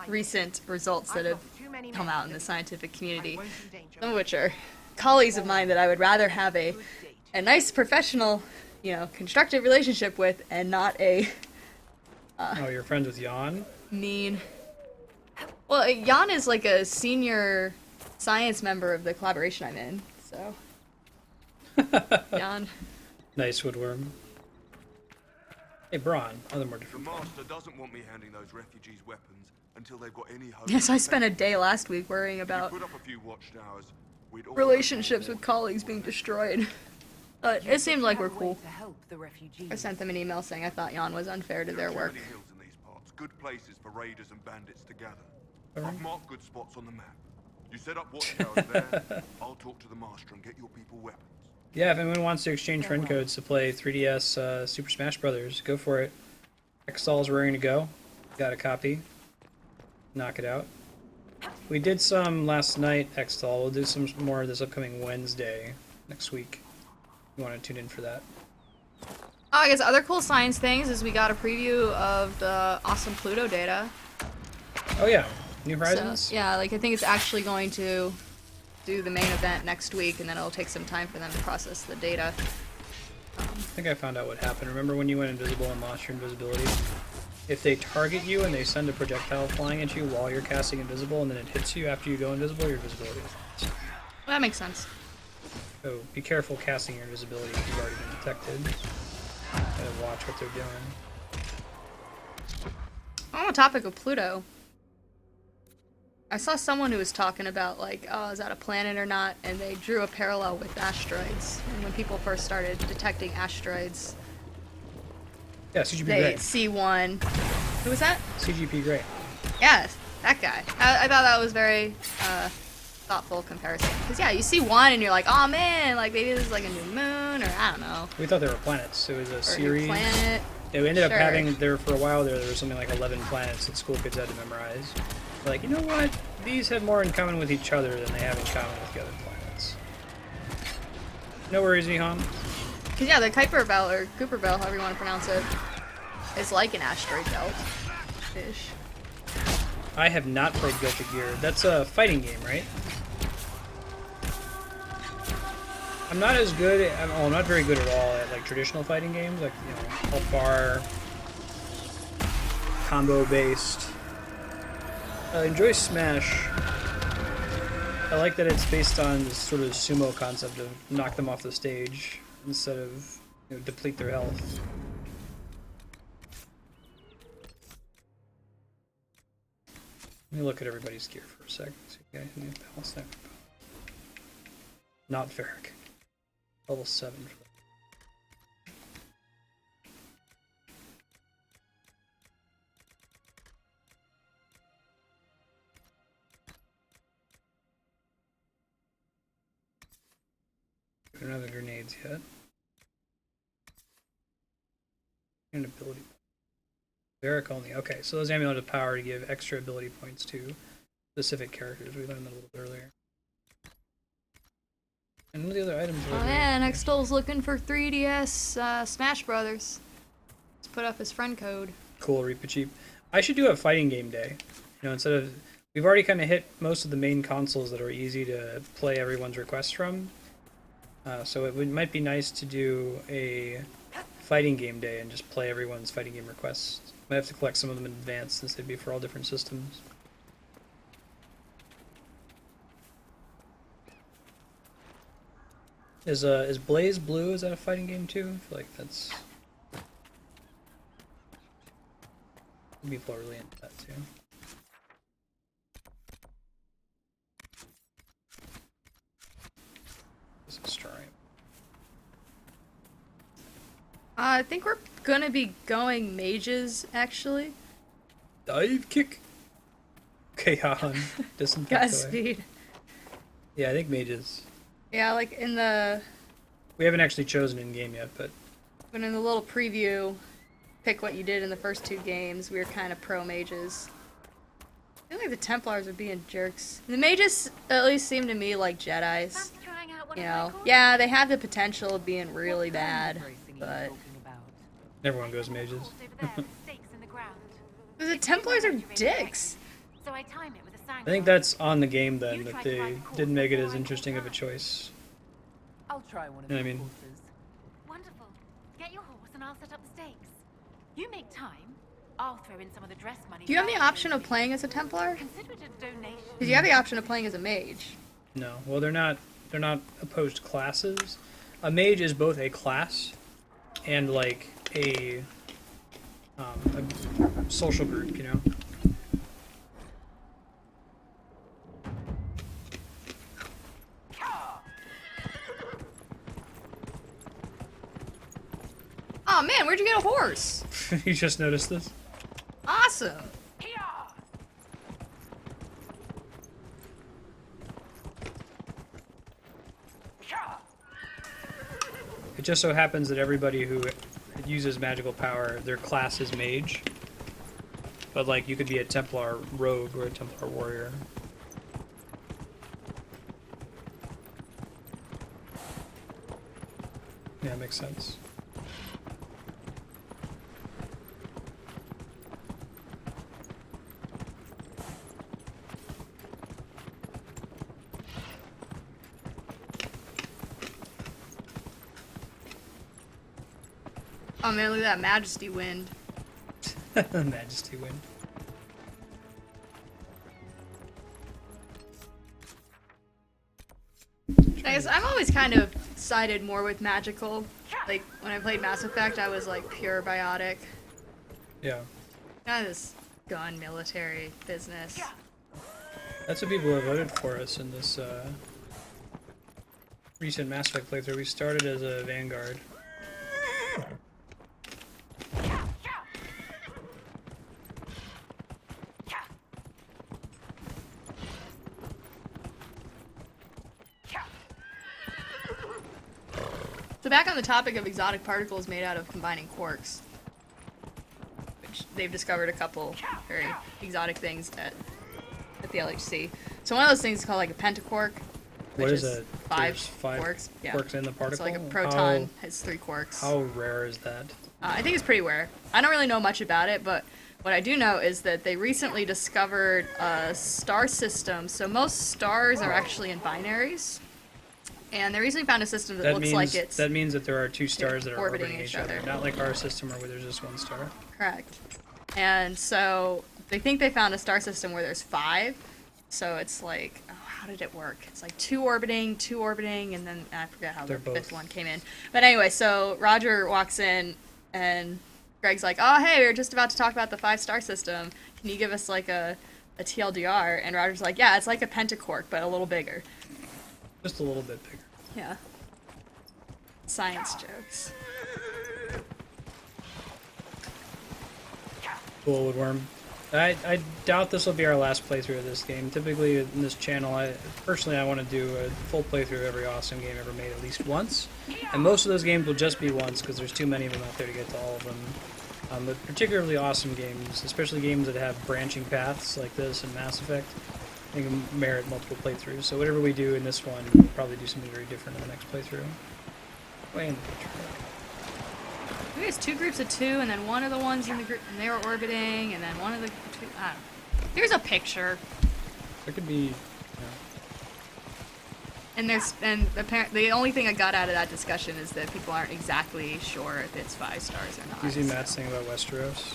recent results that have come out in the scientific community. Some of which are colleagues of mine that I would rather have a nice professional, constructive relationship with, and not a Oh, you're friends with Jan? mean. Well, Jan is like a senior science member of the collaboration I'm in, so Jan. Nice woodworm. Hey, Braun. Other more The different. Master doesn't want me handing those refugees weapons until they've got any hope. Yes, I spent a day last week worrying about Put up a few watchtowers. We'd all relationships with colleagues being destroyed. But it seemed like we're cool. To help the refugees. I sent them an email saying I thought Jan was unfair to their There are work. many hills in these parts, good places for raiders and bandits to gather. I've marked good spots on the map. You set up watchtowers there. I'll talk to the Master and get your people weapons. Yeah, if anyone wants to exchange friend codes to play 3DS Super Smash Brothers, go for it. Xstall's raring to go. Got a copy. Knock it out. We did some last night, Xstall. We'll do some more this upcoming Wednesday, next week. You want to tune in for that. I guess other cool science things is we got a preview of the awesome Pluto data. Oh yeah, New So, Horizons? yeah, like I think it's actually going to do the main event next week, and then it'll take some time for them to process the data. I think I found out what happened. Remember when you went invisible and lost your invisibility? If they target you and they send a projectile flying at you while you're casting invisible and then it hits you after you go invisible, your invisibility is lost. That makes sense. So be careful casting your invisibility if you've already been detected. Gotta watch what they're doing. On the topic of Pluto, I saw someone who was talking about, like, oh, is that a planet or not? And they drew a parallel with asteroids. And when people first started detecting asteroids, Yeah, CGP they Grey. see one. Who was that? CGP Grey. Yeah, That guy. I thought that was very thoughtful comparison. Because yeah, you see one and you're like, oh man, like maybe this is like a new moon, or I don't know. We thought they were planets. It was a series. Planet. Yeah, we ended up Sure. having there for a while. There was something like 11 planets that school kids had to memorize. Like, you know what? These have more in common with each other than they have in common with the other planets. No worries, Eham. Because yeah, the Kuiper Belt, or Cooper Belt, however you want to pronounce it, is like an asteroid belt. Ish. I have not played Guilty Gear. That's a fighting game, right? I'm not as good at, I'm not very good at all at like traditional fighting games, like, you know, health bar, combo based. I enjoy Smash. I like that it's based on this sort of sumo concept of knock them off the stage instead of, you know, deplete their health. Let me look at everybody's gear for a second. See if I can balance that. Not Varric. Level 7. We don't have the grenades yet. And ability. Varric only. Okay, so those amulets of power to give extra ability points to specific characters. We learned that a little bit earlier. And one of the other items. Oh yeah, Nextol's looking for 3DS Smash Brothers. Let's put up his friend code. Cool, Reaper Cheap. I should do a fighting game day. You know, instead of we've already kind of hit most of the main consoles that are easy to play everyone's requests from. So it might be nice to do a fighting game day and just play everyone's fighting game requests. Might have to collect some of them in advance since they'd be for all different systems. Is Blaze Blue, is that a fighting game too? I feel like that's people are really into that too. This is Stripe. I think we're gonna be going mages, actually. Dive kick. Okay, Han. Godspeed. Yeah, I think mages. Yeah, like in the... We haven't actually chosen in game yet, but in the little preview, pick what you did in the first 2 games, we were kind of pro mages. I feel like the Templars are being jerks. The mages at least seem to me like Jedis. You know, yeah, they have the potential of being really bad, but... everyone goes mages. The Templars are dicks. I think that's on the game then, that they didn't make it as interesting of a choice. I'll try one of You know what I these mean? horses. Wonderful. Get your horse and I'll set up the stakes. You make time. I'll throw in some of the dress money. Do you have the option of playing as a Templar? Consider it a donation. Because you have the option of playing as a mage. No, well they're not opposed classes. A mage is both a class and like a social group, you know. Oh man, where'd you get a horse? You just noticed this? Awesome. It just so happens that everybody who uses magical power, their class is mage. But like, you could be a Templar rogue or a Templar warrior. Yeah, makes sense. Oh man, look at that Majesty Wind. Majesty Wind. I guess I'm always kind of sided more with magical. Like, when I played Mass Effect, I was like pure biotic. Yeah. Kind of this gun military business. That's what people have voted for us in this recent Mass Effect playthrough. We started as a Vanguard. So back on the topic of exotic particles made out of combining quarks, which they've discovered a couple very exotic things at the LHC. So one of those things is called like a pentaquark. What which is it? Five There's 5 quarks. Yeah. quarks in the particle? So like a proton has 3 quarks. How rare is that? I think it's pretty rare. I don't really know much about it, but what I do know is that they recently discovered a star system. So most stars are actually in binaries. And they recently found a system that looks like it's... That means that there are 2 stars that are orbiting orbiting each other. Not like our system where there's just 1 star. Correct. And so they think they found a star system where there's 5. So it's like, oh, how did it work? It's like 2 orbiting, and then I forget how the 5th one came in. But anyway, so Roger walks in, and Greg's like, oh, hey, we were just about to talk about the 5-star system. Can you give us like a TLDR? And Roger's like, yeah, it's like a pentaquark, but a little bigger. Just a little bit bigger. Yeah. Science jokes. Cool, Woodworm. I doubt this will be our last playthrough of this game. Typically in this channel, I want to do a full playthrough of every awesome game ever made at least once. And most of those games will just be once because there's too many of them out there to get to all of them. But particularly awesome games, especially games that have branching paths like this and Mass Effect, I think merit multiple playthroughs. So whatever we do in this one, we'll probably do something very different in the next playthrough. Way in the picture. Maybe it's 2 groups of 2, and then one of the ones in the group, and they were orbiting, and then one of the 2, I don't know. Here's a picture. There could be... And apparently the only thing I got out of that discussion is that people aren't exactly sure if it's 5 stars or not. Do you see Matt's thing about Westeros?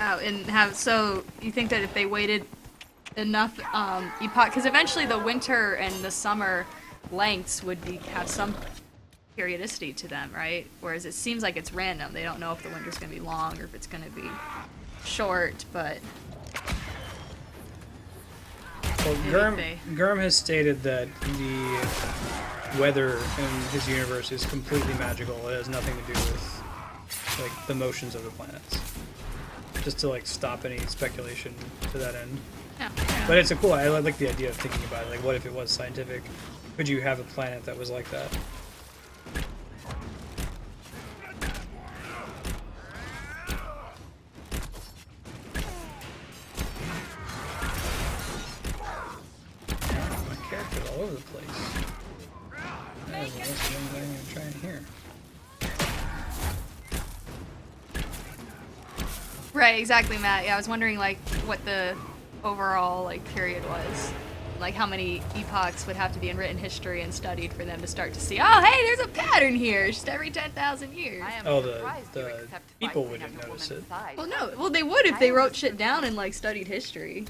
Oh, and so you think that if they waited enough epoch, because eventually the winter and the summer lengths would have some periodicity to them, right? Whereas it seems like it's random. They don't know if the winter's going to be long or if it's going to be short, but... Well, Gurm has stated that the weather in his universe is completely magical. It has nothing to do with like the motions of the planets. Just to like stop any speculation to that end. Yeah. But it's a cool. I like the idea of thinking about it. Like, what if it was scientific? Could you have a planet that was like that? My character's all over the place. That was the most thing I'm even trying here. Right, exactly, Matt. Yeah, I was wondering, like, what the overall, like, period was. Like, how many epochs would have to be in written history and studied for them to start to see, oh, hey, there's a pattern here, just every 10,000 years. Oh, the people wouldn't notice it. Well, no. Well, they would if they wrote shit down and, like, studied history.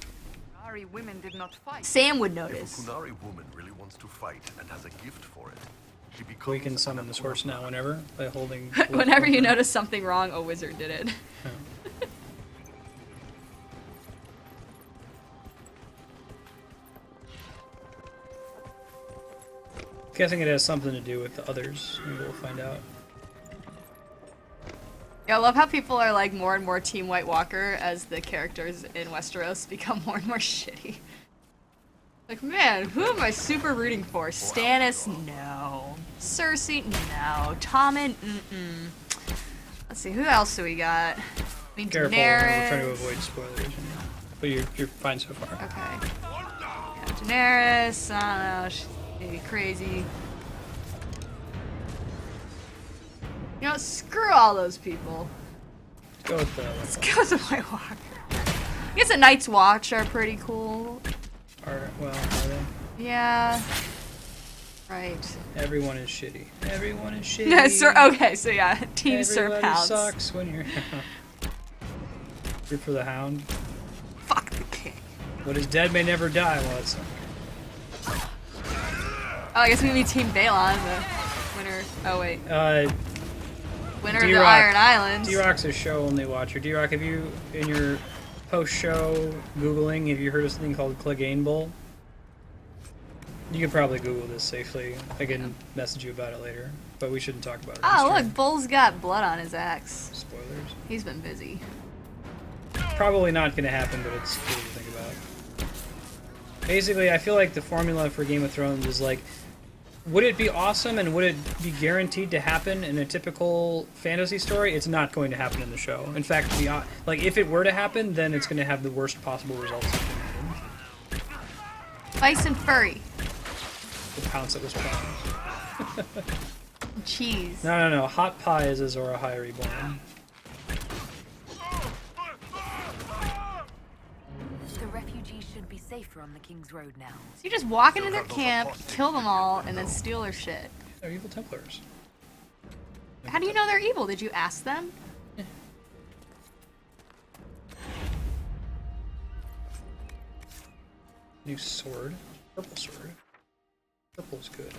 Kunari women did not fight. Sam would notice. If a Kunari woman really wants to fight and has a gift for it, she becomes... We can summon this horse now whenever, by holding... Whenever you notice something wrong, a wizard did it. Oh. Guessing it has something to do with the others. Maybe we'll find out. Yeah, I love how people are like more and more Team White Walker as the characters in Westeros become more and more shitty. Like, man, who am I super rooting for? Stannis? No. Cersei? No. Tommen? Mm-mm. Let's see, who else do we got? I mean, Careful, Daenerys. we're trying to avoid spoilers. But you're fine so far. Okay. Yeah, Daenerys, I don't know, she's maybe crazy. You know, screw all those people. Let's go with the... Let's go with the White Walker. I guess the Night's Watch are pretty cool. Are they? Yeah. Right. Everyone is shitty. Everyone is shitty. No, okay, so yeah, Team Everybody Serpounds. sucks when you're... Root for the Hound. Fuck the king. What is dead may never die. Well, it's... Oh, I guess we can be Team Balon, the winner. Oh, wait. Winner of the Iron Islands. D-Rock's a show-only watcher. D-Rock, have you, in your post-show Googling, have you heard of something called Clegane Bowl? You could probably Google this safely. I can message you about it later, but we shouldn't talk about it. Oh, look, Bull's got blood on his axe. Spoilers. He's been busy. Probably not going to happen, but it's cool to think about. Basically, I feel like the formula for Game of Thrones is like, would it be awesome and would it be guaranteed to happen in a typical fantasy story? It's not going to happen in the show. In fact, like if it were to happen, then it's going to have the worst possible results. Bison furry. The pounce that was pounds. Cheese. No. Hot pie is Azor Ahai reborn. The refugees should be safer on the King's Road now. So you just walk into their camp, kill them all, and then steal their shit. They're evil Templars. How do you know they're evil? Did you ask them? Yeah. New sword. Purple sword. Purple's good.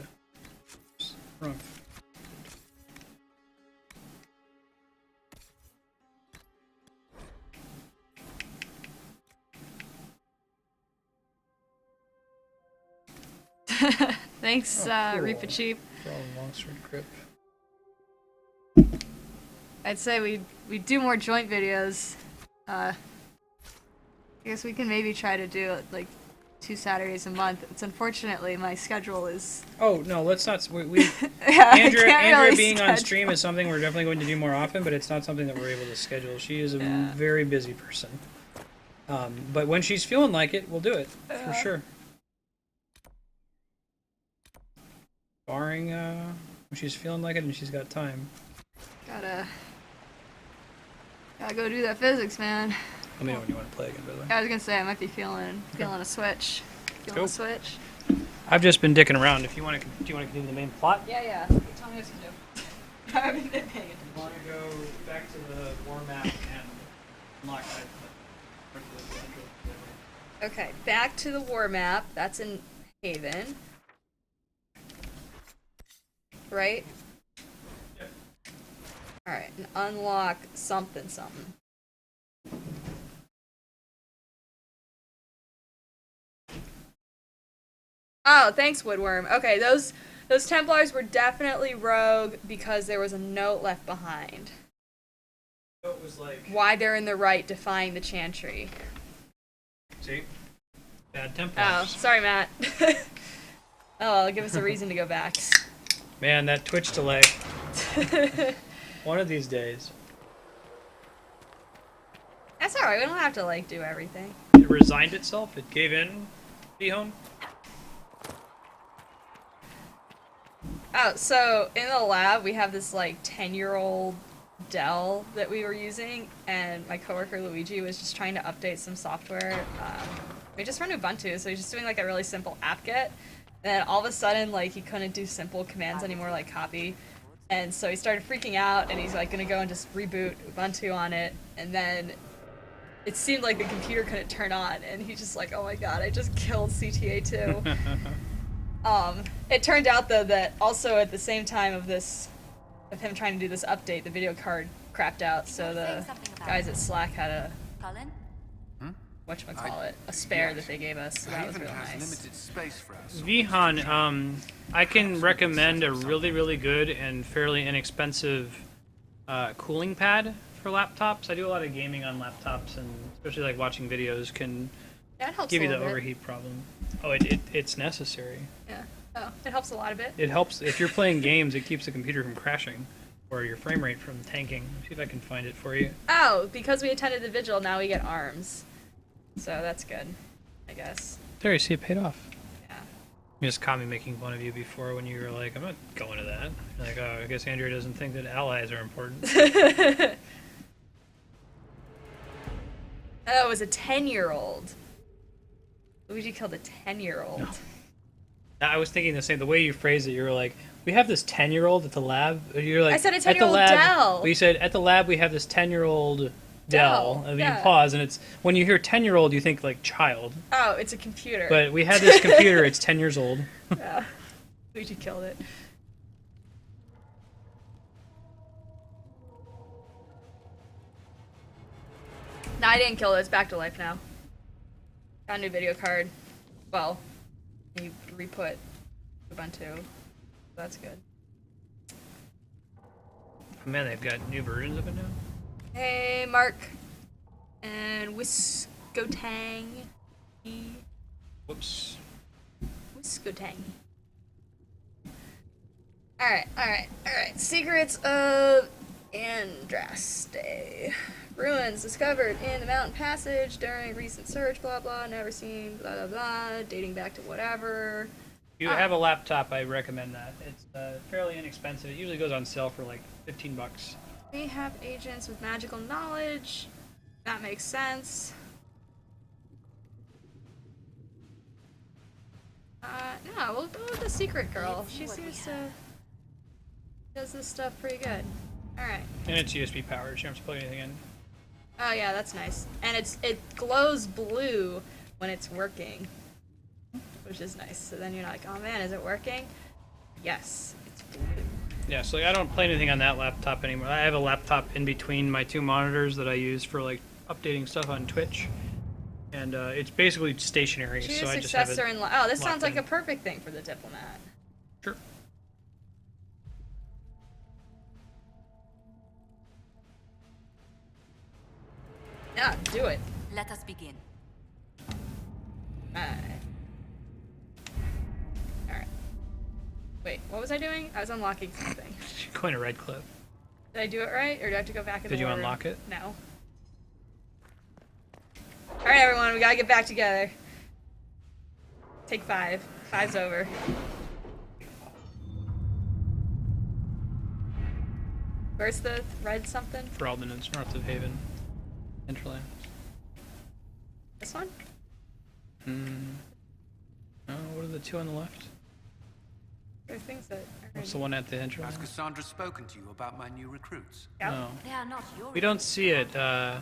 Wrong. Thanks, cool. Reaper Cheap. Longsword grip. I'd say we do more joint videos. I guess we can maybe try to do like 2 Saturdays a month. It's unfortunately my schedule is. Oh no, let's not. Yeah, Andrea really being on schedule. stream is something we're definitely going to do more often, but it's not something that we're able to schedule. She is a very busy person. But when she's feeling like it, we'll do it for sure. Barring when she's feeling like it and she's got time. Gotta go do that physics, man. Let me know when you want to play again, by the way. I was gonna say I might be feeling a switch. Feeling Cool. a switch. I've just been dicking around. If you want to, do you want to continue the main plot? Yeah. Tell me what to do. I haven't been paying attention. You want to go back to the war map and unlock that. Okay, back to the war map. That's in Haven. Right? Yep. Alright, and unlock something. Oh, thanks, Woodworm. Okay, those Templars were definitely rogue because there was a note left behind. It was like Why they're in the right defying the Chantry. see, bad Templars. Oh, sorry, Matt. Oh, give us a reason to go back. Man, that Twitch delay. One of these days. That's alright, we don't have to, like, do everything. It resigned itself. It gave in. Bihon. Oh, so in the lab, we have this, like, 10-year-old Dell that we were using, and my coworker Luigi was just trying to update some software. We just run Ubuntu, so he's just doing, like, a really simple apt-get. And then all of a sudden, like, he couldn't do simple commands anymore, like copy. And so he started freaking out, and he's, like, gonna go and just reboot Ubuntu on it. And then it seemed like the computer couldn't turn on, and he's just like, oh my god, I just killed CTA2. It turned out, though, that also at the same time of him trying to do this update, the video card crapped out, so the guys at Slack had a whatchamacallit, a spare that they gave us, so that was real nice. Vihan, I can recommend a really, really good and fairly inexpensive cooling pad for laptops. I do a lot of gaming on laptops, and especially like watching videos can give you the overheat problem. Oh, it's necessary. Yeah. Oh, it helps a lot of it. It helps if you're playing games. It keeps the computer from crashing, or your frame rate from tanking. Let's see if I can find it for you. Oh, because we attended the vigil, now we get arms. So that's good, I guess. There, you see, it paid off. Yeah. You just caught me making fun of you before when you were like, I'm not going to that. You're like, oh, I guess Andrea doesn't think that allies are important. Oh, it was a 10-year-old. Luigi killed a 10-year-old. No. I was thinking the same. The way you phrased it, you were like, we have this 10-year-old at the lab. You're like, I said a 10-year-old Dell. Well, you said, at the lab, we have this 10-year-old Dell. And yeah. you pause, and it's, when you hear 10-year-old, you think, like, child. Oh, it's a computer. But we had this computer, it's 10 years old. Yeah. Luigi killed it. No, I didn't kill it. It's back to life now. Got a new video card. Well, you re-put Ubuntu. That's good. Oh, man, they've got new versions of it now. Hey, Mark. And Wiscotang. Whoops. Whiskotang. Alright. Secrets of Andraste. Ruins discovered in the mountain passage during recent search, blah blah, never seen, blah blah blah, dating back to whatever. If you have a laptop, I recommend that. It's fairly inexpensive. It usually goes on sale for like 15 bucks. We have agents with magical knowledge. That makes sense. No, we'll go with the secret girl. She seems to does this stuff pretty good. Alright. And it's USB powered. You don't have to plug anything in. Oh yeah, that's nice. And it glows blue when it's working, which is nice. So then you're like, oh man, is it working? Yes, it's blue. Yeah, so like, I don't play anything on that laptop anymore. I have a laptop in between my two monitors that I use for like updating stuff on Twitch, and it's basically stationary. Choose so I just have it. successor in law. Oh, this sounds like in. a perfect thing for the diplomat. Sure. Yeah, do it. Let us begin. Alright. Wait, what was I doing? I was unlocking something. Going to Red Cliff. Did I do it right, or do I have to go back in the Did you war room? unlock it? No. Alright, everyone, we gotta get back together. Take 5. 5's over. Where's the red something? Ferelden, it's north of Haven. Hinterland. This one? Oh, what are the two on the left? There are things that are What's the one at the hinterland? Has Cassandra spoken to you about my new recruits? No. They are not yours. We don't see it. They're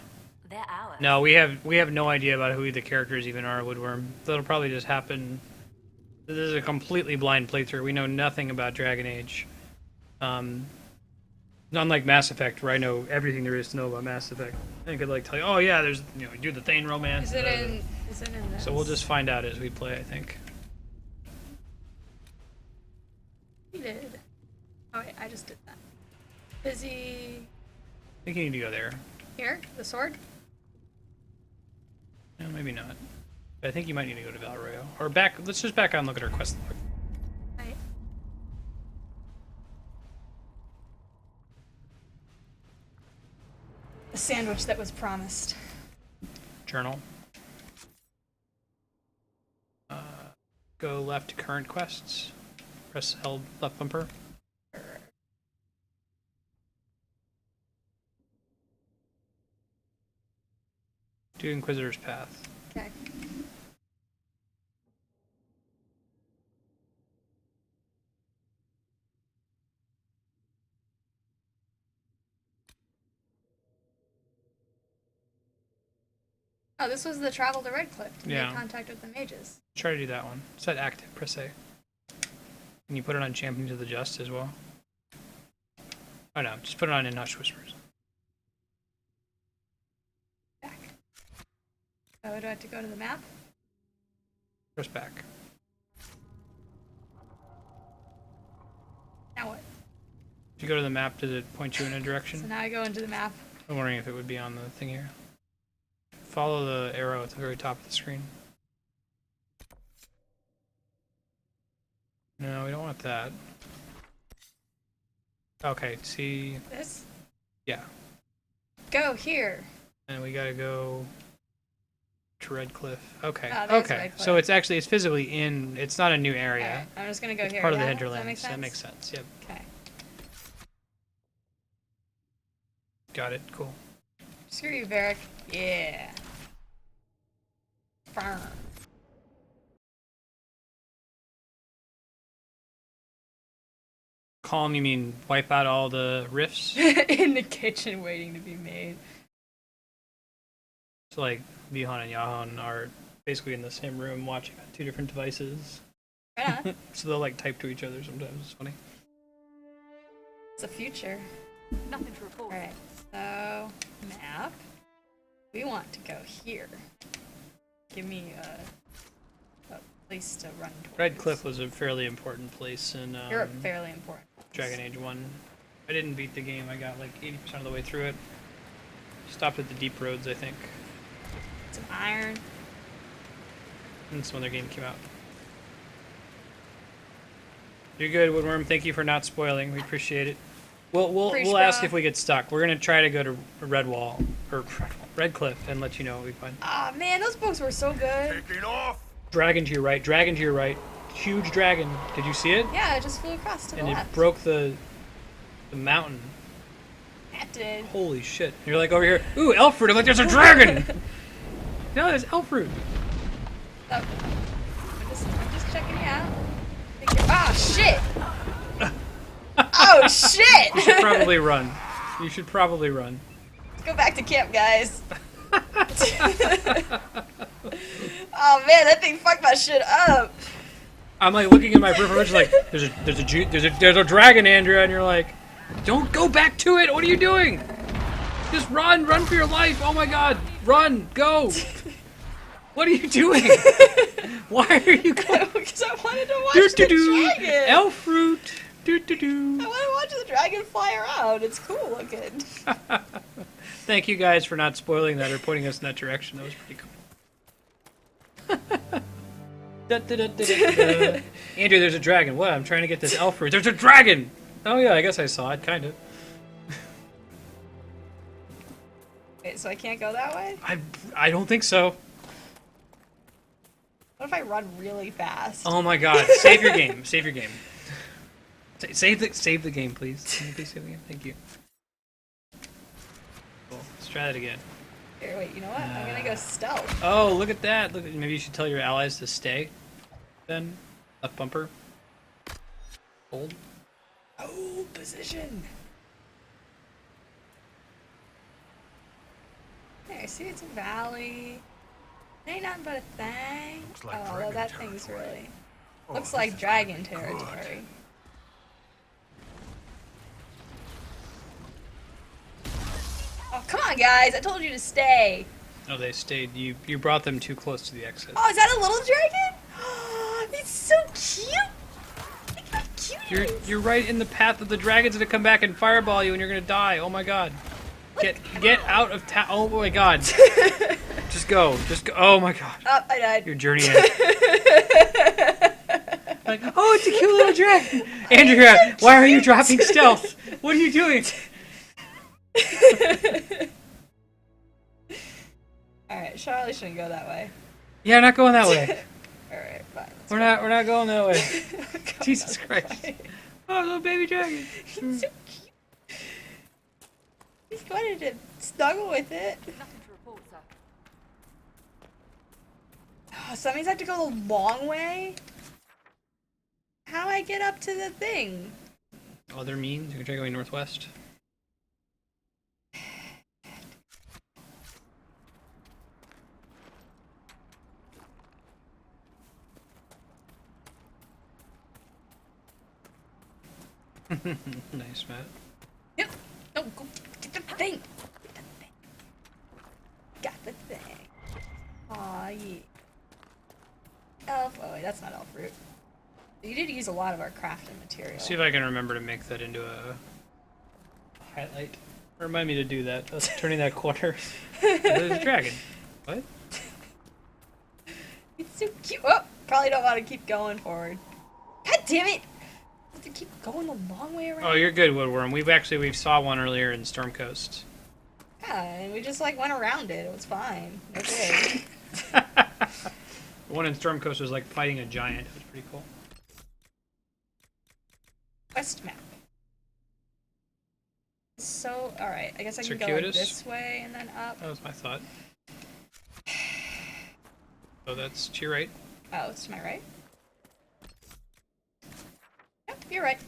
ours. No, we have no idea about who the characters even are, Woodworm. That'll probably just happen. This is a completely blind playthrough. We know nothing about Dragon Age. Unlike Mass Effect, where I know everything there is to know about Mass Effect. I could like tell you, oh yeah, there's do the Thane romance. Is it in this? So we'll just find out as we play, I think. We did. Oh wait, I just did that. Busy. I think you need to go there. Here? The sword? No, maybe not. But I think you might need to go to Valroyo. Or back, let's just back out and look at our quest log. Right. The sandwich that was promised. Journal. Go left to current quests. Press L left bumper. Do Inquisitor's Path. Okay. Oh, this was the travel to Redcliffe to Yeah. make contact with the mages. Try to do that one. Set active, press A. Can you put it on Champions of the Just as well? Oh no, just put it on In Hushed Whispers. Back. Oh, do I have to go to the map? Press back. Now what? If you go to the map, does it point you in a direction? So now I go into the map. I'm wondering if it would be on the thing here. Follow the arrow at the very top of the screen. No, we don't want that. Okay, see... This? Yeah. Go here. And we gotta go to Redcliff. Okay, Oh, there's okay. Redcliffe. So it's actually, it's physically in, it's not a new area. Alright, I'm just gonna go It's here. part of the yeah? Does hinterlands. that That make makes sense? sense, yep. Okay. Got it, cool. Screw you, Varric. Yeah. Firm. Calm, you mean wipe out all the rifts? In the kitchen waiting to be made. So like, Vihan and Yahan are basically in the same room watching on two different devices. Yeah. So they'll like type to each other sometimes, it's funny. It's the future. Nothing to report. Alright, so map. We want to go here. Give me a place to run towards. Redcliff was a fairly important place in You're fairly important. Dragon Age 1. I didn't beat the game, I got like 80% of the way through it. Stopped at the deep roads, I think. Some iron. since when their game came out. You're good, Woodworm. Thank you for not spoiling. We appreciate it. We'll ask if we get stuck. We're gonna try to go to Red Wall or Red Cliff and let you know what we find. Ah, man, those books were so good. Taking off! Dragon to your right. Dragon to your right. Huge dragon. Did you see it? Yeah, it just flew across to the And it left. broke the mountain. That did. Holy shit. You're like over here. Ooh, elf fruit. I'm like, there's a dragon! No, there's elf fruit. Oh. I'm just checking you out. Ah, shit! Oh, shit! You should probably run. You should probably run. Let's go back to camp, guys. Oh, man, that thing fucked my shit up. I'm like looking at my peripheral vision like, there's a dragon, Andrea, and you're like, don't go back to it. What are you doing? Just run for your life. Oh my god, run, go. What are you doing? Why are you going? Because I wanted to watch the dragon. Elf fruit. I want to watch the dragon fly around. It's cool looking. Thank you guys for not spoiling that or pointing us in that direction. That was pretty cool. Andrew, there's a dragon. What? I'm trying to get this elf fruit. There's a dragon! Oh yeah, I guess I saw it, kind of. Wait, so I can't go that way? I don't think so. What if I run really fast? Oh my god, save your game. Save your game. Save the game, please. Can you please save the game? Thank you. Cool. Let's try that again. Here, wait, you know what? I'm gonna go stealth. Oh, look at that. Look, maybe you should tell your allies to stay. Then, left bumper. Hold. Oh, position. Hey, I see it's a valley. It ain't nothing but a thing. like Oh, dragon that thing's territory. really... Oh, Looks this like is dragon good. territory. Oh, come on, guys. I told you to stay. Oh, they stayed. You brought them too close to the exit. Oh, is that a little dragon? It's so cute. Look how cute it is. You're right in the path of the dragons that come back and fireball you, and you're gonna die. Oh my god. Get out of town. Oh my god. Just go. Just go. Oh my god. Oh, I died. Your journey ends. Like, oh, it's a cute little dragon. Andrea, why are you dropping stealth? What are you doing? Alright, Charlie shouldn't go that way. Yeah, not going that way. Alright, fine. We're not going that way. Jesus Christ. Oh, little baby dragon. He's so cute. He's wanted to snuggle with it. Nothing to report, sir. Oh, so that means I have to go the long way? How do I get up to the thing? Other means? You can try going northwest. Nice, Matt. Yep. No, go get the thing. Get the thing. Got the thing. Aw, yeah. Elf. Oh, wait, that's not elf root. You did use a lot of our crafting material. See if I can remember to make that into a highlight. Remind me to do that. Turning that corner. There's a dragon. What? It's so cute. Oh, probably don't want to keep going forward. God damn it! I have to keep going the long way around. Oh, you're good, Woodworm. We saw one earlier in Storm Coast. Yeah, and we just like went around it. It was fine. No big. The one in Storm Coast was like fighting a giant. It was pretty cool. Quest map. So, alright, I guess I can go like Circuitous? this way and then up. That was my thought. Oh, that's to your right. Oh, it's to my right? Yep, you're right.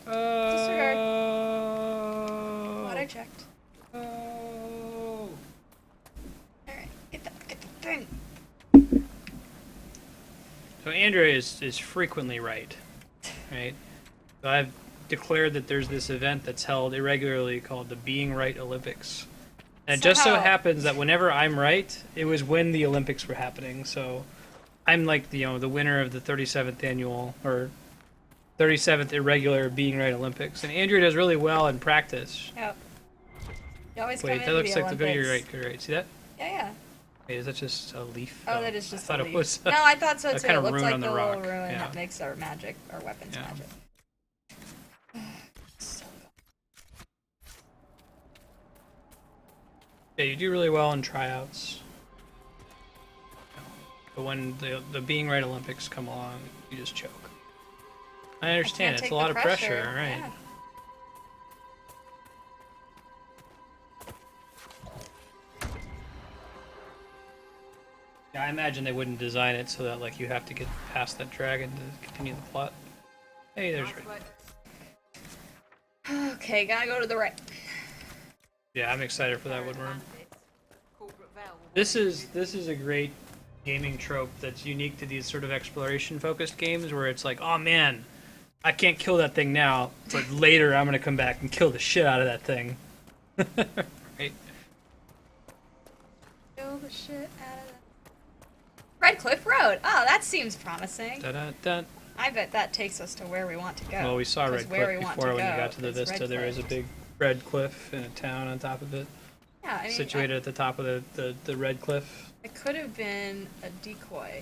Disregard. Glad I checked. Oh. Alright, get the thing. So Andrea is frequently right. Right? So I've declared that there's this event that's held irregularly called the Being Right Olympics. And it just so happens that whenever I'm right, it was when the Olympics were happening. So I'm like the winner of the 37th annual or 37th irregular Being Right Olympics. And Andrea does really well in practice. Yep. You always Wait, come that into looks the like the good. Olympics. You're right. See that? Yeah, yeah. Wait, is that just a leaf? Oh, that is just I thought a leaf. it was. No, I thought so a too. kind It of looks rune like on the the little rock. ruin Yeah. that makes our magic, our weapons Yeah. magic. Yeah, you do really well in tryouts. But when the being right Olympics come along, you just choke. I understand, it's take a lot the of pressure, right? Yeah. Yeah, I imagine they wouldn't design it so that like you have to get past that dragon to continue the plot. Hey, there's right. Okay, gotta go to the right. Yeah, I'm excited for that woodworm. This is a great gaming trope that's unique to these sort of exploration focused games where it's like, oh man, I can't kill that thing now, but later I'm gonna come back and kill the shit out of that thing. Right? Kill the shit out of that. Red Cliff Road. Oh, that seems promising. Da-da-da. I bet that takes us to where we want to go. Well, we saw 'cause Red where Cliff we want before to when you go got to the is vista. Red There is a Cliff. big red cliff and a town on top of it. Yeah, I mean, Situated at the top of the red cliff. it could have been a decoy.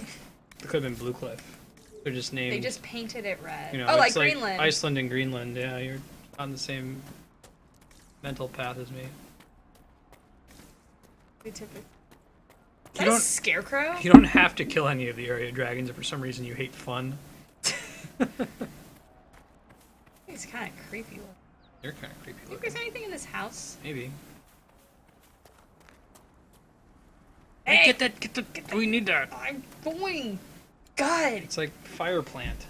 It could have been Blue Cliff. They're just named. They just painted it red. You know, oh, like it's like Greenland. Iceland and Greenland. Yeah, you're on the same mental path as me. We typically. You Is that a don't- scarecrow? You don't have to kill any of the area dragons if for some reason you hate fun. It's kind of creepy looking. They're kind of creepy Think looking. there's anything in this house? Maybe. Hey, get that. We need that. I'm going. God. It's like fire plant.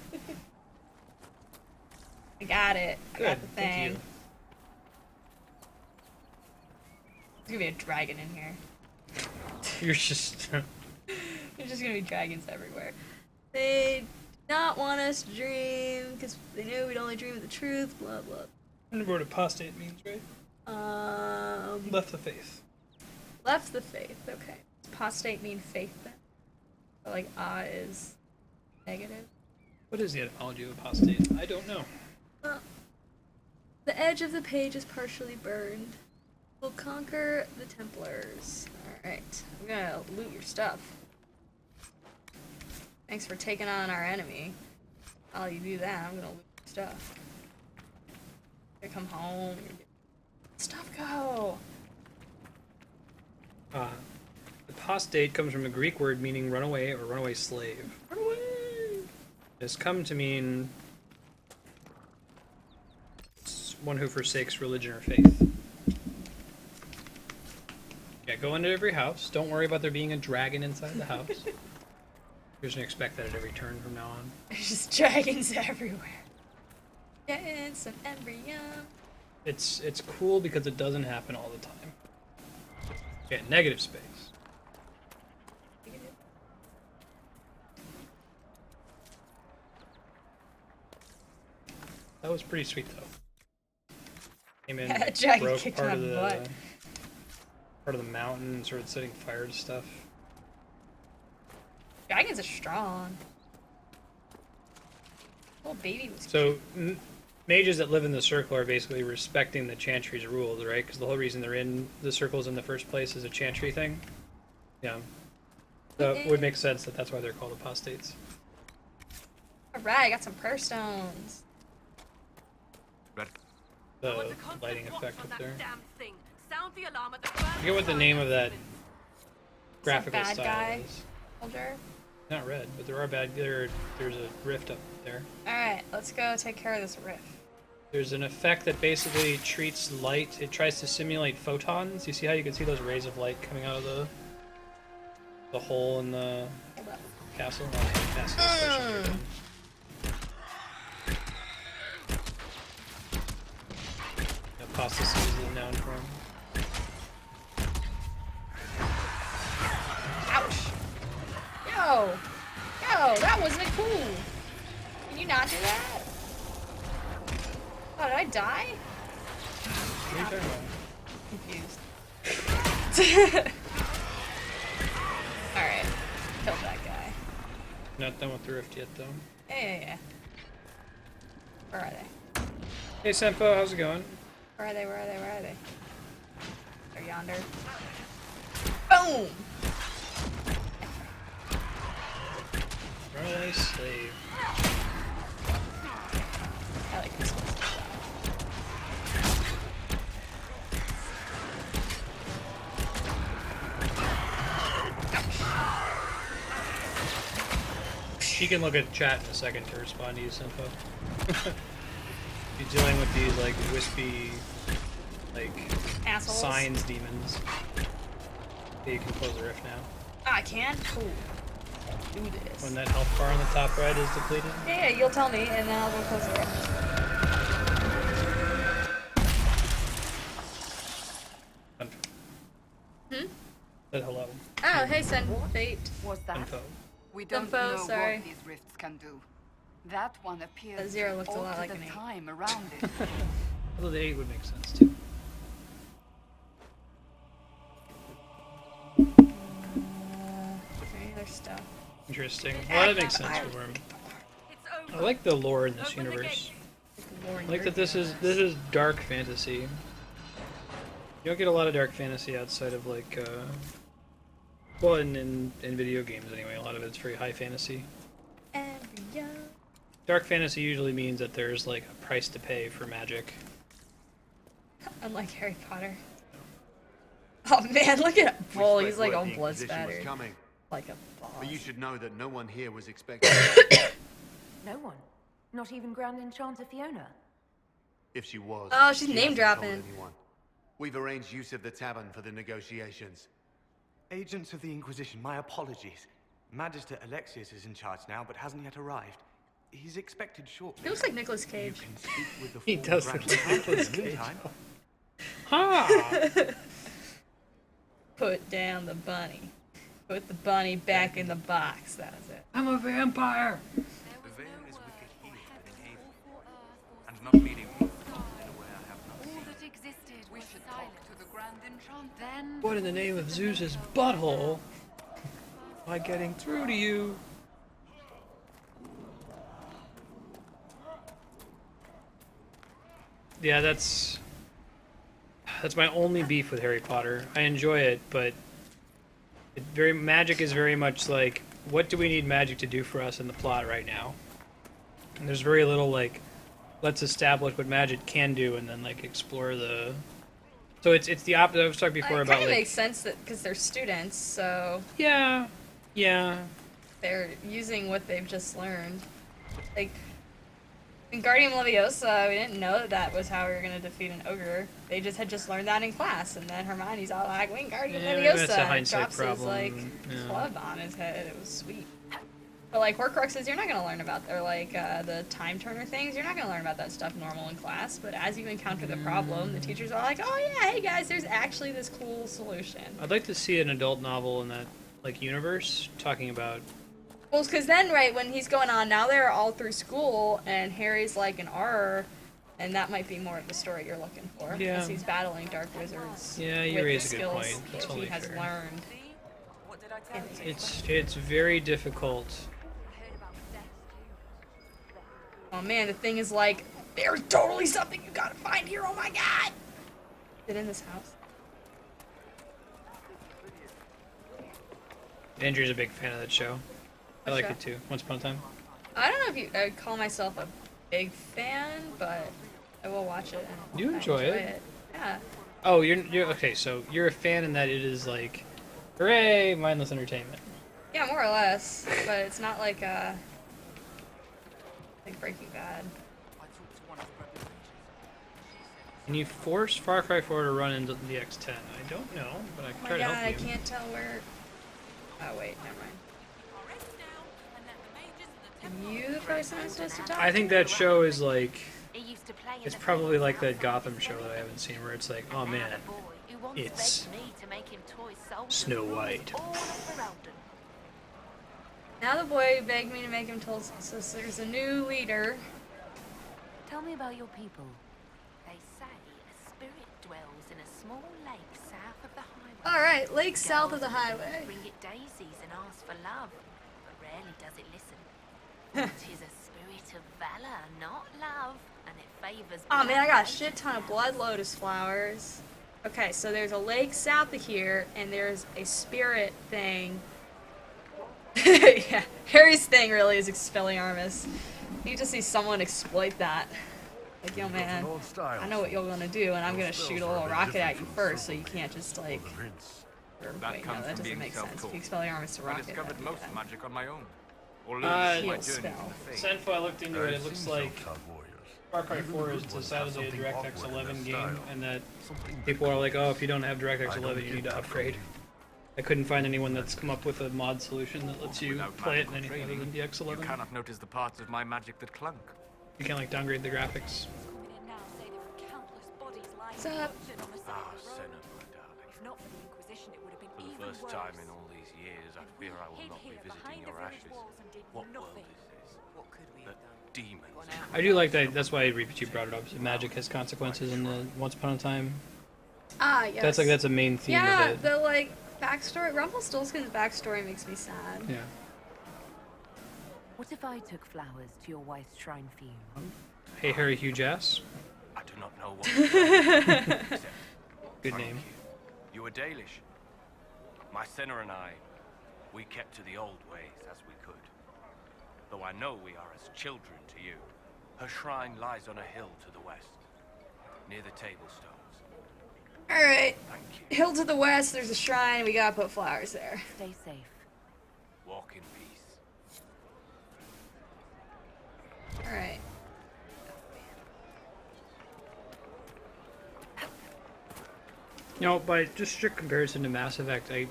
I got it. I got Good, the thank thing. you. There's gonna be a dragon in here. You're just. There's just gonna be dragons everywhere. They did not want us to dream because they knew we'd only dream of the truth. Blah blah. I wonder what apostate means, right? Left the faith. Left the faith. Okay. Does apostate mean faith then? Or like is negative. What is the etymology of apostate? I don't know. The edge of the page is partially burned. We'll conquer the Templars. Alright. I'm gonna loot your stuff. Thanks for taking on our enemy. While you do that, I'm gonna loot your stuff. You're gonna come home. You're gonna get... Stuff go! Apostate comes from a Greek word meaning runaway or runaway slave. Run away! It's come to mean one who forsakes religion or faith. Yeah, go into every house. Don't worry about there being a dragon inside the house. You're just gonna expect that at every turn from now on. There's just dragons everywhere. Getting some embryo. It's cool because it doesn't happen all the time. Yeah, negative space. That was pretty sweet though. Came in, Yeah, dragon broke kicked part my of the butt. part of the mountain, and started setting fire to stuff. Dragons are strong. Little baby was So mages that live in the circle are basically respecting the chantry's rules, right? Because the whole reason they're in the circles in the first place is a chantry thing. Yeah. So it would make sense that that's why they're called apostates. Alright, I got some prayer stones. The lighting effect up there. Sound the alarm at the I forget what the name of that graphical bad style guy is. soldier. Not red, but there are there's a rift up there. Alright, let's go take care of this rift. There's an effect that basically treats light, it tries to simulate photons. You see how you can see those rays of light coming out of the hole in the castle? Oh, castle especially. Apostasy is the noun form. Ouch! Yo! Yo, that wasn't cool! Can you not do that? Oh, did I die? What are you talking about? Confused. Alright. Killed that guy. Not done with the rift yet, though. Yeah. Where are they? Hey, Senpo, how's it going? Where are they? Where are they? Where are they? They're yonder. Boom! Runaway slave. I like this one. She can look at chat in a second to respond to you, Simpo. You're dealing with these like wispy, like Assholes. signs demons. Okay, you can close the rift now. Ah, I can? Cool. Do this. When that health bar on the top right is depleted. Yeah, you'll tell me, and then I'll go close it up. Said hello. Oh, hey, Sen. Fate. Was that? Info. We don't Info, know sorry. what these rifts can do. That one appears That zero to looked a lot alter like the an 8. time around it. Although the 8 would make sense too. Any other stuff? Interesting. Well, that makes sense for Worm. I like the lore in this universe. I like that this is dark fantasy. You don't get a lot of dark fantasy outside of like, well, in video games anyway. A lot of it's very high fantasy. Dark fantasy usually means that there's like a price to pay for magic. Unlike Harry Potter. Oh man, look at Bull. He's like all blood was spattered. coming. Like a boss. But you should know that no one here was expecting No one? Not even Grand Enchanter Fiona? if she was. Oh, she's she name hasn't told dropping. anyone. We've arranged use of the tavern for the negotiations. Agents of the Inquisition, my apologies. Magister Alexius is in charge now, but hasn't yet arrived. He's expected shortly. He looks like Nicolas Cage. You can speak with the He former does Grand look like Enchanter Nicolas in the Cage. meantime. Ha! Put down the bunny. Put the bunny back in the box. That was it. I'm a vampire! The veil is wicked here within Haven, and not meeting me in a way I have not All seen. that existed we should talk to the Grand Enchanter. Then What in the name of Zeus's butthole am I getting through to you? Yeah, that's my only beef with Harry Potter. I enjoy it, but magic is very much like, what do we need magic to do for us in the plot right now? And there's very little like, let's establish what magic can do and then like explore the. So it's the opposite. I was talking before It about kind of like. makes sense that because they're students, so Yeah, yeah. they're using what they've just learned. Like in Guardian Leviosa, we didn't know that was how we were gonna defeat an ogre. They just had learned that in class, and then Hermione's all like, "Wait, Guardian Yeah, maybe Leviosa!" that's a and hindsight drops his problem, like yeah. club on his head. It was sweet. But like Horcruxes, you're not gonna learn about, or like the time turner things, you're not gonna learn about that stuff normal in class. But as you encounter the problem, the teachers are like, "Oh yeah, hey guys, there's actually this cool solution." I'd like to see an adult novel in that like universe talking about. Well, because then, right, when he's going on, now they're all through school, and Harry's like an R, and that might be more of the story you're looking for. Yeah. Because he's battling dark wizards. Yeah, you with raise the a good skills point. That's that he only has fair. learned. It's very difficult. Oh man, the thing is like, there's totally something you gotta find here, oh my god! Is it in this house? Andrew's a big fan of that show. I What like show? it too. Once Upon a Time. I don't know if I'd call myself a big fan, but I will watch it. And You I enjoy it? Yeah. Oh, you're okay. So you're a fan in that it is like, hooray, mindless entertainment. Yeah, more or less, but it's not like Breaking Bad. Can you force Far Cry 4 to run into the X10? I don't know, but I can Oh try my to god, I help you. can't tell where. Oh wait, never mind. Are you the person I'm supposed to talk I think that show is like, He used to play in it's the probably like that Gotham show that I haven't seen, where it's like, oh Now man, the boy who once it's begged me to make him toy soldiers Snow rules White. all over Eldon. Now the boy begged me to make him told, so there's a new leader. Tell me about your people. They say a spirit dwells in a small lake south of the highway. Alright, lake south of the highway. Bring it daisies and ask for love, but rarely does it listen. It is a spirit of valor, not love, and it favors. Oh man, I got a blood. shit ton of blood lotus flowers. Okay, so there's a lake south of here, and there's a spirit thing Yeah, Harry's thing really is Expelliarmus. You need to see someone exploit that. Like, yo, man, I know what you're gonna do, and I'm gonna shoot a little rocket at you first, so you can't just like. Or, wait, no, that doesn't make sense. If you Expelliarmus a I rocket. discovered most that. magic on my own. Or Uh, my Heal journey spell. to fate. Senfo, I looked into it. It looks like Far Cry 4 is decidedly a DirectX 11 game, and that people are like, oh, if you don't have DirectX 11, you need to upgrade. I couldn't find anyone that's come up with a mod solution that lets you Without play it in magical anything other than training, DX11. You cannot notice the parts of my magic that clunk. You can't like downgrade the graphics. What's up? Ah, Senna, my darling. If not for the Inquisition, it would have been For the even first worse. time in all these years, I fear I will not be visiting your ashes. What world is this? What could we The have done? demons. I do like that. That's why you brought it up. So magic has consequences in the Once Upon a Time. Ah, yes. That's a main theme yeah, of it. the like backstory. Rumpelstiltskin's backstory makes me sad. Yeah. What if I took flowers to your wife's shrine for you? Hey, Harry Huge Ass. I do not know what. Good name. You were Dalish. My Senna and I, we kept to the old ways as we could. Though I know we are as children to you. Her shrine lies on a hill to the west, near the tablstones. Alright. Hill to the west, there's a shrine. We gotta put flowers there. Stay safe. Walk in peace. Alright. You know, by just strict comparison to Mass Effect, I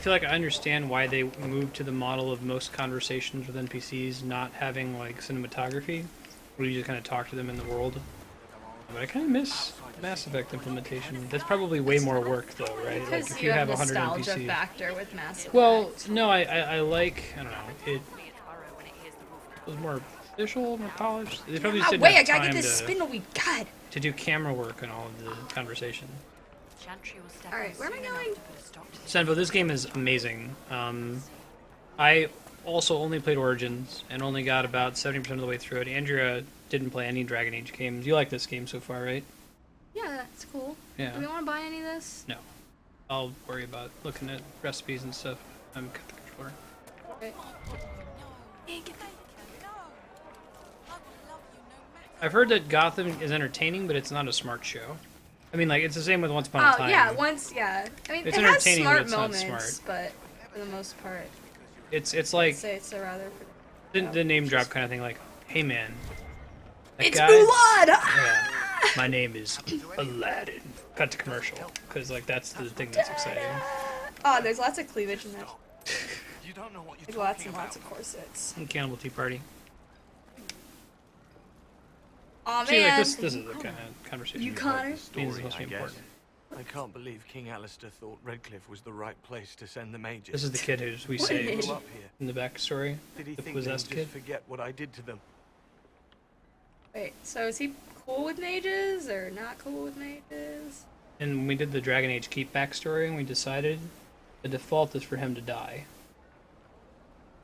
feel like I understand why they moved to the model of most conversations with NPCs not having like cinematography, where you just kind of talk to them in the world. But I kind of miss Mass Effect implementation. That's probably way more work, though, right? Like Because if you have 100 nostalgia NPCs. factor with Mass Effect. Well, no, I like, I don't know, it was more official, more polished. They probably just didn't wait, have I gotta time get this spindle weed. God. to do camera work and all of the conversation. Alright, where am I going? Senvo, this game is amazing. I also only played Origins and only got about 70% of the way through it. Andrea didn't play any Dragon Age games. You like this game so far, right? Yeah, that's cool. Yeah. Do we want to buy any of this? No. I'll worry about looking at recipes and stuff. I'm got the controller. Okay. I've heard that Gotham is entertaining, but it's not a smart show. I mean, like, it's the same with Once Upon a Time. Yeah, yeah. I mean, It's it has entertaining, but smart it's not moments, smart. but for the most part, It's I'd like say it's a rather. the name drop kind of thing. Like, hey man, that It's guy- Blood. Yeah, my name is Aladdin. Cut to commercial, because like that's the thing that's exciting. Oh, there's lots of cleavage in that. You don't know what you're Like lots and lots of corsets. And Cannibal Tea Party. Oh See, like man. this is the kind of conversation. You Connor? means it's supposed to be important. I can't believe King Alistair thought Redcliffe was the right place to send the mages. This is the kid who's we What an saved idiot. Up here. in the backstory. Did he The think they'd possessed just kid. forget what I did to them? Wait, so is he cool with mages or not cool with mages? And when we did the Dragon Age Keep backstory, and we decided the default is for him to die.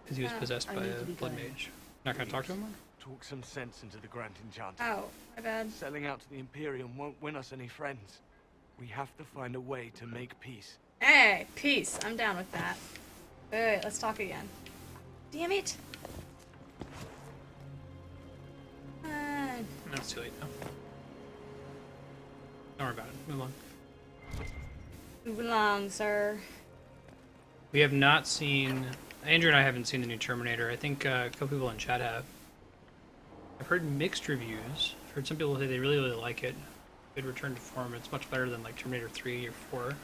Because he was Oh, possessed I by need a to be blood going. mage. Not gonna talk to him more? Talk some sense into the Grand Enchanter. Oh, my bad. Selling out to the Imperium won't win us any friends. We have to find a way to make peace. Hey, peace. I'm down with that. Wait, let's talk again. Damn it. No, it's too late now. Don't worry about it. Move on. Move along, sir. We have not seen... Andrew and I haven't seen the new Terminator. I think a couple people in chat have. I've heard mixed reviews. I've heard some people say they really, really like it. Good return to form. It's much better than like Terminator 3 or 4.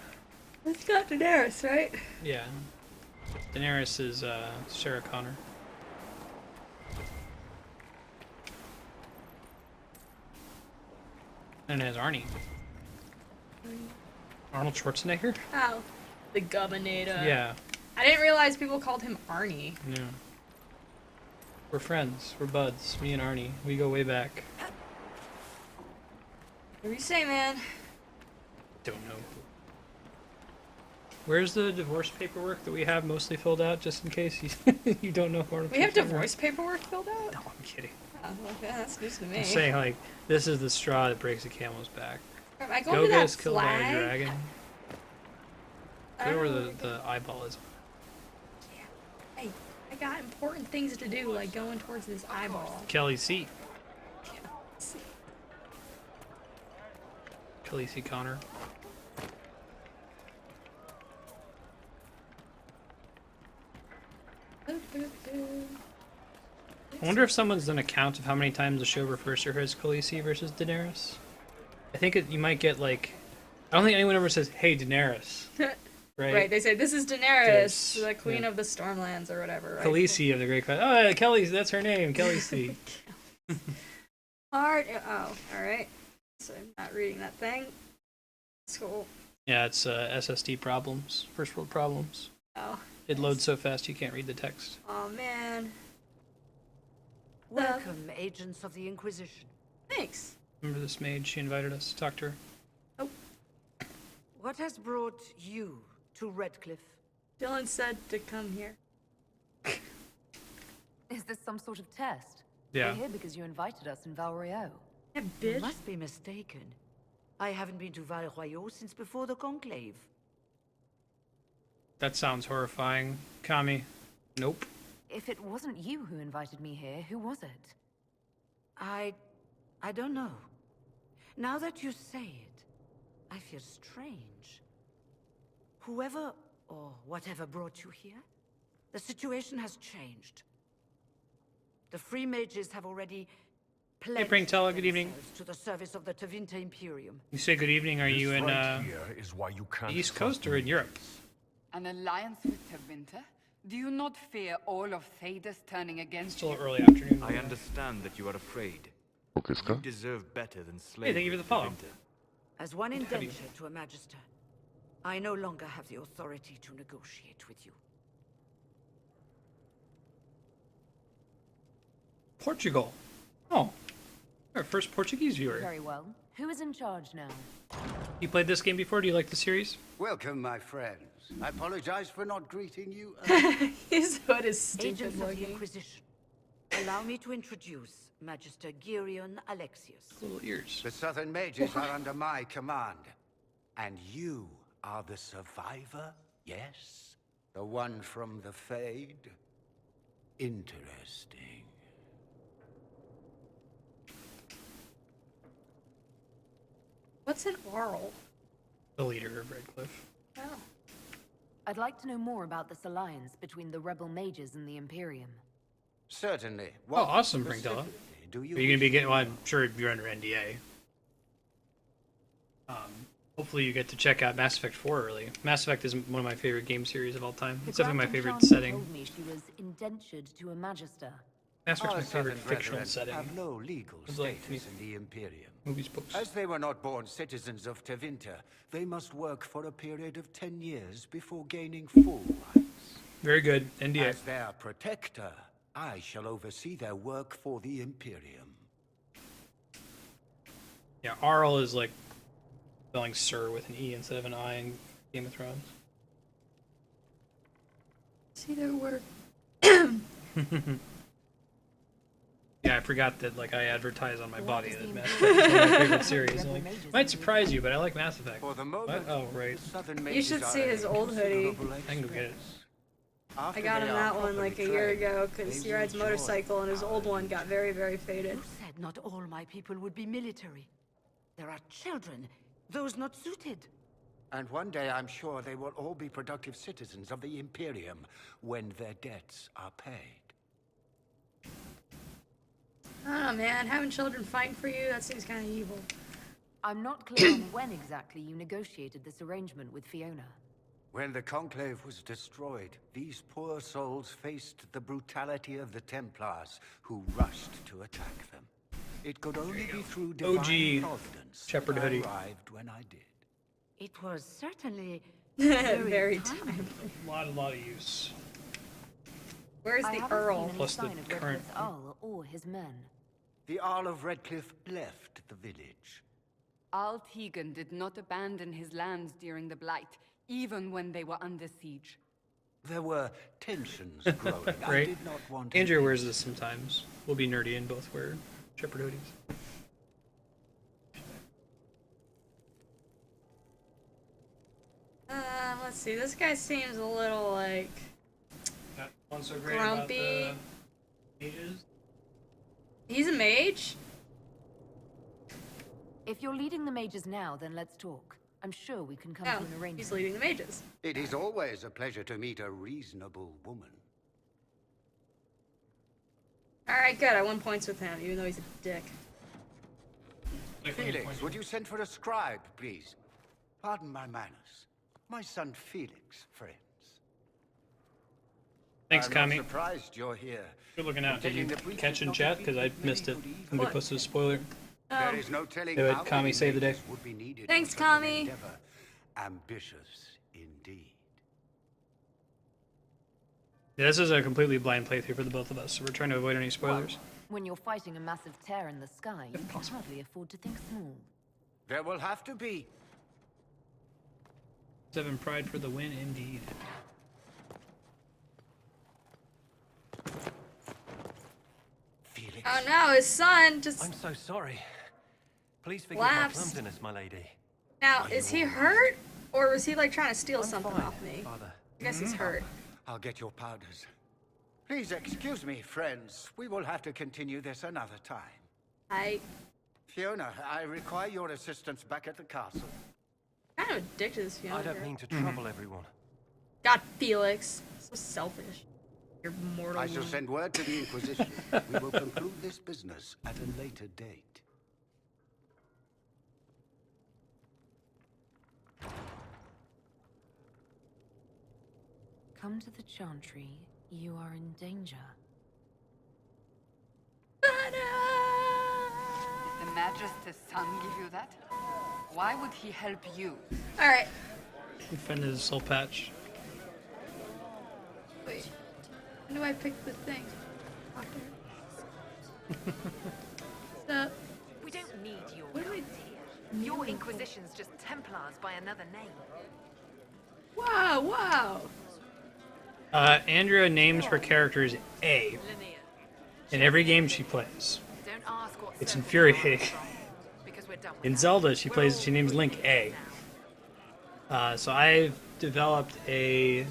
It's got Daenerys, right? Yeah. Daenerys is Sarah Connor. And it has Arnie. Arnold Schwarzenegger? Oh, the Gubbinator. Yeah. I didn't realize people called him Arnie. Yeah. We're friends. We're buds. Me and Arnie. We go way back. What do you say, man? Don't know. Where's the divorce paperwork that we have mostly filled out, just in case you don't know Arnold We have Schwarzenegger? divorce paperwork filled out? No, I'm kidding. Oh, okay, that's news to me. I'm saying, like, this is the straw that breaks the camel's back. Am I going to Goga that is killed by a flag? dragon. I Go don't where know the eyeball is. Hey, I got important things to do, like going towards this eyeball. Kelly C. Kelly C. Connor. I wonder if someone's done a count of how many times the show refers to her as Khaleesi versus Daenerys. I think you might get like, I don't think anyone ever says, "Hey, Daenerys." Right? Right, they say this is Daenerys, Yes. the queen Yeah. of the Stormlands or whatever. Right? Khaleesi of the Great Crown. Oh, yeah, Kelly, that's her name, Kelly C. Hard. Oh, all right. So I'm not reading that thing. It's cool. Yeah, it's SSD problems, first world problems. Oh. It loads so fast you can't read the text. Oh man. Welcome, agents of the Inquisition. Thanks. Remember this maid? She invited us to talk to her. What has brought you to Redcliffe? Dylan said to come here. Is this some sort of test? Yeah. We're here because you invited us in Val Royeaux. Yeah, You bitch. must be mistaken. I haven't been to Val Royeaux since before the Conclave. That sounds horrifying. Kami. Nope. If it wasn't you who invited me here, who was it? I don't know. Now that you say it, I feel strange. Whoever or whatever brought you here, the situation has changed. The Free Mages have already pledged Bringtella, good evening. themselves to the service of the Tevinter Imperium. You say good evening. Are you in Here is why you can't East trust Coast or in Europe? An alliance with Tevinter? Do you not fear all of Thedas turning against Still you? early afternoon. I understand that you are afraid. You deserve better than slavery. Hey, thank you for the follow. As one Have you- indentured to a Magister, I no longer have the authority to negotiate with you. Portugal. Oh, our first Portuguese viewer. Very well. Who is in charge now? You played this game before? Do you like the series? Welcome, my friends. I apologize for not greeting you. His hood is stupid Agents of the looking. Inquisition, allow me to introduce Magister Girion Alexius. Little ears. The Southern Mages are under my command. And you are the survivor, yes? The one from the Fade? Interesting. What's an Arl? The leader of Redcliffe. Oh. I'd like to know more about this alliance between the rebel mages and the Imperium. Certainly. Oh, awesome, Bringtella. Do Are you going to be getting? Well, I'm sure you're under NDA. Hopefully, you get to check out Mass Effect 4 early. Mass Effect is one of my favorite game series of all time. It's definitely my favorite setting. Told me she was indentured to a Magister. Mass Effect's Our my favorite Southern fictional brethren setting. have no legal It's like status in the Imperium. movies, books. As they were not born citizens of Tevinter, they must work for a period of 10 years before gaining full rights. Very good. NDA. As their protector, I shall oversee their work for the Imperium. Yeah, Arl is like spelling Sir with an E instead of an I in Game of Thrones. See their work. Yeah, I forgot that like I advertise on my body that Mass Effect is one of my favorite series. And, like, might surprise you, but I like Mass Effect. For the What? moment, Oh, right. the Southern You Mages should are see at his a old hoodie. considerable I can go get it. expense. I After got they him are that one properly like a year trained, ago because they he will rides join motorcycle and his our old one got very, very faded. You said not all my people would be military. There are children, those not suited. And one day I'm sure they will all be productive citizens of the Imperium when their debts are paid. I don't know, man. Having children fighting for you, that seems kind of evil. I'm not clear on when exactly you negotiated this arrangement with Fiona. When the Conclave was destroyed, these poor souls faced the brutality of the Templars, who rushed to attack them. It could only be through divine OG providence Shepherd that I hoodie. arrived when I did. It was certainly Very timely. A lot of use. Where's I the haven't Earl? seen any Plus the sign of current- Redcliffe's Arl or his men. The Earl of Redcliffe left the village. Al Tegan did not abandon his lands during the Blight, even when they were under siege. There were tensions growing. I Right. did not want Andrew wears this sometimes. We'll be nerdy and both wear Shepherd hoodies. Let's see. This guy seems a little like. What's so great about grumpy. the mages? He's a mage? If you're leading the mages now, then let's talk. I'm sure we can come No, to an arrangement. he's leading the mages. It is always a pleasure to meet a reasonable woman. Alright, good. I won points with him, even though he's a dick. Felix, would you send for a scribe, please? Pardon my manners. My son Felix, friends. Thanks, I'm Kami. not surprised you're here. Good looking out. Did you Taking the catch in preaching chat? of Because I missed it. Somebody posted a spoiler. There is no telling Anyway, how Kami many saved the day. mages would be needed Thanks, for such an Kami. endeavor. Ambitious indeed. Yeah, this is a completely blind playthrough for the both of us, so we're trying to avoid any spoilers. When you're fighting a massive tear in the sky, you can hardly afford to think small. There will have to be. 7 pride for the win, indeed. Felix. Oh no, his son just I'm so sorry. Please forgive Laughs. my clumsiness, my lady. now is he hurt? Or was he like trying to steal something fine, off me? Father. I guess he's hurt. I'll get your powders. Please excuse me, friends. We will have to continue this another time. Fiona, I require your assistance back at the castle. Kind of addicted to this Fiona. I don't mean to trouble everyone. God, Felix. So selfish. You're mortal. I shall wound. send word to the Inquisition. We will conclude this business at a later date. Come to the Chantry. You are in danger. Did the Magister's son give you that? Why would he help you? Alright. Defend his soul patch. Wait. When do I pick the thing? So, We don't need your What do we- guides here. Your Inquisition's just Templars by another name. wow, wow. Andrea names her characters A in every game she plays. Don't ask what It's circle infuriating. you're from, because we're done with In that. Zelda, she names Link A. So I've developed a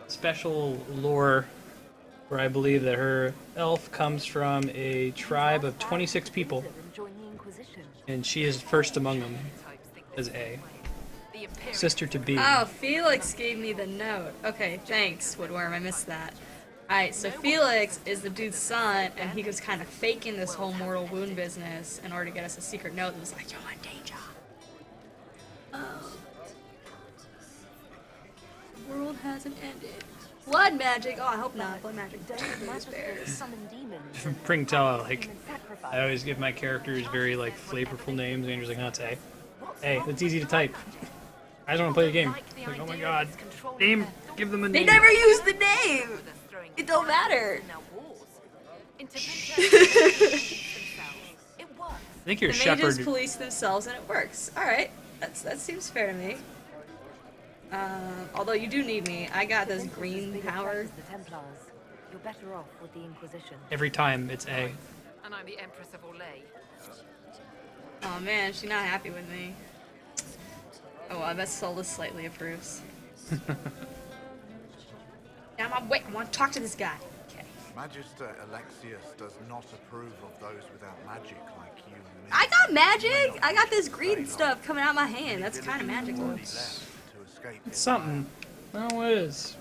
special lore where I believe that her elf comes from a tribe of 26 people, Join the Inquisition. and she is first among them as A. Sister to B. Oh, Felix gave me the note. Okay, thanks, Woodworm. I missed that. Alright, so Felix is the dude's son, and he was kind of faking this whole mortal wound business in order to get us a secret note that was like, you're in danger. The world hasn't ended. Blood magic? Oh, I hope not. Blood magic. Summon demons. Pringtella, like, I always give my characters very, like, flavorful names, and Andrew's like, no, it's A. A, it's easy to type. I just want to play a game. Like, oh my god. Name, give them a They name. never use the name! It don't matter. I think you're a The mages shepherd. police themselves and it works. Alright, that seems fair to me. Although you do need me. I got this green power. The Templars. You're better off with the Inquisition. Every time it's A. And I'm the Empress of Orlais. Oh man, she's not happy with me. Oh, well, I bet Solus slightly approves. Now I'm wait. I want to talk to this guy. Okay. Magister Alexius does not approve of those without magic like you and me. I got magic. I got this green stuff coming out my hand. That's kind of magical. It's something. I don't know what it is.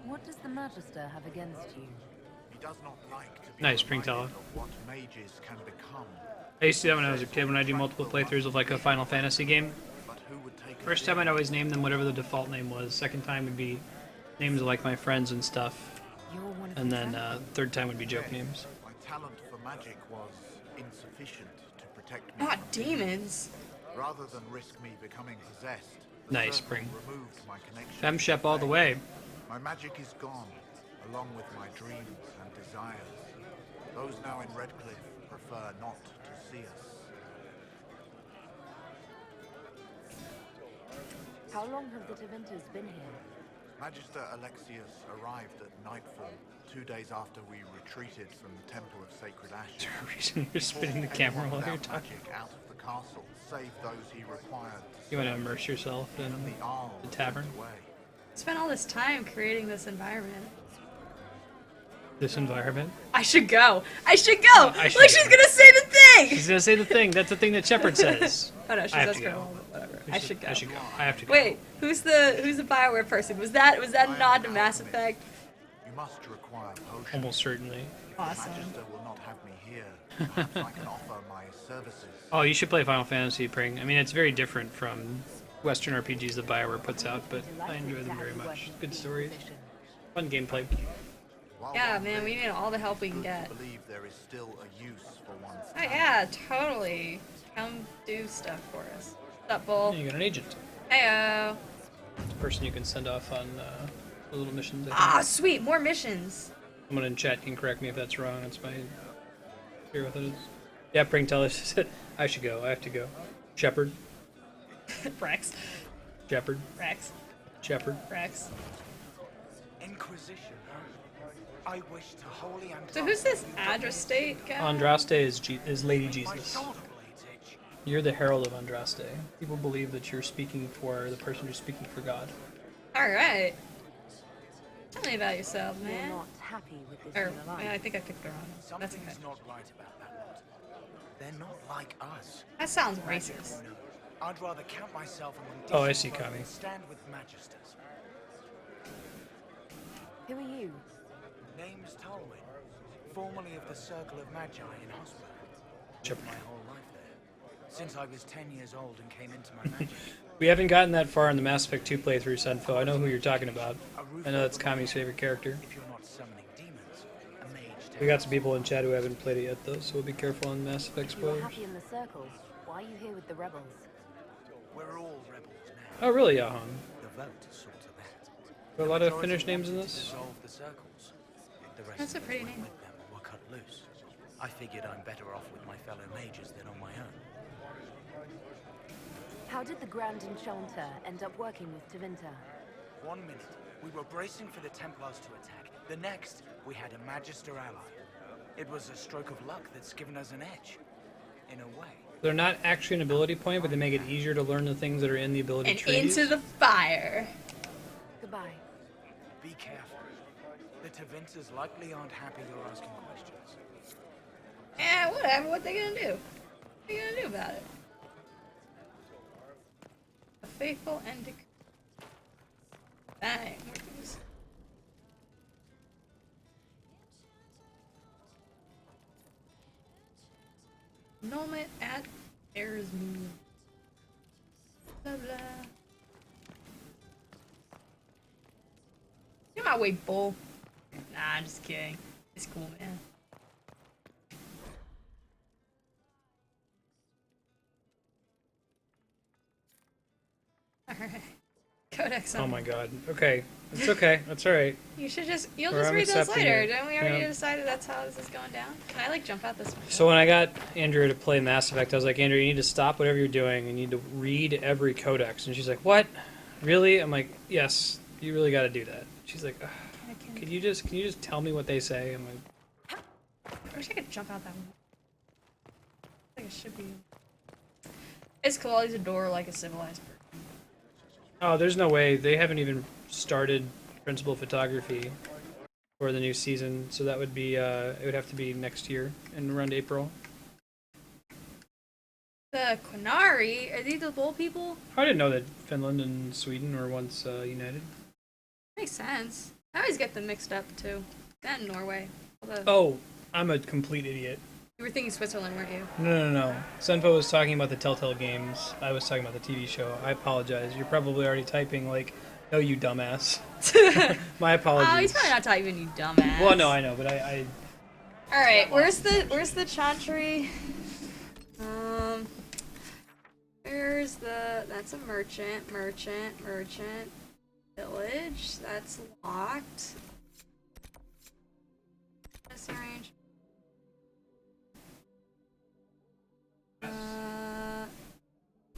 What does the Magister have against you? He does not like to be Nice, reminded Pringtella. of what mages can become. I used to do that when I was a kid, when I do multiple playthroughs of like a Final Fantasy game. But who would take First time I'd always name them whatever the default name was. Second time would be names of like my friends and stuff. And then third time would be joke names. My talent for magic was insufficient to protect me. Not from demons. Rather than risk me becoming possessed, the Nice, serpent Spring. removed my connection. Femshep all the way. My magic is gone, along with my dreams and desires. Those now in Redcliffe prefer not to see us. How long have the Tevinters been here? Magister Alexius arrived at nightfall, 2 days after we retreated from the Temple of Sacred Ash. You're spinning the camera while you're Without talking. magic out of the castle, save those he required to You want to serve. immerse yourself in Even the Arl the tavern? sent away. Spent all this time creating this environment. This environment. I should go. I should go. I should Like go. she's gonna say the thing. She's gonna say the thing. That's the thing that Shepard says. Oh no, she's I have asking to go. whatever. I should go. I should go. I have to go. Wait, who's the BioWare person? Was that a nod to Mass Effect? You must require potions. Almost certainly. Awesome. Magister will not have me here. Perhaps I can offer my services. Oh, you should play Final Fantasy, Pring. I mean, it's very different from Western RPGs that BioWare puts out, but I enjoy them very much. Good stories, fun gameplay. Yeah, man, we need all the help we can get. Believe there is still a use for one's Oh yeah, totally. Come do stuff for us. What's up, Bull? You got an agent. Heyo. It's a person you can send off on the little missions. I think. Ah, sweet, more missions. Someone in chat can correct me if that's wrong. That's my fear what that is. Yeah, Pring, tell us. I should go. I have to go. Shepard. Rex. Shepard. Rex. Shepard. Rex. Inquisition, huh? I wish to wholly So who's this Adrastate guy? Andraste is Lady Jesus. You're the herald of Andraste. People believe that you're speaking for the person who's speaking for God. Alright. Tell me about yourself, man. You're not happy with this Or, new alliance. yeah, I think I picked her on. That's okay. Something's not right about that lot. They're not like us. That sounds racist. No, I'd rather count myself among Oh, I decent see, folk Kami. than stand with magisters. Who are you? Name's Tolwyn, formerly of the Circle of Magi in Hospital. Lived my whole life there, since I was 10 years old and came into my magic. We haven't gotten that far in the Mass Effect 2 playthrough, Senfo. I know who you're talking about. I know that's Kami's favorite character. If you're not summoning demons, a mage We got some people in chat who haven't played it yet, though, so we'll be careful on Mass Effect If you're spoilers. happy in the circles, why are you here with the rebels? We're all rebels now. Oh, really, Yahan? The vote sorts of that. There are a lot of Finnish names in Wanted to this? dissolve the circles. The rest That's a of us pretty went name. with them or were cut loose. I figured I'm better off with my fellow mages than on my own. How did the Grand Enchanter end up working with Tevinter? 1 minute, we were bracing for the Templars to attack. The next, we had a Magister ally. It was a stroke of luck that's given us an edge. In a way. They're not actually an ability point, but they make it easier to learn the things that are in the ability And trees. into the fire. Goodbye. Be careful. The Tevinters likely aren't happy you're asking questions. Eh, whatever. What they gonna do? What they gonna do about it? A faithful and bang. Moment at Erismoon. Blah blah. Get my way, bull. Nah, I'm just kidding. It's cool, man. Alright. Codex on. Oh my god. Okay. It's okay. That's alright. You should just, you'll Or just I'm read those accepting later. it. Didn't we already Yeah. decide that's how this is going down? Can I like jump out this way? So when I got Andrew to play Mass Effect, I was like, Andrew, you need to stop whatever you're doing. You need to read every codex. And she's like, what? Really? I'm like, yes. You really got to do that. She's like, ugh, can you just tell me what they say? I'm like, I wish I could jump out that one. I think it should be. It's cool. He's a door like a civilized person. oh, there's no way. They haven't even started principal photography for the new season. So that would be, it would have to be next year in around April. The Quinari, are these the bull people? I didn't know that Finland and Sweden were once united. Makes sense. I always get them mixed up too. That and Norway. Although, Oh, I'm a complete idiot. you were thinking Switzerland, weren't you? No. Senfo was talking about the Telltale games. I was talking about the TV show. I apologize. You're probably already typing like, no, you dumbass. My apologies. Oh, he's probably not typing, you dumbass. Well, no, I know, but I All right, where's the Chantry? Where's the? That's a merchant. Village. That's locked. This range.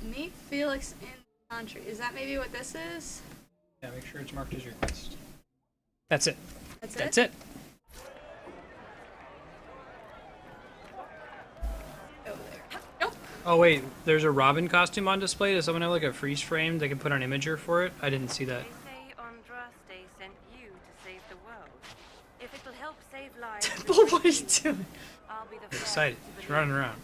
Meet Felix in Chantry. Is that maybe what this is? yeah, make sure it's marked as your quest. That's it. That's it? it. Over there. Nope. Oh wait, there's a Robin costume on display. Does someone have like a freeze frame they can put on Imager for it? I didn't see that. They say lives. Temple, what are you doing? I'll be the He's first excited. to He's believe running around.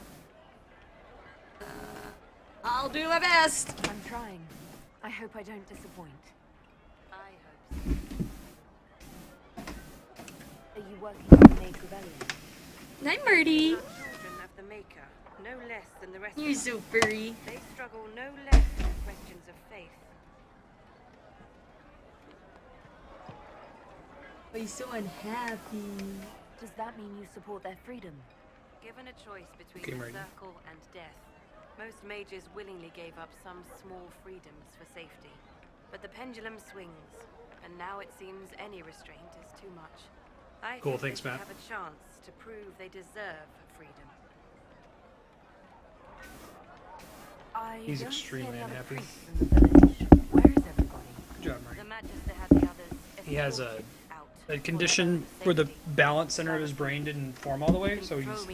I'll do my best. I'm trying. I hope I don't disappoint. I hope so. Are you working on the Mage Rebellion? Night, Murdy. Children of the Maker, no less than the rest You're of us. so furry. They struggle no less with questions of faith. But you're so unhappy. Does that mean you support their freedom? Given a choice between Okay, the Marty. circle and death, most mages willingly gave up some small freedoms for safety. But the pendulum swings, and now it seems any restraint is too much. I Cool, think thanks, they should Matt. have a chance to prove they deserve freedom. He's extremely unhappy. Where is everybody? Good job, Marty. The Magister had the others He has a out. condition where the balance center of his brain didn't form all the way, so he's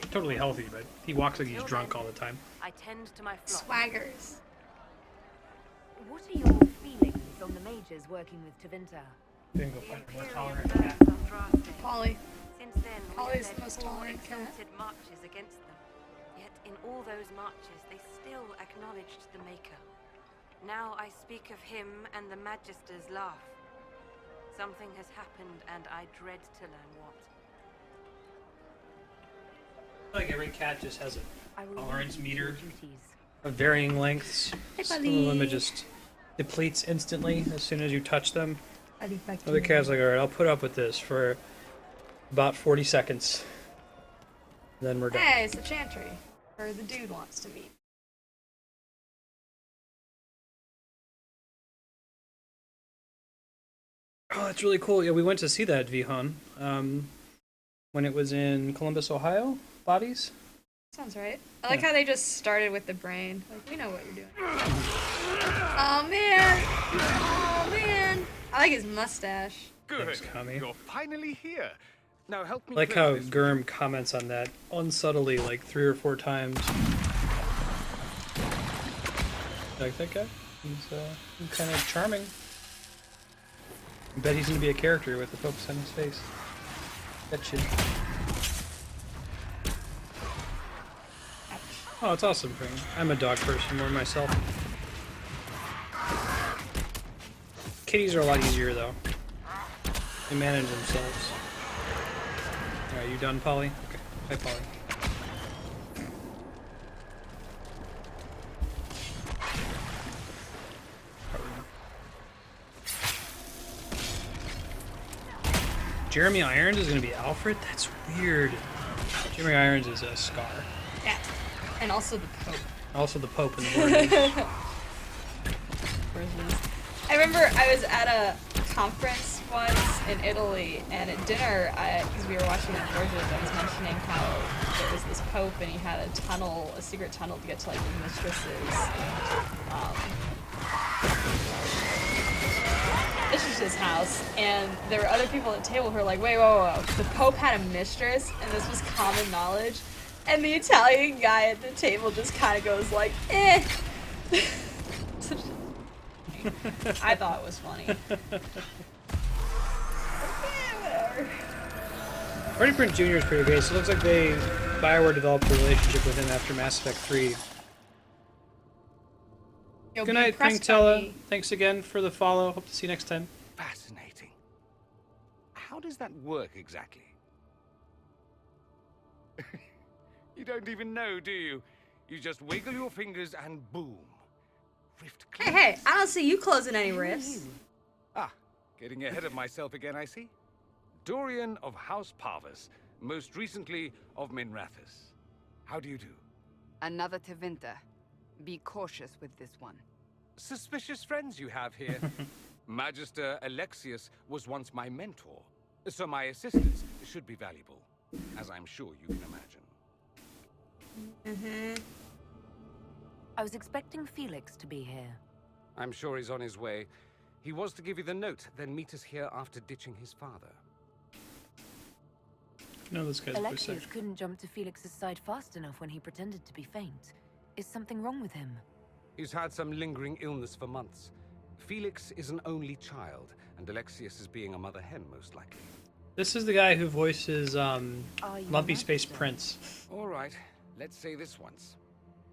totally healthy, but he walks like he's drunk all the time. I tend to my flock. Swaggers. What are your feelings on the mages working with Tevinter? Didn't go find a more tolerant cat. Polly. Since then, we Polly's have the most led all tolerant cat. exalted marches against them. Yet in all those marches, they still acknowledged the Maker. Now I speak of him and the Magister's laugh. Something has happened, and I dread to learn what. Like every cat just has a tolerance meter Duties. of varying lengths. Hey, Some of buddy. them it just depletes instantly as soon as you touch them. Buddy, Other cat's like, alright, I'll put up with this for about 40 seconds. Then we're done. Hey, it's the Chantry. Or the dude wants to meet. Oh, that's really cool. Yeah, we went to see that Vihan when it was in Columbus, Ohio. Bodies. Sounds right. I like how they just started with the brain. Like, we know what you're doing. Oh, man. Oh, man. I like his mustache. Good. Thanks, Kami. You're finally here. Now help me. I like clear how this. Gurm comments on that unsubtly, like 3 or 4 times. You like that guy? He's kind of charming. I bet he's gonna be a character with the focus on his face. Bet you. Oh, it's awesome for me. I'm a dog person more myself. Kitties are a lot easier though. They manage themselves. Alright, you done, Polly? Okay. Hi, Polly. Jeremy Irons is gonna be Alfred? That's weird. Jeremy Irons is a Scar. Yeah. And also the Pope. Also the Pope in the morning. I remember I was at a conference once in Italy, and at dinner, because we were watching that version, I was mentioning how there was this Pope, and he had a tunnel, a secret tunnel to get to like the mistress's house, and there were other people at the table who were like, wait, whoa, the Pope had a mistress, and this was common knowledge, and the Italian guy at the table just kind of goes like, eh. I thought it was funny. Whatever. Freddie Prinze Jr. is pretty good, so it looks like BioWare developed a relationship with him after Mass Effect 3. Yo, Good be night, impressed by Thank'Tella. me. Thanks again for the follow. Hope to see you next time. Fascinating. How does that work exactly? You don't even know, do you? You just wiggle your fingers and boom. Rift Hey, hey, I don't see you closing any rifts. Ah, getting ahead of myself again, I see. Dorian of House Parvis, most recently of Minrathous. How do you do? Another Tevinter. Be cautious with this one. Suspicious friends you have here. Magister Alexius was once my mentor, so my assistance should be valuable, as I'm sure you can imagine. I was expecting Felix to be here. I'm sure he's on his way. He was to give you the note, then meet us here after ditching his father. No, this guy's Alexius couldn't jump to Felix's side fast enough when he pretended to be faint. Is something wrong with him? He's had some lingering illness for months. Felix is an only child, and Alexius is being a mother hen, most likely. This is the guy who voices Lumpy Space Master? Prince. All right, let's say this once.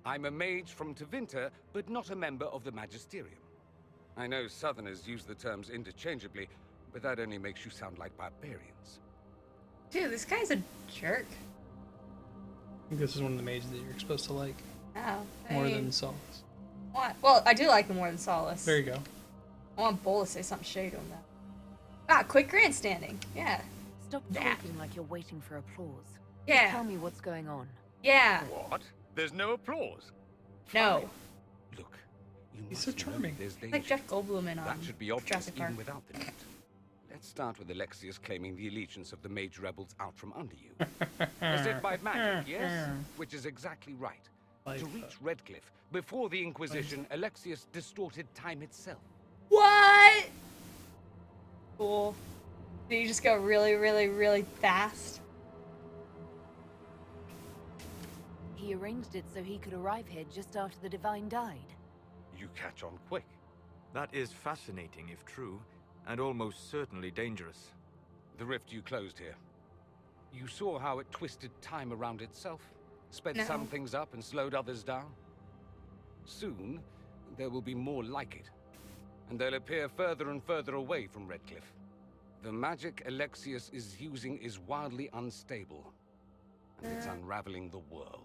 I'm a mage from Tevinter, but not a member of the Magisterium. I know Southerners use the terms interchangeably, but that only makes you sound like barbarians. Dude, this guy's a jerk. I think this is one of the mages that you're supposed to like. Oh, More I mean, than Solace. what? Well, I do like him more than Solace. There you go. I want Bull to say something shady to him, though. Ah, quick grandstanding. Yeah. Stop talking like you're waiting for applause. Yeah. Just tell me what's going on. Yeah. What? There's no applause? No. Look, you He's must so know charming. there's danger. Like Jeff Goldblum in That should be obvious Jurassic Park. even without the net. Let's start with Alexius claiming the allegiance of the mage rebels out from under you. As if by magic, yes? Which is exactly right. To reach Redcliffe, before the Inquisition, Alexius distorted time itself. What? Cool. Did you just go really, really, really fast? He arranged it so he could arrive here just after the Divine died. You catch on quick. That is fascinating if true, and almost certainly dangerous. The rift you closed here. You saw how it twisted time around itself? Sped No. some things up and slowed others down? Soon, there will be more like it. And they'll appear further and further away from Redcliffe. The magic Alexius is using is wildly unstable. And it's unraveling the world.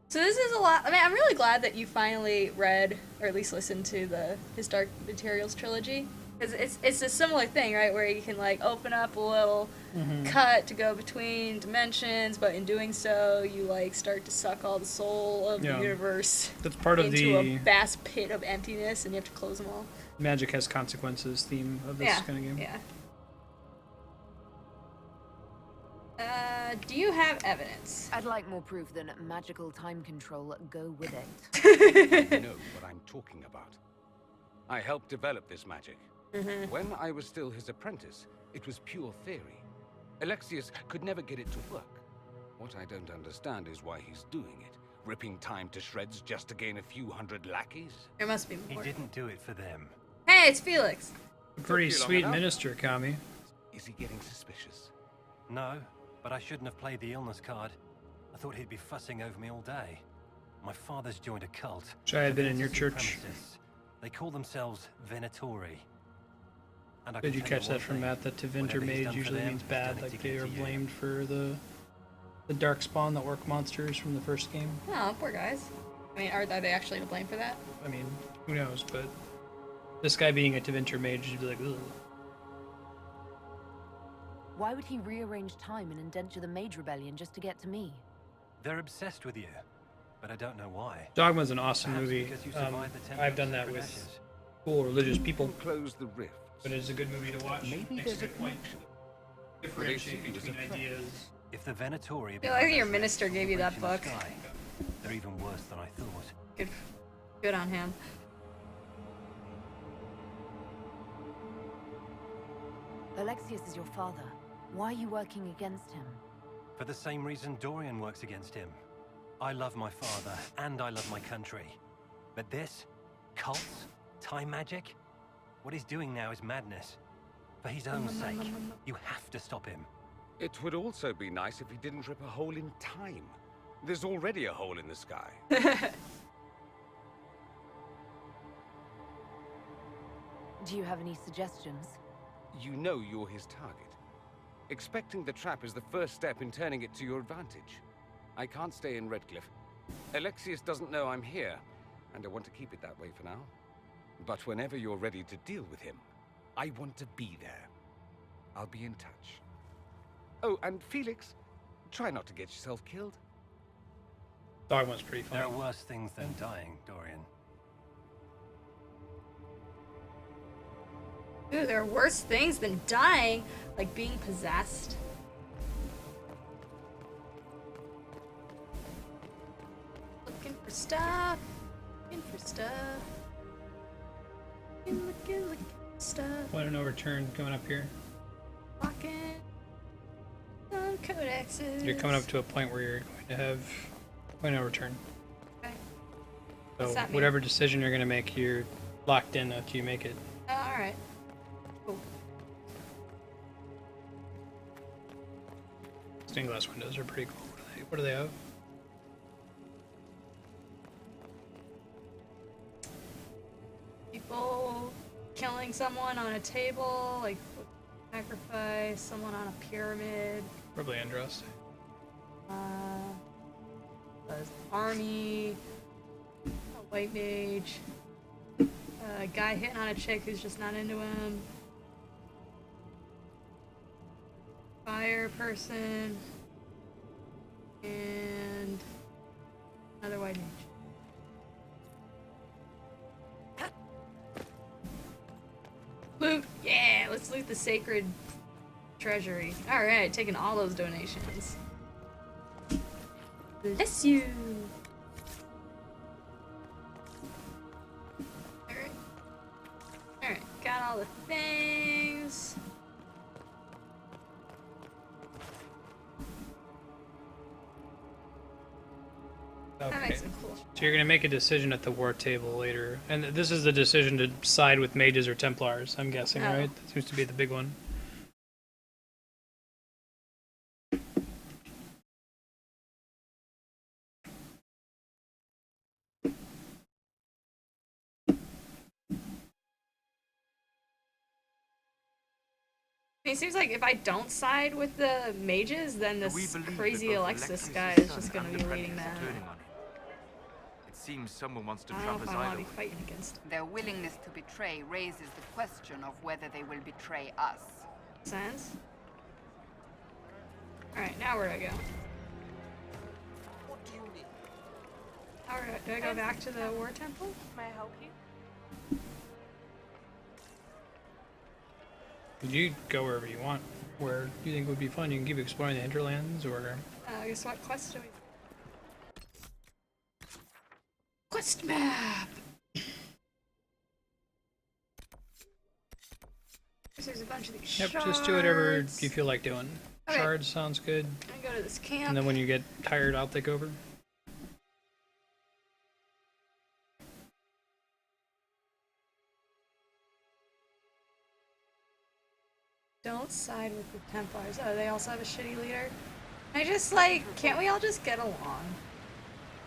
So this is a lot. I mean, I'm really glad that you finally read, or at least listened to his Dark Materials trilogy. Because it's a similar thing, right? Where you can, like, open up a little cut to go between dimensions, but in doing so, you, like, start to suck all the soul of the universe That's part of into a the vast pit of emptiness, and you have to close them all. magic has consequences theme of this kind of game. Yeah. Do you have evidence? I'd like more proof than magical time control. Go with it. I know what I'm talking about. I helped develop this magic. When I was still his apprentice, it was pure theory. Alexius could never get it to work. What I don't understand is why he's doing it. Ripping time to shreds just to gain a few hundred lackeys? There must be He more. didn't do it for them. Hey, it's Felix. A pretty Took you long sweet enough. minister, Kami. Is he getting suspicious? No, but I shouldn't have played the illness card. I thought he'd be fussing over me all day. My father's joined a cult. Wish I had been in your Venetor church. supremacists. They call themselves Venatori. And I Did can you tell catch one that from thing, Matt? That Tevinter whatever he's mage done for usually them, means he's bad. done it Like to they get are to you. blamed for the darkspawn, the orc monsters from the first game. Oh, poor guys. I mean, are they actually to blame for that? I mean, who knows? But this guy being a Tevinter mage, you'd be like, ugh. Why would he rearrange time and indenture the Mage Rebellion just to get to me? They're obsessed with you, but I don't know why. Dogma's an awesome Perhaps movie. because you survived the Temple I've of done that Sacred with Ashes. cool religious people. Close the rift. But it's a good movie to watch. Maybe Makes there's a a good point. Differentiate between ideas. If the Venatori... Yeah, I think your minister gave you that book. They're even worse than I thought. Good on him. Alexius is your father. Why are you working against him? For the same reason Dorian works against him. I love my father, and I love my country. But this? Cults? Time magic? What he's doing now is madness. For his own sake, you have to stop him. It would also be nice if he didn't rip a hole in time. There's already a hole in the sky. Do you have any suggestions? You know you're his target. Expecting the trap is the first step in turning it to your advantage. I can't stay in Redcliffe. Alexius doesn't know I'm here, and I want to keep it that way for now. But whenever you're ready to deal with him, I want to be there. I'll be in touch. Oh, and Felix, try not to get yourself killed. Dogma's pretty funny. There are worse things than dying, Dorian. Dude, there are worse things than dying, like being possessed. Looking for stuff. Looking for stuff. Looking for stuff. Point of no return coming up here. Walking on codexes. You're coming up to a point where you're going to have point of no return. Okay. So What's that mean? whatever decision you're going to make, you're locked in until you make it. Oh, alright. Cool. Stained glass windows are pretty cool. What do they have? People killing someone on a table, like sacrifice, someone on a pyramid. Probably interesting. Army, a white mage, a guy hitting on a chick who's just not into him, fire person, and another white mage. Loot! Yeah, let's loot the sacred treasury. Alright, taking all those donations. Bless you! Alright. Alright, got all the things. That Okay. makes it cool. So you're going to make a decision at the war table later. And this is the decision to side with mages or Templars, I'm guessing, Oh. right? That seems to be the big one. It seems like if I don't side with the mages, then We this believe that crazy both Alexis Alexius' guy is son just gonna and be the leading apprentice that. are turning on him. It seems someone wants to I don't trap know us if I want either to be way. fighting against him. Their willingness to betray raises the question of whether they will betray us. Sense? Alright, now where do I go? What do you need? Do I go back to the war temple? May I help you? You go wherever you want. Where you think would be fun. You can keep exploring the hinterlands, or I guess what quest do we... Quest map! There's a bunch of these yep, shards. just do whatever you feel like doing. Okay. Shards sounds good. I'm gonna go to this camp. And then when you get tired, I'll take over. Don't side with the Templars. Oh, they also have a shitty leader? I just, like, can't we all just get along?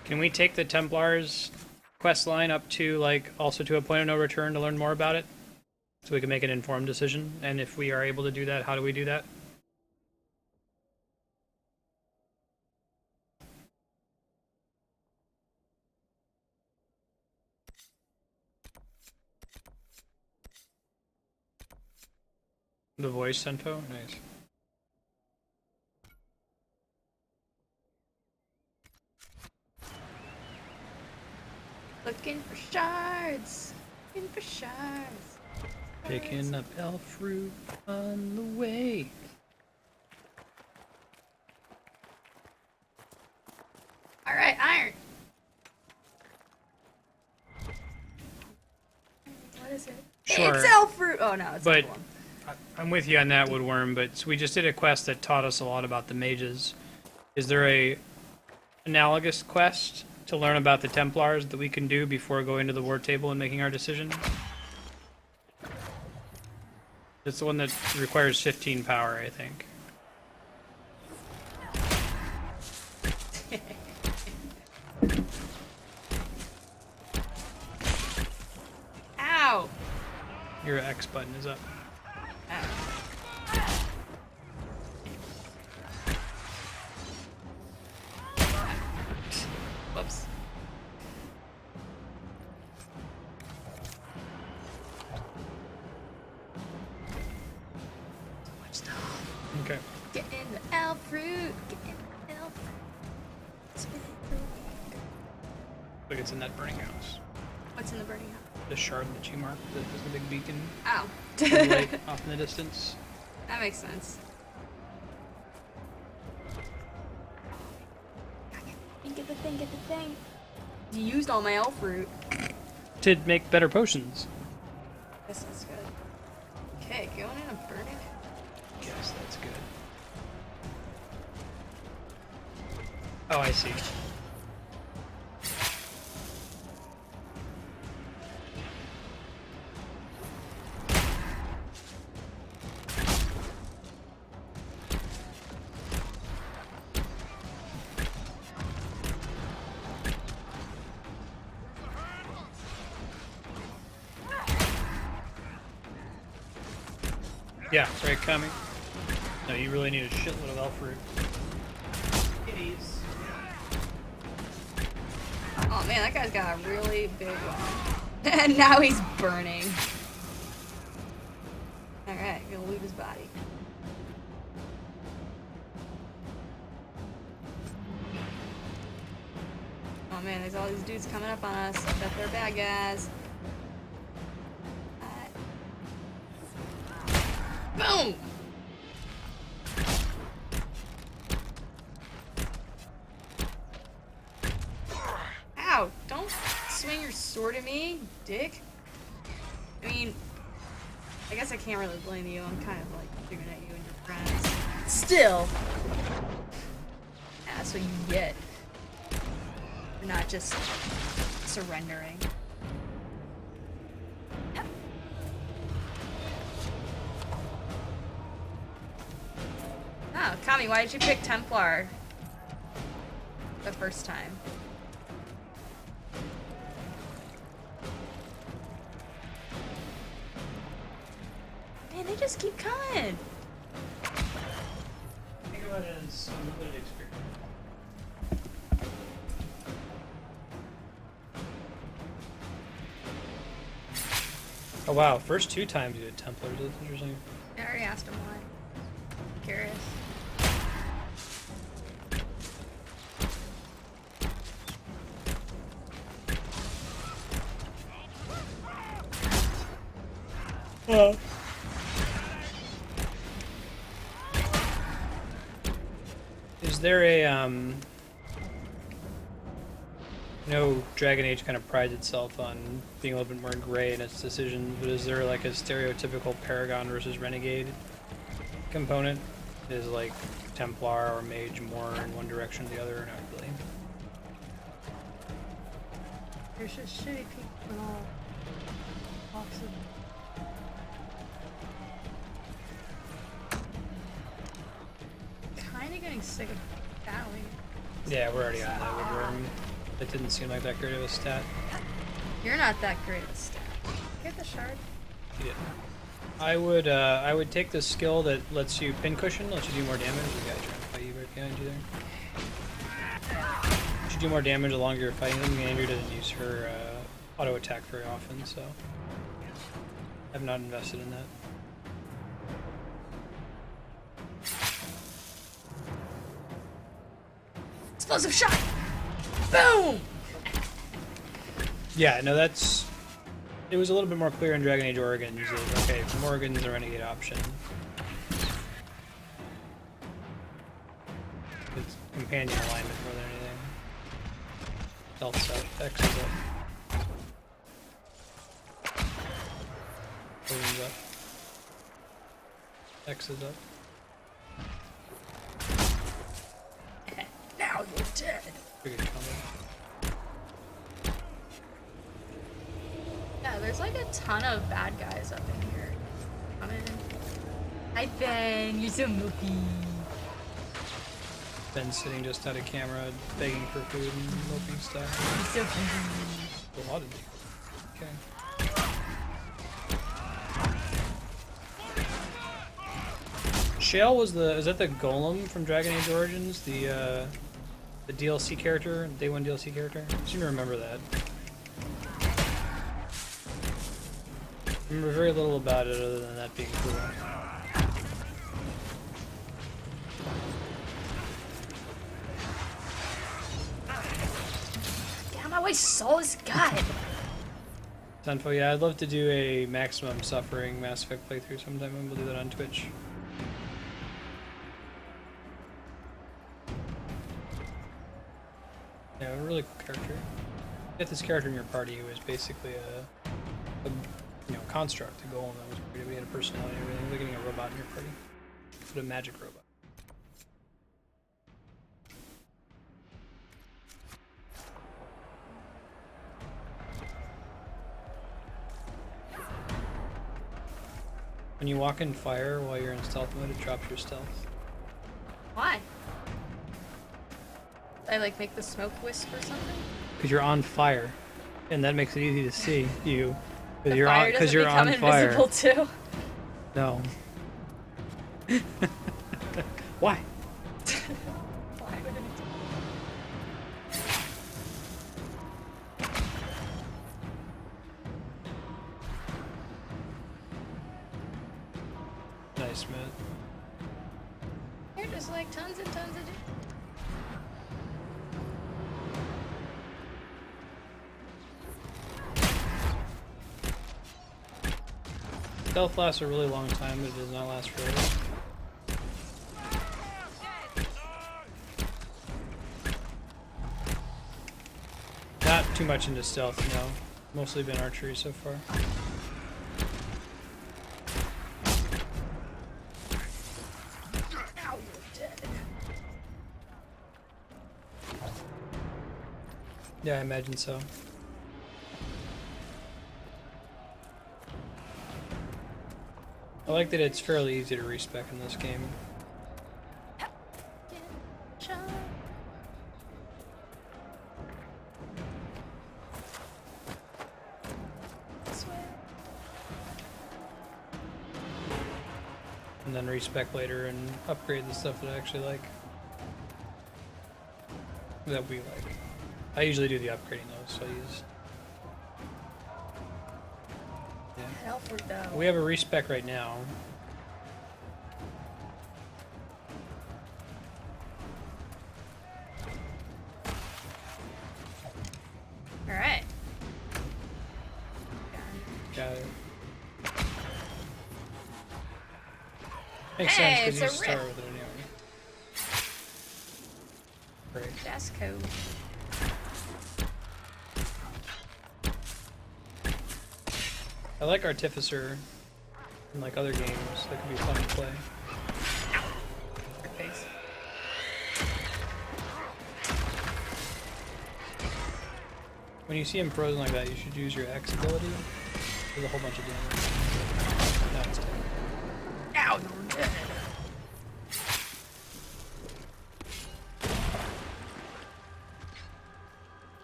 Can we take the Templars quest line up to, like, also to a point of no return to learn more about it? So we can make an informed decision? And if we are able to do that, how do we do that? The voice info? Nice. Looking for shards. Looking for shards. Picking up elf fruit on the way. Alright, iron. What is it? Sure. It's elf fruit. Oh no, it's But elf one. I'm with you on that, Woodworm, but so we just did a quest that taught us a lot about the mages. Is there a analogous quest to learn about the Templars that we can do before going to the war table and making our decision? It's the one that requires 15 power, I think. Ow! Your X button is up. Whoops. So much stuff. Okay. Get in the elf fruit. Get in the elf fruit. Look, it's in that burning house. What's in the burning house? The shard that you marked that has the big beacon. Ow. On the lake off in the distance. That makes sense. Get the thing, get the thing. You used all my elf fruit. To make better potions. This is good. Okay, going in and burning. Yes, that's good. Oh, I see. Yeah, right, coming. No, you really need a shitload of elf root. Kitties. Oh man, that guy's got a really big one. And now he's burning. Alright, gonna loot his body. Oh man, there's all these dudes coming up on us. I bet they're bad guys. Boom! Ow! Don't swing your sword at me, dick. I mean, I guess I can't really blame you. I'm kind of like shooting at you and your friends. Still! Yeah, that's what you get. You're not just surrendering. Oh, Kami, why did you pick Templar the first time? Man, they just keep coming. Think about it as a limited experience. Oh wow, first 2 times you did Templars, that's interesting. I already asked him why. Curious. Is there a Dragon Age kind of prides itself on being a little bit more gray in its decisions, but is there like a stereotypical Paragon versus Renegade component? Is like Templar or Mage more in one direction or the other, or not really? There's just shitty people in all walks of... Kinda getting sick of battling. Yeah, we're already on that woodworm. That didn't seem like that great of a stat. You're not that great of a stat. Get the shard. Yeah. I would take the skill that lets you pincushion, lets you do more damage. The guy trying to fight you right behind you there. Lets you do more damage the longer you're fighting them. Andrew doesn't use her auto attack very often, so I've not invested in that. Explosive shot! Boom! Yeah, no, that's... It was a little bit more clear in Dragon Age Origins. Okay, Morgan's the renegade option. It's companion alignment more than anything. Stealth stuff. X is up. Poison's up. X is up. Now you're dead. Pretty good combo. Yeah, there's like a ton of bad guys up in here. Come in. Hi Ben, you're so milky. Ben's sitting just out of camera, begging for food and milking stuff. You're so hungry. A lot of you. Okay. Shale was is that the Golem from Dragon Age Origins? The DLC character, Day 1 DLC character? I seem to remember that. I remember very little about it other than that being cool. Get out of my way, Soul is God. Sunfo, yeah, I'd love to do a Maximum Suffering Mass Effect playthrough sometime, and we'll do that on Twitch. Yeah, a really cool character. Get this character in your party who is basically a construct, a golem that was created. We had a personality and everything. We're getting a robot in your party. But a magic robot. When you walk in fire while you're in stealth mode, it drops your stealth. Why? I like make the smoke wisp or something? Because you're on fire, and that makes it easy to see you. Because you're on fire. Too? No. Why? Why would it do Nice, man. You're just like tons and tons of Stealth lasts a really long time, but it does not last forever. Not too much into stealth, no. Mostly been archery so far. Ow, you're dead. Yeah, I imagine so. I like that it's fairly easy to respec in this game. And then respec later and upgrade the stuff that I actually like. That we like. I usually do the upgrading though, so I use... Alfred, though. We have a respec right now. Alright. Got it. Makes Hey, sense because it's you a start riff. with it anyway. Great. That's cool. I like Artificer in like other games. That could be fun to play. Face. When you see him frozen like that, you should use your X ability. There's a whole bunch of damage. Now it's dead. Ow, you're dead.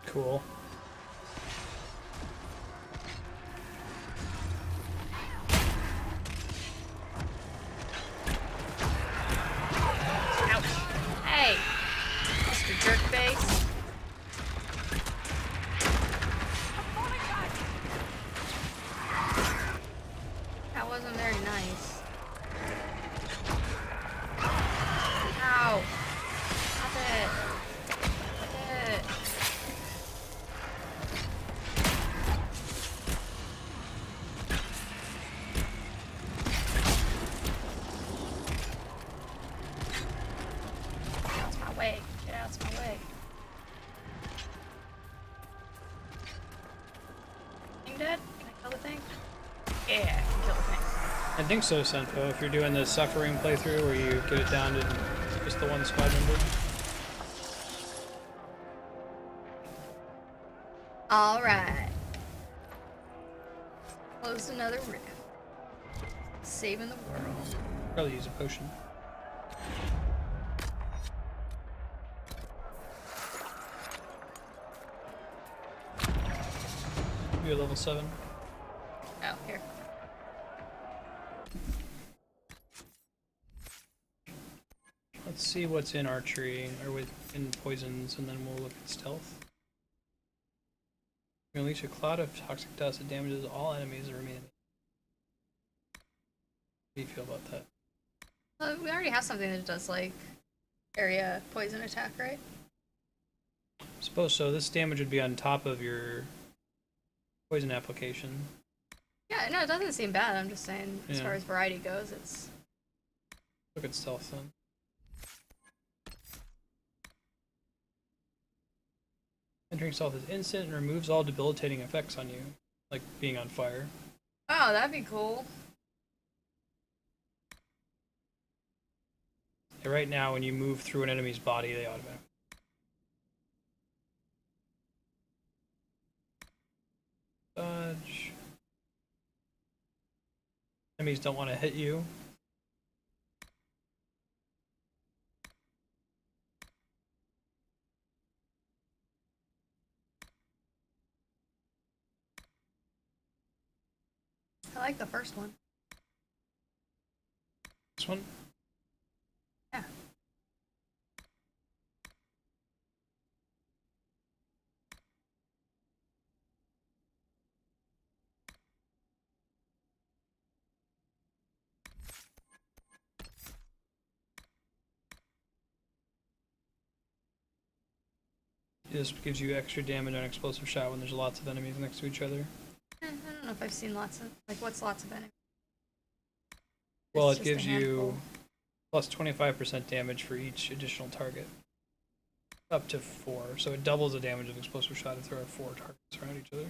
Cool. Ouch. Hey, Mr. Jerkface. That wasn't very nice. Ow. Stop it. Stop it. Get out of my way. Get out of my way. Thing dead? Can I kill the thing? Yeah, I can kill the thing. I think so, Senpo. If you're doing the suffering playthrough where you get it down to just the one squad member. Alright. Close another rift. Saving the world. Probably use a potion. You're level 7. Oh, here. Let's see what's in archery, or in poisons, and then we'll look at stealth. You unleash a cloud of toxic dust that damages all enemies that remain. How do you feel about that? We already have something that does, like, area poison attack, right? I suppose so. This damage would be on top of your poison application. Yeah, no, it doesn't seem bad. I'm just saying, as Yeah. far as variety goes, it's... Look at stealth then. Entering stealth is instant and removes all debilitating effects on you, like being on fire. Oh, that'd be cool. Yeah, right now, when you move through an enemy's body, they automatically. Dodge. Enemies don't want to hit you. I like the first one. This one? This gives you extra damage on explosive shot when there's lots of enemies next to each other. I don't know if I've seen lots of, like, what's lots of enemies? Well, It's it just a gives you handful. plus 25% damage for each additional target. Up to 4, so it doubles the damage of explosive shot if there are 4 targets around each other.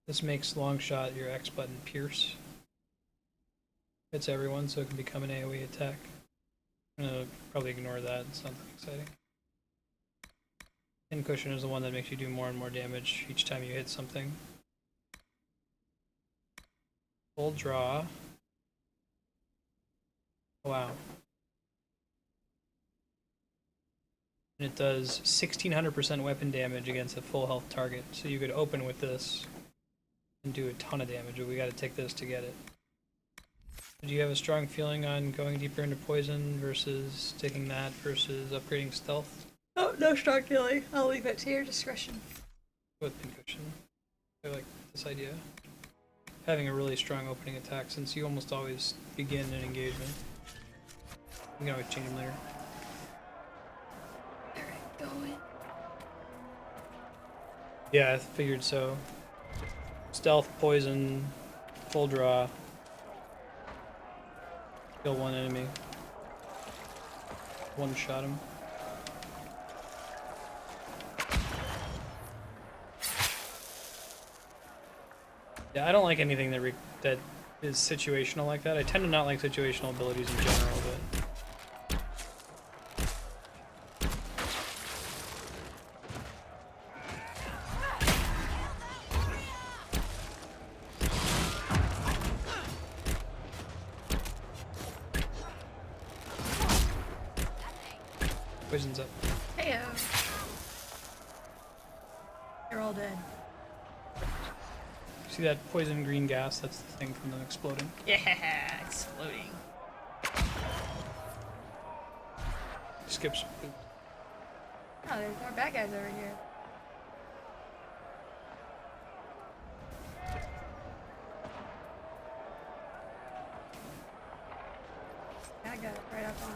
This makes long shot your X button pierce. Hits everyone, so it can become an AoE attack. I'm gonna probably ignore that, it's not that exciting. Inquisition is the one that makes you do more and more damage each time you hit something. Full draw. Wow. And it does 1600% weapon damage against a full health target. So you could open with this and do a ton of damage, but we gotta take this to get it. Do you have a strong feeling on going deeper into poison versus taking that versus upgrading stealth? Oh, no strong feeling. I'll leave it to your discretion. With Inquisition. I like this idea. Having a really strong opening attack, since you almost always begin an engagement. You can always change them later. Alright, go in. Yeah, I figured so. Stealth, poison, full draw. Kill one enemy. One shot him. Yeah, I don't like anything that is situational like that. I tend to not like situational abilities in general, but poison's up. Heyo. You're all dead. See that poison green gas? That's the thing from them exploding. Yeah, exploding. Skips. Oh, there's more bad guys over here. I got it right up on.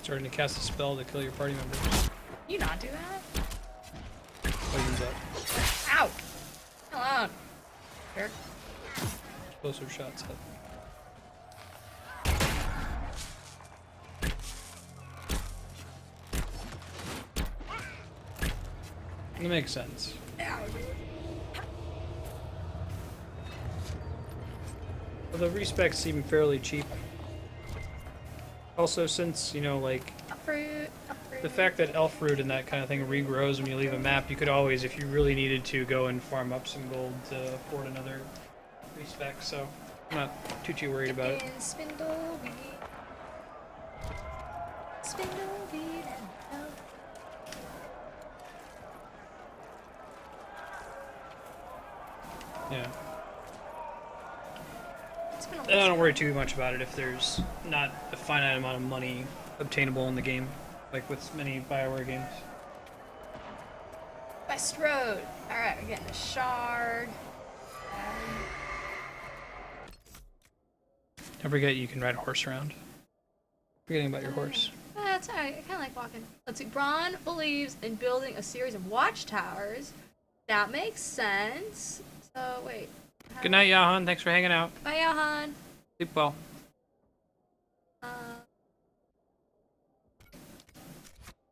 Starting to cast a spell to kill your party members. You not do that? Poison's up. Ow! Come on. Jerk. Explosive shots up. That makes sense. Well, the respecs seem fairly cheap. Also, since, you know, like, the fact that elf root and that kind of thing regrows when you leave a map, you could always, if you really needed to, go and farm up some gold to afford another respec, so I'm not too worried about it. Spindleweed. Spindleweed. Yeah. And I don't worry too much about it if there's not a finite amount of money obtainable in the game, like with many BioWare games. West Road. Alright, we're getting a shard. Don't forget you can ride a horse around. Forgetting about your horse. That's alright. I kind of like walking. Let's see. Braun believes in building a series of watchtowers. That makes sense. So, wait. Good night, Yahan. Thanks for hanging out. Bye, Johan. Sleep well.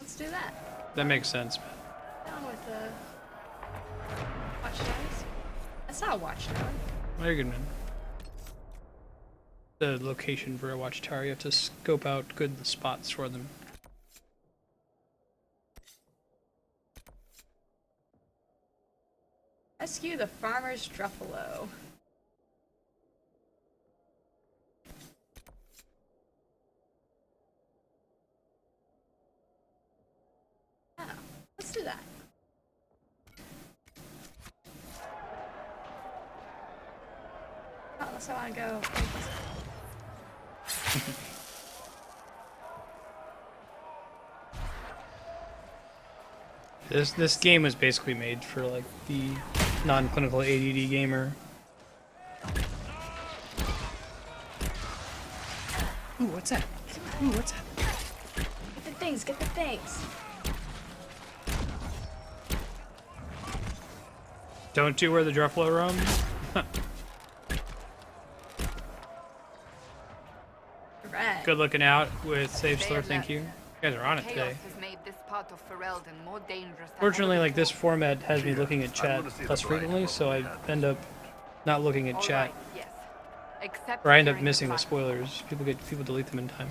Let's do that. That makes sense. Down with the watchtowers. That's not a watchtower. Very good, man. The location for a watchtower, you have to scope out good spots for them. Rescue the farmer's Druffalo. Oh, let's do that. Oh, unless I want to go. This game was basically made for like the non-clinical ADD gamer. Ooh, what's that? Ooh, what's that? Get the things, get the things. Don't do where the Druffalo roam. Right. Good looking out with Save Slur, thank you. You guys are on it Chaos today. has made this part of Ferelden more dangerous than Fortunately, ever like this before. format has me looking at chat less frequently, so I end up not looking at chat. Yes. Except Or I end up during missing the fight. spoilers. People delete them in time.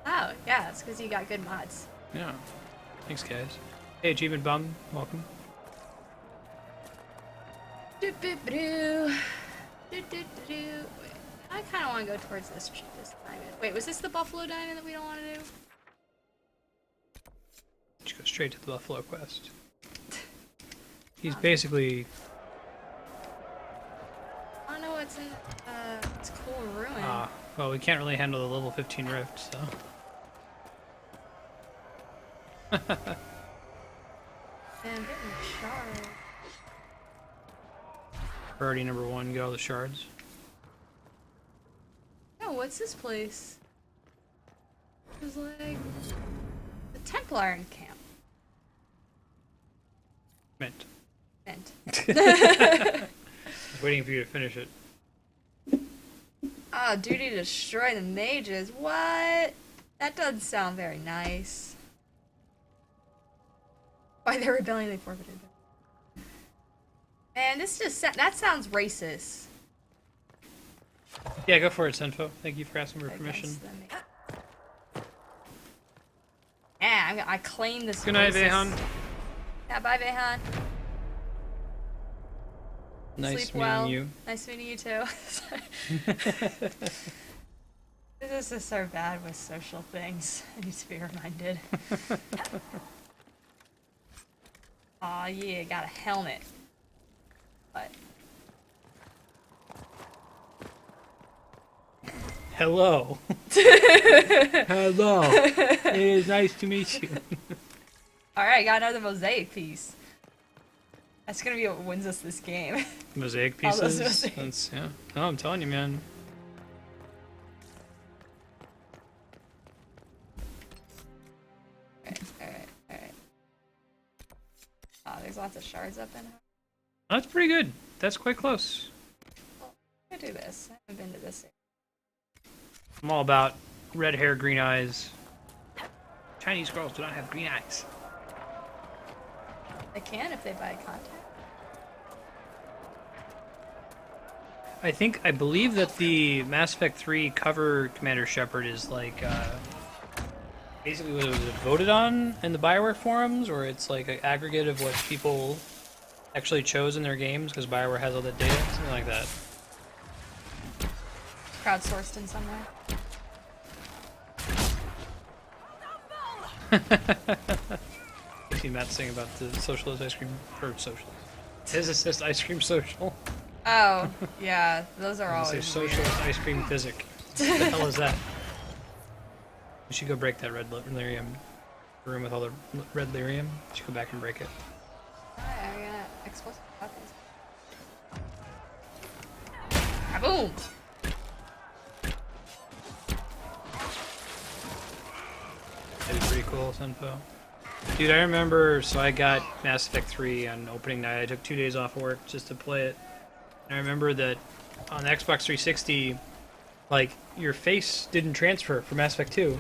Oh, yeah, it's because you got good mods. Yeah. Thanks, guys. Hey, Achievement Bum, welcome. Do-do-do-do. Do-do-do-do. Wait, I kind of want to go towards this diamond. Wait, was this the buffalo diamond that we don't want to do? Just go straight to the Buffalo quest. He's basically... I don't know what's in it's cool ruin. Well, we can't really handle the level 15 rift, so... Man, getting a shard. Priority number 1, get all the shards. No, what's this place? It was like the Templar camp. Mint. Mint. Just waiting for you to finish it. Ah, duty to destroy the mages. What? That doesn't sound very nice. By their rebellion, they forfeited. Man, this just that sounds racist. Yeah, go for it, Senfo. Thank you for asking for permission. Yeah, I claim this. Good night, racist. Vehan. Yeah, bye, Vehan. Nice Sleep meeting well. you. Nice meeting you too. This is so bad with social things. I need to be reminded. Aw, yeah, got a helmet. What? Hello. Hello. It is nice to meet you. Alright, got another mosaic piece. That's gonna be what wins us this game. Mosaic All those pieces. mosaics. That's, yeah. No, I'm telling you, man. Alright. Oh, there's lots of shards up in here. That's pretty good. That's quite close. I'm gonna do this. I haven't been to this. I'm all about red hair, green eyes. Chinese girls do not have green eyes. They can if they buy content. I believe that the Mass Effect 3 cover Commander Shepard is like, basically was it voted on in the BioWare forums, or it's like an aggregate of what people actually chose in their games, because BioWare has all that data, something like that. Crowdsourced in some way. You see Matt saying about the socialist ice cream, or socialist. Physicist ice cream social. Oh, yeah, those are Say always socialist weird. ice cream physic. What the hell is that? We should go break that red lyrium room with all the red lyrium. We should go back and break it. Alright, I'm gonna explosive weapons. Kaboom! That'd be pretty cool, Senpo. Dude, I remember, so I got Mass Effect 3 on opening night. I took 2 days off work just to play it. And I remember that on the Xbox 360, like, your face didn't transfer for Mass Effect 2.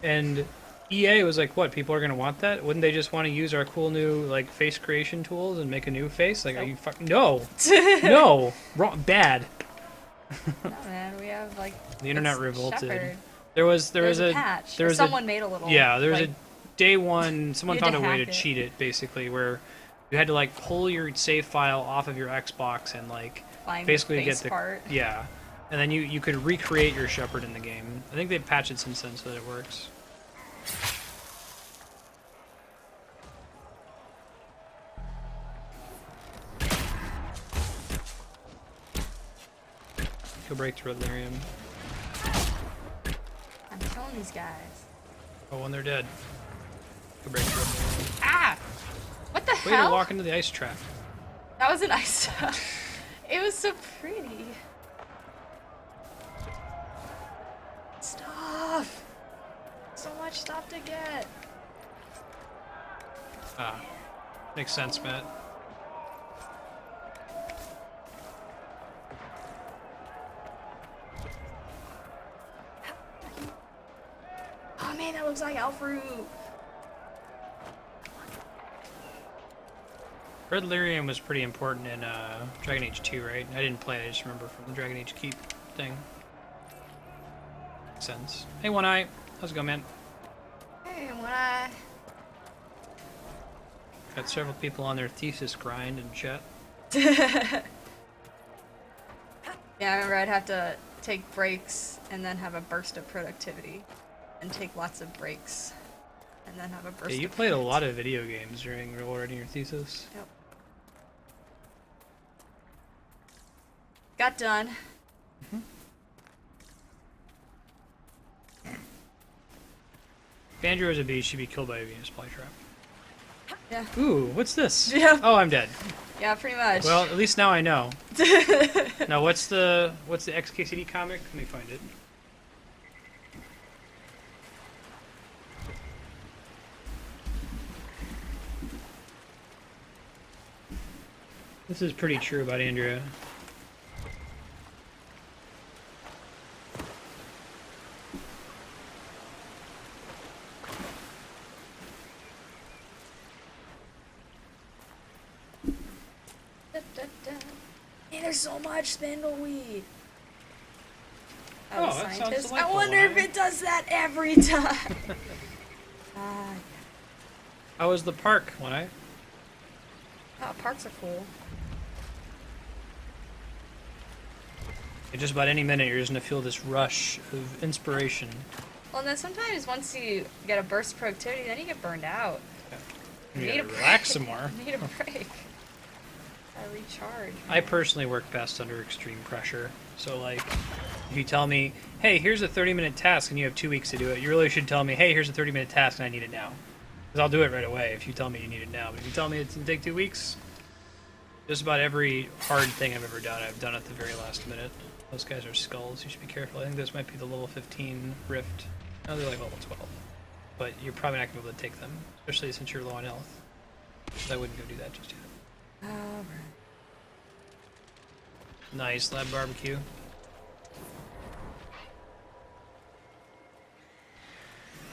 And EA was like, what, people are gonna want that? Wouldn't they just want to use our cool new, like, face creation tools and make a new face? Like, are you fucking... No! No! Wrong. Bad. No, man, we have, like... The internet it's revolted. Shepherd. There was a patch. There was someone made a little... Yeah, there was like, a day one, someone you had found to a way to hack it. cheat it, basically, where you had to, like, pull your save file off of your Xbox and, like, Find the basically face get the... part. Yeah. And then you could recreate your Shepherd in the game. I think they've patched it since then so that it works. Go break the Redlarium. I'm killing these guys. Oh, when they're dead. Go break the Redlarium. Ah! What Way to hell? walk into the ice trap. That was a nice. It was so pretty. Stuff. So much stuff to get. Ah, makes sense, Matt. Oh man, that looks like elf fruit. Red lyrium was pretty important in Dragon Age 2, right? I didn't play it, I just remember from the Dragon Age Keep thing. Makes sense. Hey, One Eye. How's it going, man? Hey, when I. Got several people on their thesis grind in chat. Yeah, I remember I'd have to take breaks and then have a burst of productivity. And take lots of breaks. And then have a burst Yeah, you of played a lot of video games during writing your thesis. Yep. Got done. If Andrew was a bee, she'd be killed by a Venus flytrap. Yeah. Ooh, what's this? Yeah. Oh, I'm dead. Yeah, pretty much. Well, at least now I know. Now, what's the XKCD comic? Let me find it. This is pretty true about Andrea. Hey, there's so much spindleweed. Oh, that sounds delightful. I wonder if it does that every time. How was the park, One Eye? Oh, parks are cool. And just about any minute, you're just gonna feel this rush of inspiration. Well, and then sometimes once you get a burst of productivity, then you get burned out. You need gotta a relax break. some more. You need a break. I recharge. I personally work best under extreme pressure. So, like, if you tell me, hey, here's a 30-minute task and you have 2 weeks to do it, you really should tell me, hey, here's a 30-minute task and I need it now. Because I'll do it right away if you tell me you need it now. But if you tell me it's going to take 2 weeks, just about every hard thing I've ever done, I've done at the very last minute. Those guys are skulls. You should be careful. I think this might be the level 15 rift. No, they're like level 12. But you're probably not going to be able to take them, especially since you're low on health. So I wouldn't go do that just yet. Alright. Nice lab barbecue.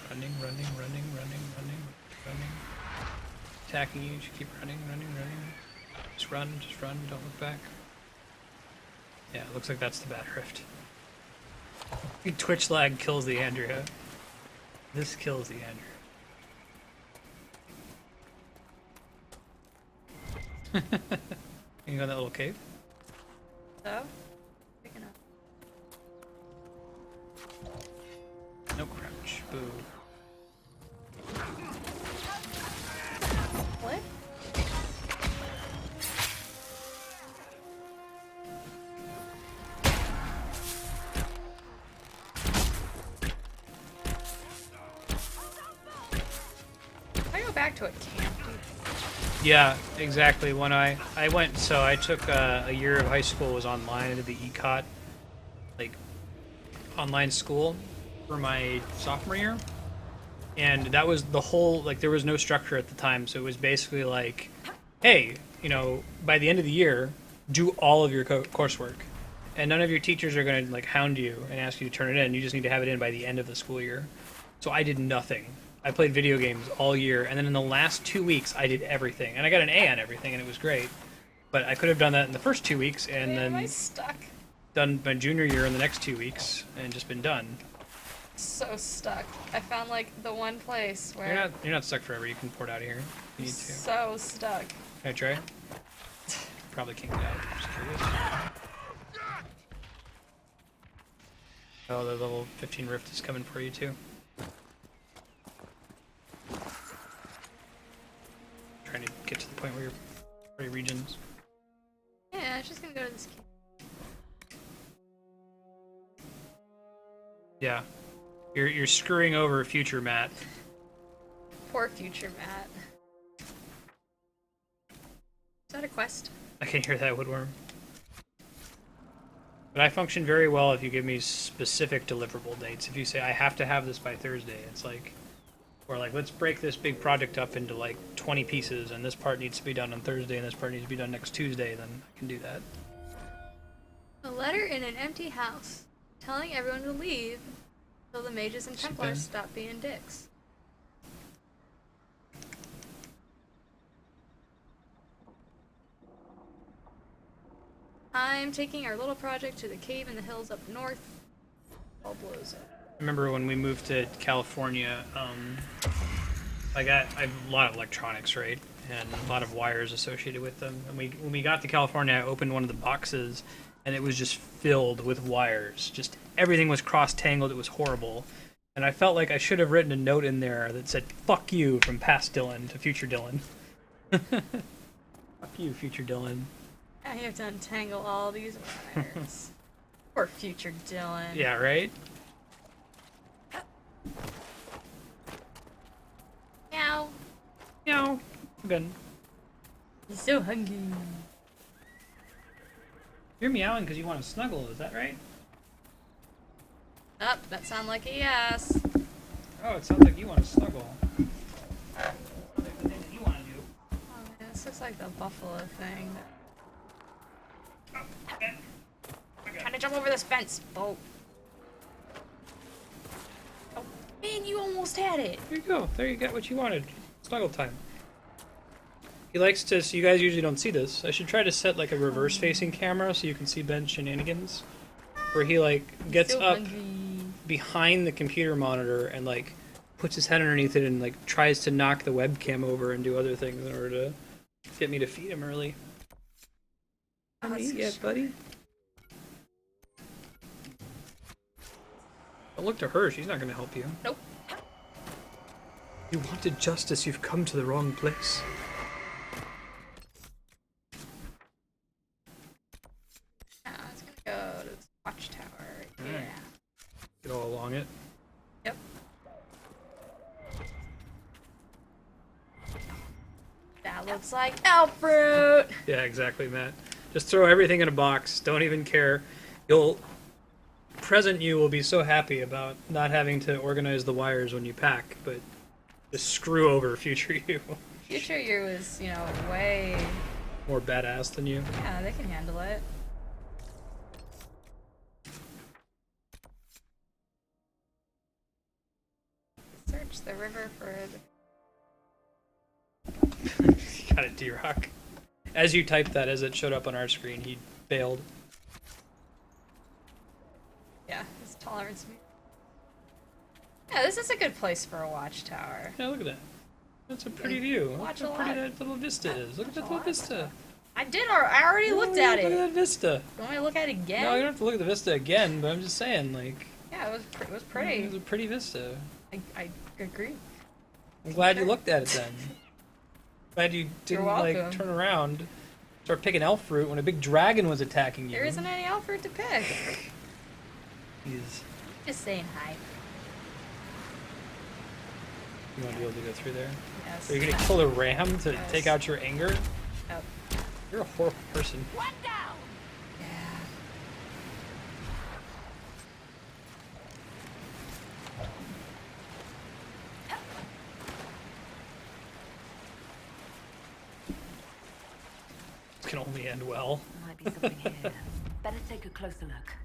Running, running, running, running, running, running. Attacking you, you should keep running, running, running. Just run, don't look back. Yeah, it looks like that's the bad rift. Twitch lag kills the Andrea. This kills the Andrea. You go in that little cave? So? Picking up. No crouch. Boo. What? I go back to a camp, dude. Yeah, exactly. When I went, so I took a year of high school, was online, I did the ECOT, like, online school for my sophomore year. And that was the whole, like, there was no structure at the time, so it was basically like, hey, you know, by the end of the year, do all of your coursework. And none of your teachers are going to, like, hound you and ask you to turn it in. You just need to have it in by the end of the school year. So I did nothing. I played video games all year, and then in the last 2 weeks, I did everything. And I got an A on everything, and it was great. But I could have done that in the first 2 weeks, and Man, am I then stuck? done my junior year in the next 2 weeks, and just been done. So stuck. I found like the one place where You're not stuck forever. You can port out of here. If you need to. so stuck. Can I try? Probably can't get out. Just curious. Oh, the level 15 rift is coming for you too. Trying to get to the point where you're already regions. Yeah, I was just gonna go to this camp. Yeah, you're screwing over future Matt. Poor future Matt. that a quest? I can hear that woodworm. But I function very well if you give me specific deliverable dates. If you say, I have to have this by Thursday, it's like... Or like, let's break this big project up into like 20 pieces, and this part needs to be done on Thursday, and this part needs to be done next Tuesday, then I can do that. A letter in an empty house, telling everyone to leave until the mages and Templars stop being dicks. I'm taking our little project to the cave in the hills up north. All blows up. I remember when we moved to California, I have a lot of electronics, right? And a lot of wires associated with them. And when we got to California, I opened one of the boxes, and it was just filled with wires. Just everything was cross-tangled. It was horrible. And I felt like I should have written a note in there that said, fuck you, from past Dylan to future Dylan. Fuck you, future Dylan. I have to untangle all these wires. Poor future Dylan. Yeah, right? Meow. Meow. I'm good. He's so hungry. You're meowing because you want to snuggle, is that right? Oh, that sounds like a yes. Oh, it sounds like you want to snuggle. You want to do. Oh man, this looks like the buffalo thing. Trying to jump over this fence. Oh. Oh, man, you almost had it. There you go. There you got what you wanted. Snuggle time. He likes to, so you guys usually don't see this. I should try to set like a reverse facing camera so you can see Ben's shenanigans. Where he like gets so up hungry. Behind the computer monitor and like puts his head underneath it and like tries to knock the webcam over and do other things in order to get me to feed him early. Haven't eaten yet, buddy. Don't look to her, she's not gonna help you. Nope. You wanted justice, you've come to the wrong place. I was gonna go to this watchtower. Yeah. Get all along it. Yep. That looks like elf fruit. Yeah, exactly, Matt. Just throw everything in a box. Don't even care. Present you will be so happy about not having to organize the wires when you pack, but just screw over future you. Future you is, way More badass than you. Yeah, they can handle it. Search the river for the... Got a D-Rock. As you typed that, as it showed up on our screen, he failed. Yeah, his tolerance. Yeah, this is a good place for a watchtower. Yeah, look at that. That's a pretty view. Watch Look a how pretty lot. that little vista is. Look at that little vista. I already looked at it. Look at that vista. You want me to look at it again? No, you don't have to look at the vista again, but I'm just saying, like... Yeah, it was pretty. It was a pretty vista. I agree. I'm glad you looked at it then. Glad you didn't, like, welcome. turn around, start picking elf fruit when a big dragon was attacking you. There isn't any elf fruit to pick. Jeez. Just saying hi. You want to be able to go through there? Yes. Are you going to kill a ram to Yes. take out your anger? Yep. You're a horrible person. One down. Yeah. This can only end well. Might be something here. Better take a closer look.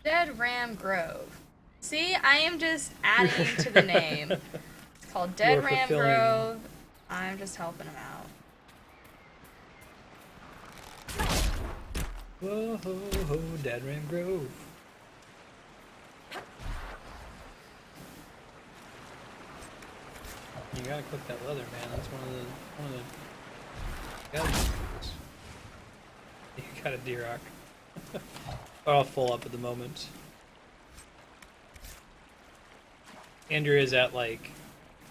Dead Ram Grove. See, I am just adding to the name. It's called Dead You're Ram fulfilling. Grove. I'm just helping him out. Whoa, ho, ho, Dead Ram Grove. You gotta cook that leather, man. That's one of the. You got a D-Rock. All full up at the moment. Andrea is at like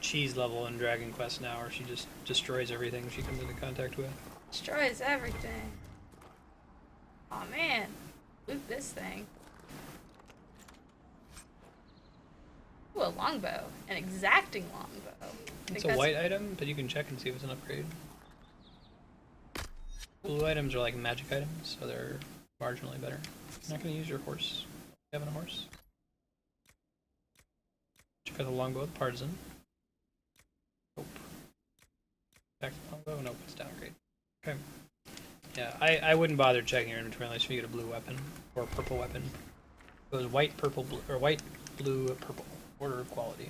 cheese level in Dragon Quest now, where she just destroys everything she comes into contact with. Destroys everything. Aw, man. Loot this thing. Ooh, a longbow. An exacting longbow. I It's think a white item, but you can check and see if it's an upgrade. Blue items are like magic items, so they're marginally better. You're not gonna use your horse. You having a horse? Check out the longbow, the partisan. Nope. Back to the longbow? Nope, it's downgrade. Okay. Yeah, I wouldn't bother checking your inventory unless you get a blue weapon or a purple weapon. It was white, purple, blue, or white, blue, purple. Order of quality.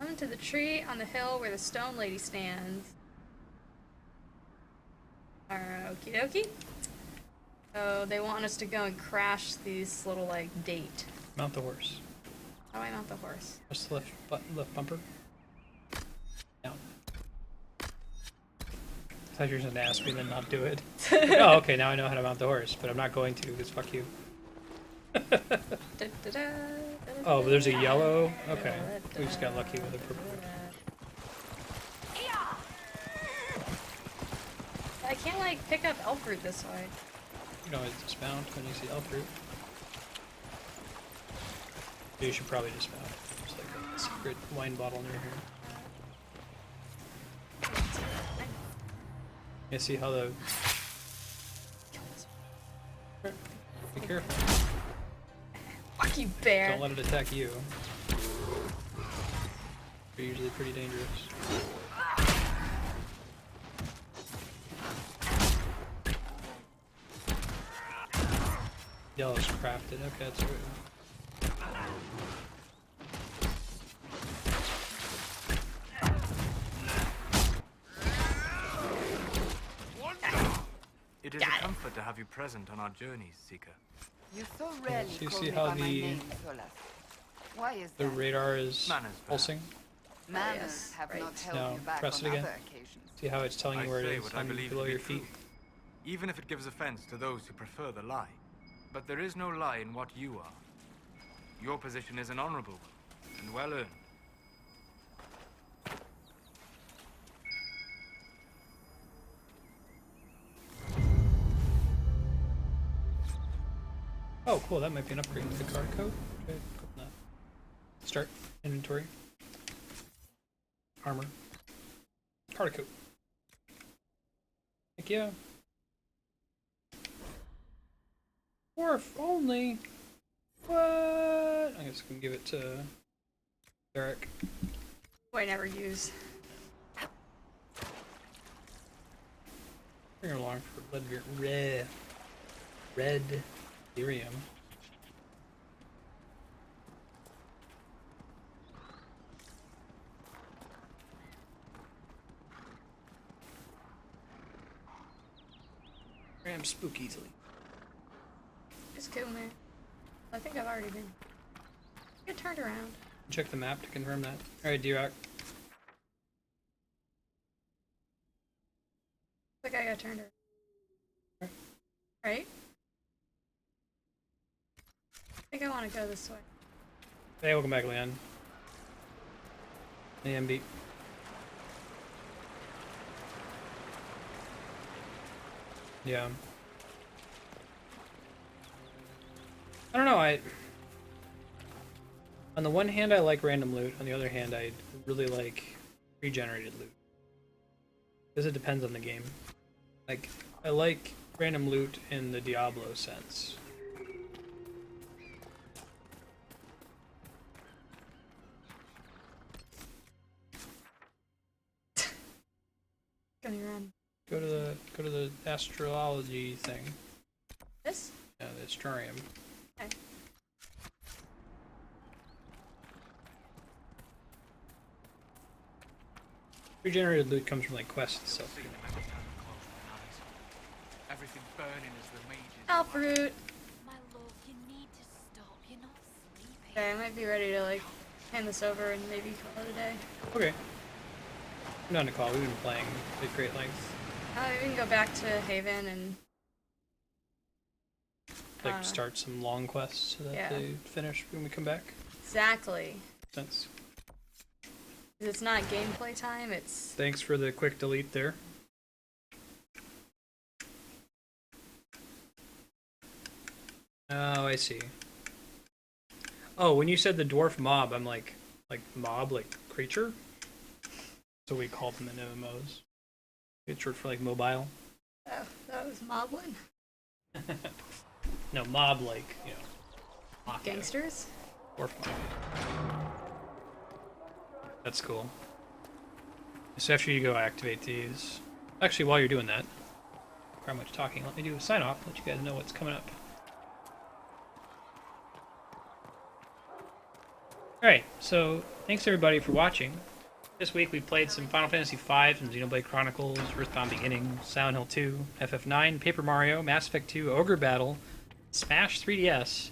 Come to the tree on the hill where the stone lady stands. Okie dokie. So they want us to go and crash these little like date. Mount the horse. How do I mount the horse? Press the left bumper. Down. I thought you were going to ask me and then not do it. Oh, okay, now I know how to mount the horse, but I'm not going to because fuck you. Oh, but there's a yellow? Okay. We just got lucky with a purple. I can't like pick up elf fruit this way. You can always dismount when you see elf fruit. You should probably dismount. There's like a secret wine bottle near here. You see how the... Be careful. Fuck you, bear. Don't let it attack you. They're usually pretty dangerous. Yellow's crafted. Okay, that's good. It is a comfort to have you present on our journeys, Seeker. You so rarely So you call see me how by my the name, Solas. Why is the that? radar is Manners, pulsing? Manners Yes, have right. not held Now you back press it on again. other occasions. See how it's telling you where it say is what I on believe below to be your feet? true, even if it gives offense to those who prefer the lie. But there is no lie in what you are. Your position is an honorable one, and well earned. Oh, cool. That might be an upgrade to the card code. Okay, click on that. Start inventory. Armor. Card code. Heck yeah. Dwarf only. What? I guess we can give it to Derek. Who I never use. Bring her along for red Ethereum. Ram spook easily. It's cool, man. I think I've already been. Get turned around. Check the map to confirm that. Alright, D-Rock. I think I got turned around. Right? I think I want to go this way. Hey, welcome back, Leon. AMB. Yeah. I don't know, on the one hand I like random loot, on the other hand I really like regenerated loot. Because it depends on the game. Like, I like random loot in the Diablo sense. Gonna run. Go to the astrology thing. This? Yeah, the astrarium. Okay. Regenerated loot comes from like quests and stuff. Everything burning as the mages. Alfruit. My love, you need to stop. You're not sleeping. Okay, I might be ready to like hand this over and maybe call it a day. Okay. I'm down to call. We've been playing at great length. We can go back to Haven and Like start some long quests so that yeah. they finish when we come back. Exactly. Sense. It's not gameplay time, it's... Thanks for the quick delete there. Oh, I see. Oh, when you said the dwarf mob, I'm like mob, like creature? So we call them in MMOs. It's short for like mobile. Oh, that was Moblin. No, mob like, you know, mafia. Gangsters? Or mafia. That's cool. So after you go activate these, actually while you're doing that, very much talking, let me do a sign off, let you guys know what's coming up. Alright, so thanks everybody for watching. This week we played some Final Fantasy V and Xenoblade Chronicles, Earthbound Beginning, Silent Hill 2, FF9, Paper Mario, Mass Effect 2, Ogre Battle, Smash 3DS,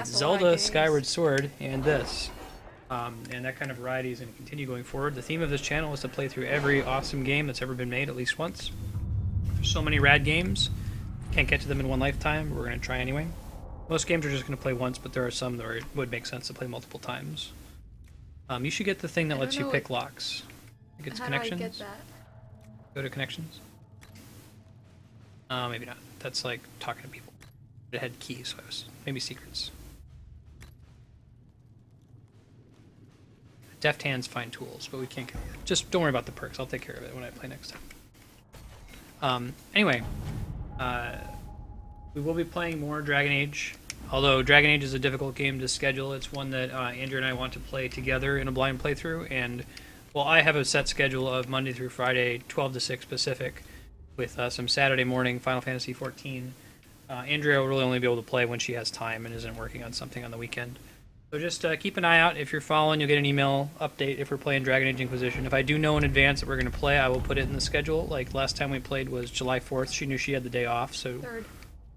Zelda Skyward Sword, and this. And that kind of variety is going to continue going forward. The theme of this channel is to play through every awesome game that's ever been made at least once. There's so many rad games, can't get to them in one lifetime, but we're going to try anyway. Most games are just going to play once, but there are some that would make sense to play multiple times. You should get the thing that lets you pick locks. I think it's connections. How do I get that? Go to connections. Maybe not. That's like talking to people. It had keys, so it was maybe secrets. Deft hands find tools, but we can't get it. Just don't worry about the perks. I'll take care of it when I play next time. Anyway, we will be playing more Dragon Age. Although Dragon Age is a difficult game to schedule, it's one that Andrew and I want to play together in a blind playthrough. And, well, I have a set schedule of Monday through Friday, 12 to 6 Pacific, with some Saturday morning Final Fantasy XIV. Andrea will really only be able to play when she has time and isn't working on something on the weekend. So just keep an eye out. If you're following, you'll get an email update if we're playing Dragon Age Inquisition. If I do know in advance that we're going to play, I will put it in the schedule. Like last time we played was July 4th. She knew she had the day off, so...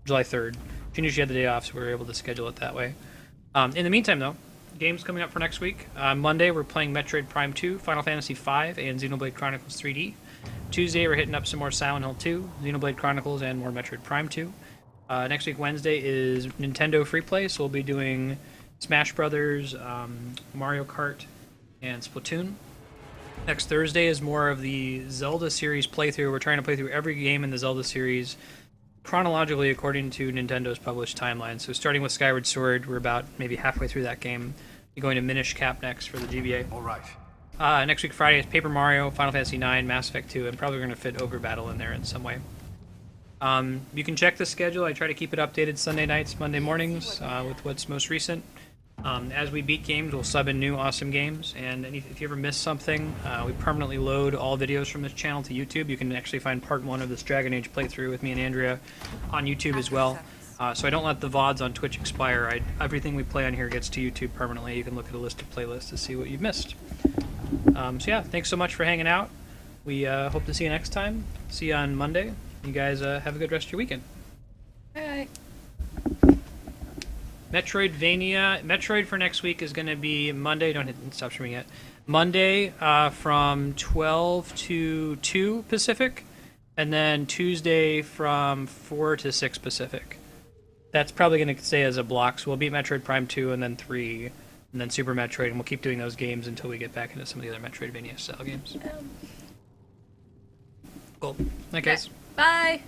July 3rd. She knew she had the day off, so we were able to schedule it that way. In the meantime, though, games coming up for next week. Monday, we're playing Metroid Prime 2, Final Fantasy V, and Xenoblade Chronicles 3D. Tuesday, we're hitting up some more Silent Hill 2, Xenoblade Chronicles, and more Metroid Prime 2. Next week, Wednesday, is Nintendo Free Play, so we'll be doing Smash Brothers, Mario Kart, and Splatoon. Next Thursday is more of the Zelda series playthrough. We're trying to play through every game in the Zelda series chronologically according to Nintendo's published timeline. So starting with Skyward Sword, we're about maybe halfway through that game. We're going to Minish Cap next for the GBA. All right. Next week Friday is Paper Mario, Final Fantasy IX, Mass Effect 2, and probably going to fit Ogre Battle in there in some way. You can check the schedule. I try to keep it updated Sunday nights, Monday mornings with what's most recent. As we beat games, we'll sub in new awesome games. And if you ever miss something, we permanently load all videos from this channel to YouTube. You can actually find part 1 of this Dragon Age playthrough with me and Andrea on YouTube as well. So I don't let the VODs on Twitch expire. Everything we play on here gets to YouTube permanently. You can look at a list of playlists to see what you've missed. So yeah, thanks so much for hanging out. We hope to see you next time. See you on Monday. You guys have a good rest of your weekend. Bye. Metroid for next week is going to be Monday. Don't stop streaming yet. Monday from 12 to 2 Pacific, and then Tuesday from 4 to 6 Pacific. That's probably going to stay as a block, so we'll beat Metroid Prime 2 and then 3, and then Super Metroid, and we'll keep doing those games until we get back into some of the other Metroidvania style games. Cool. Thanks, guys. Bye.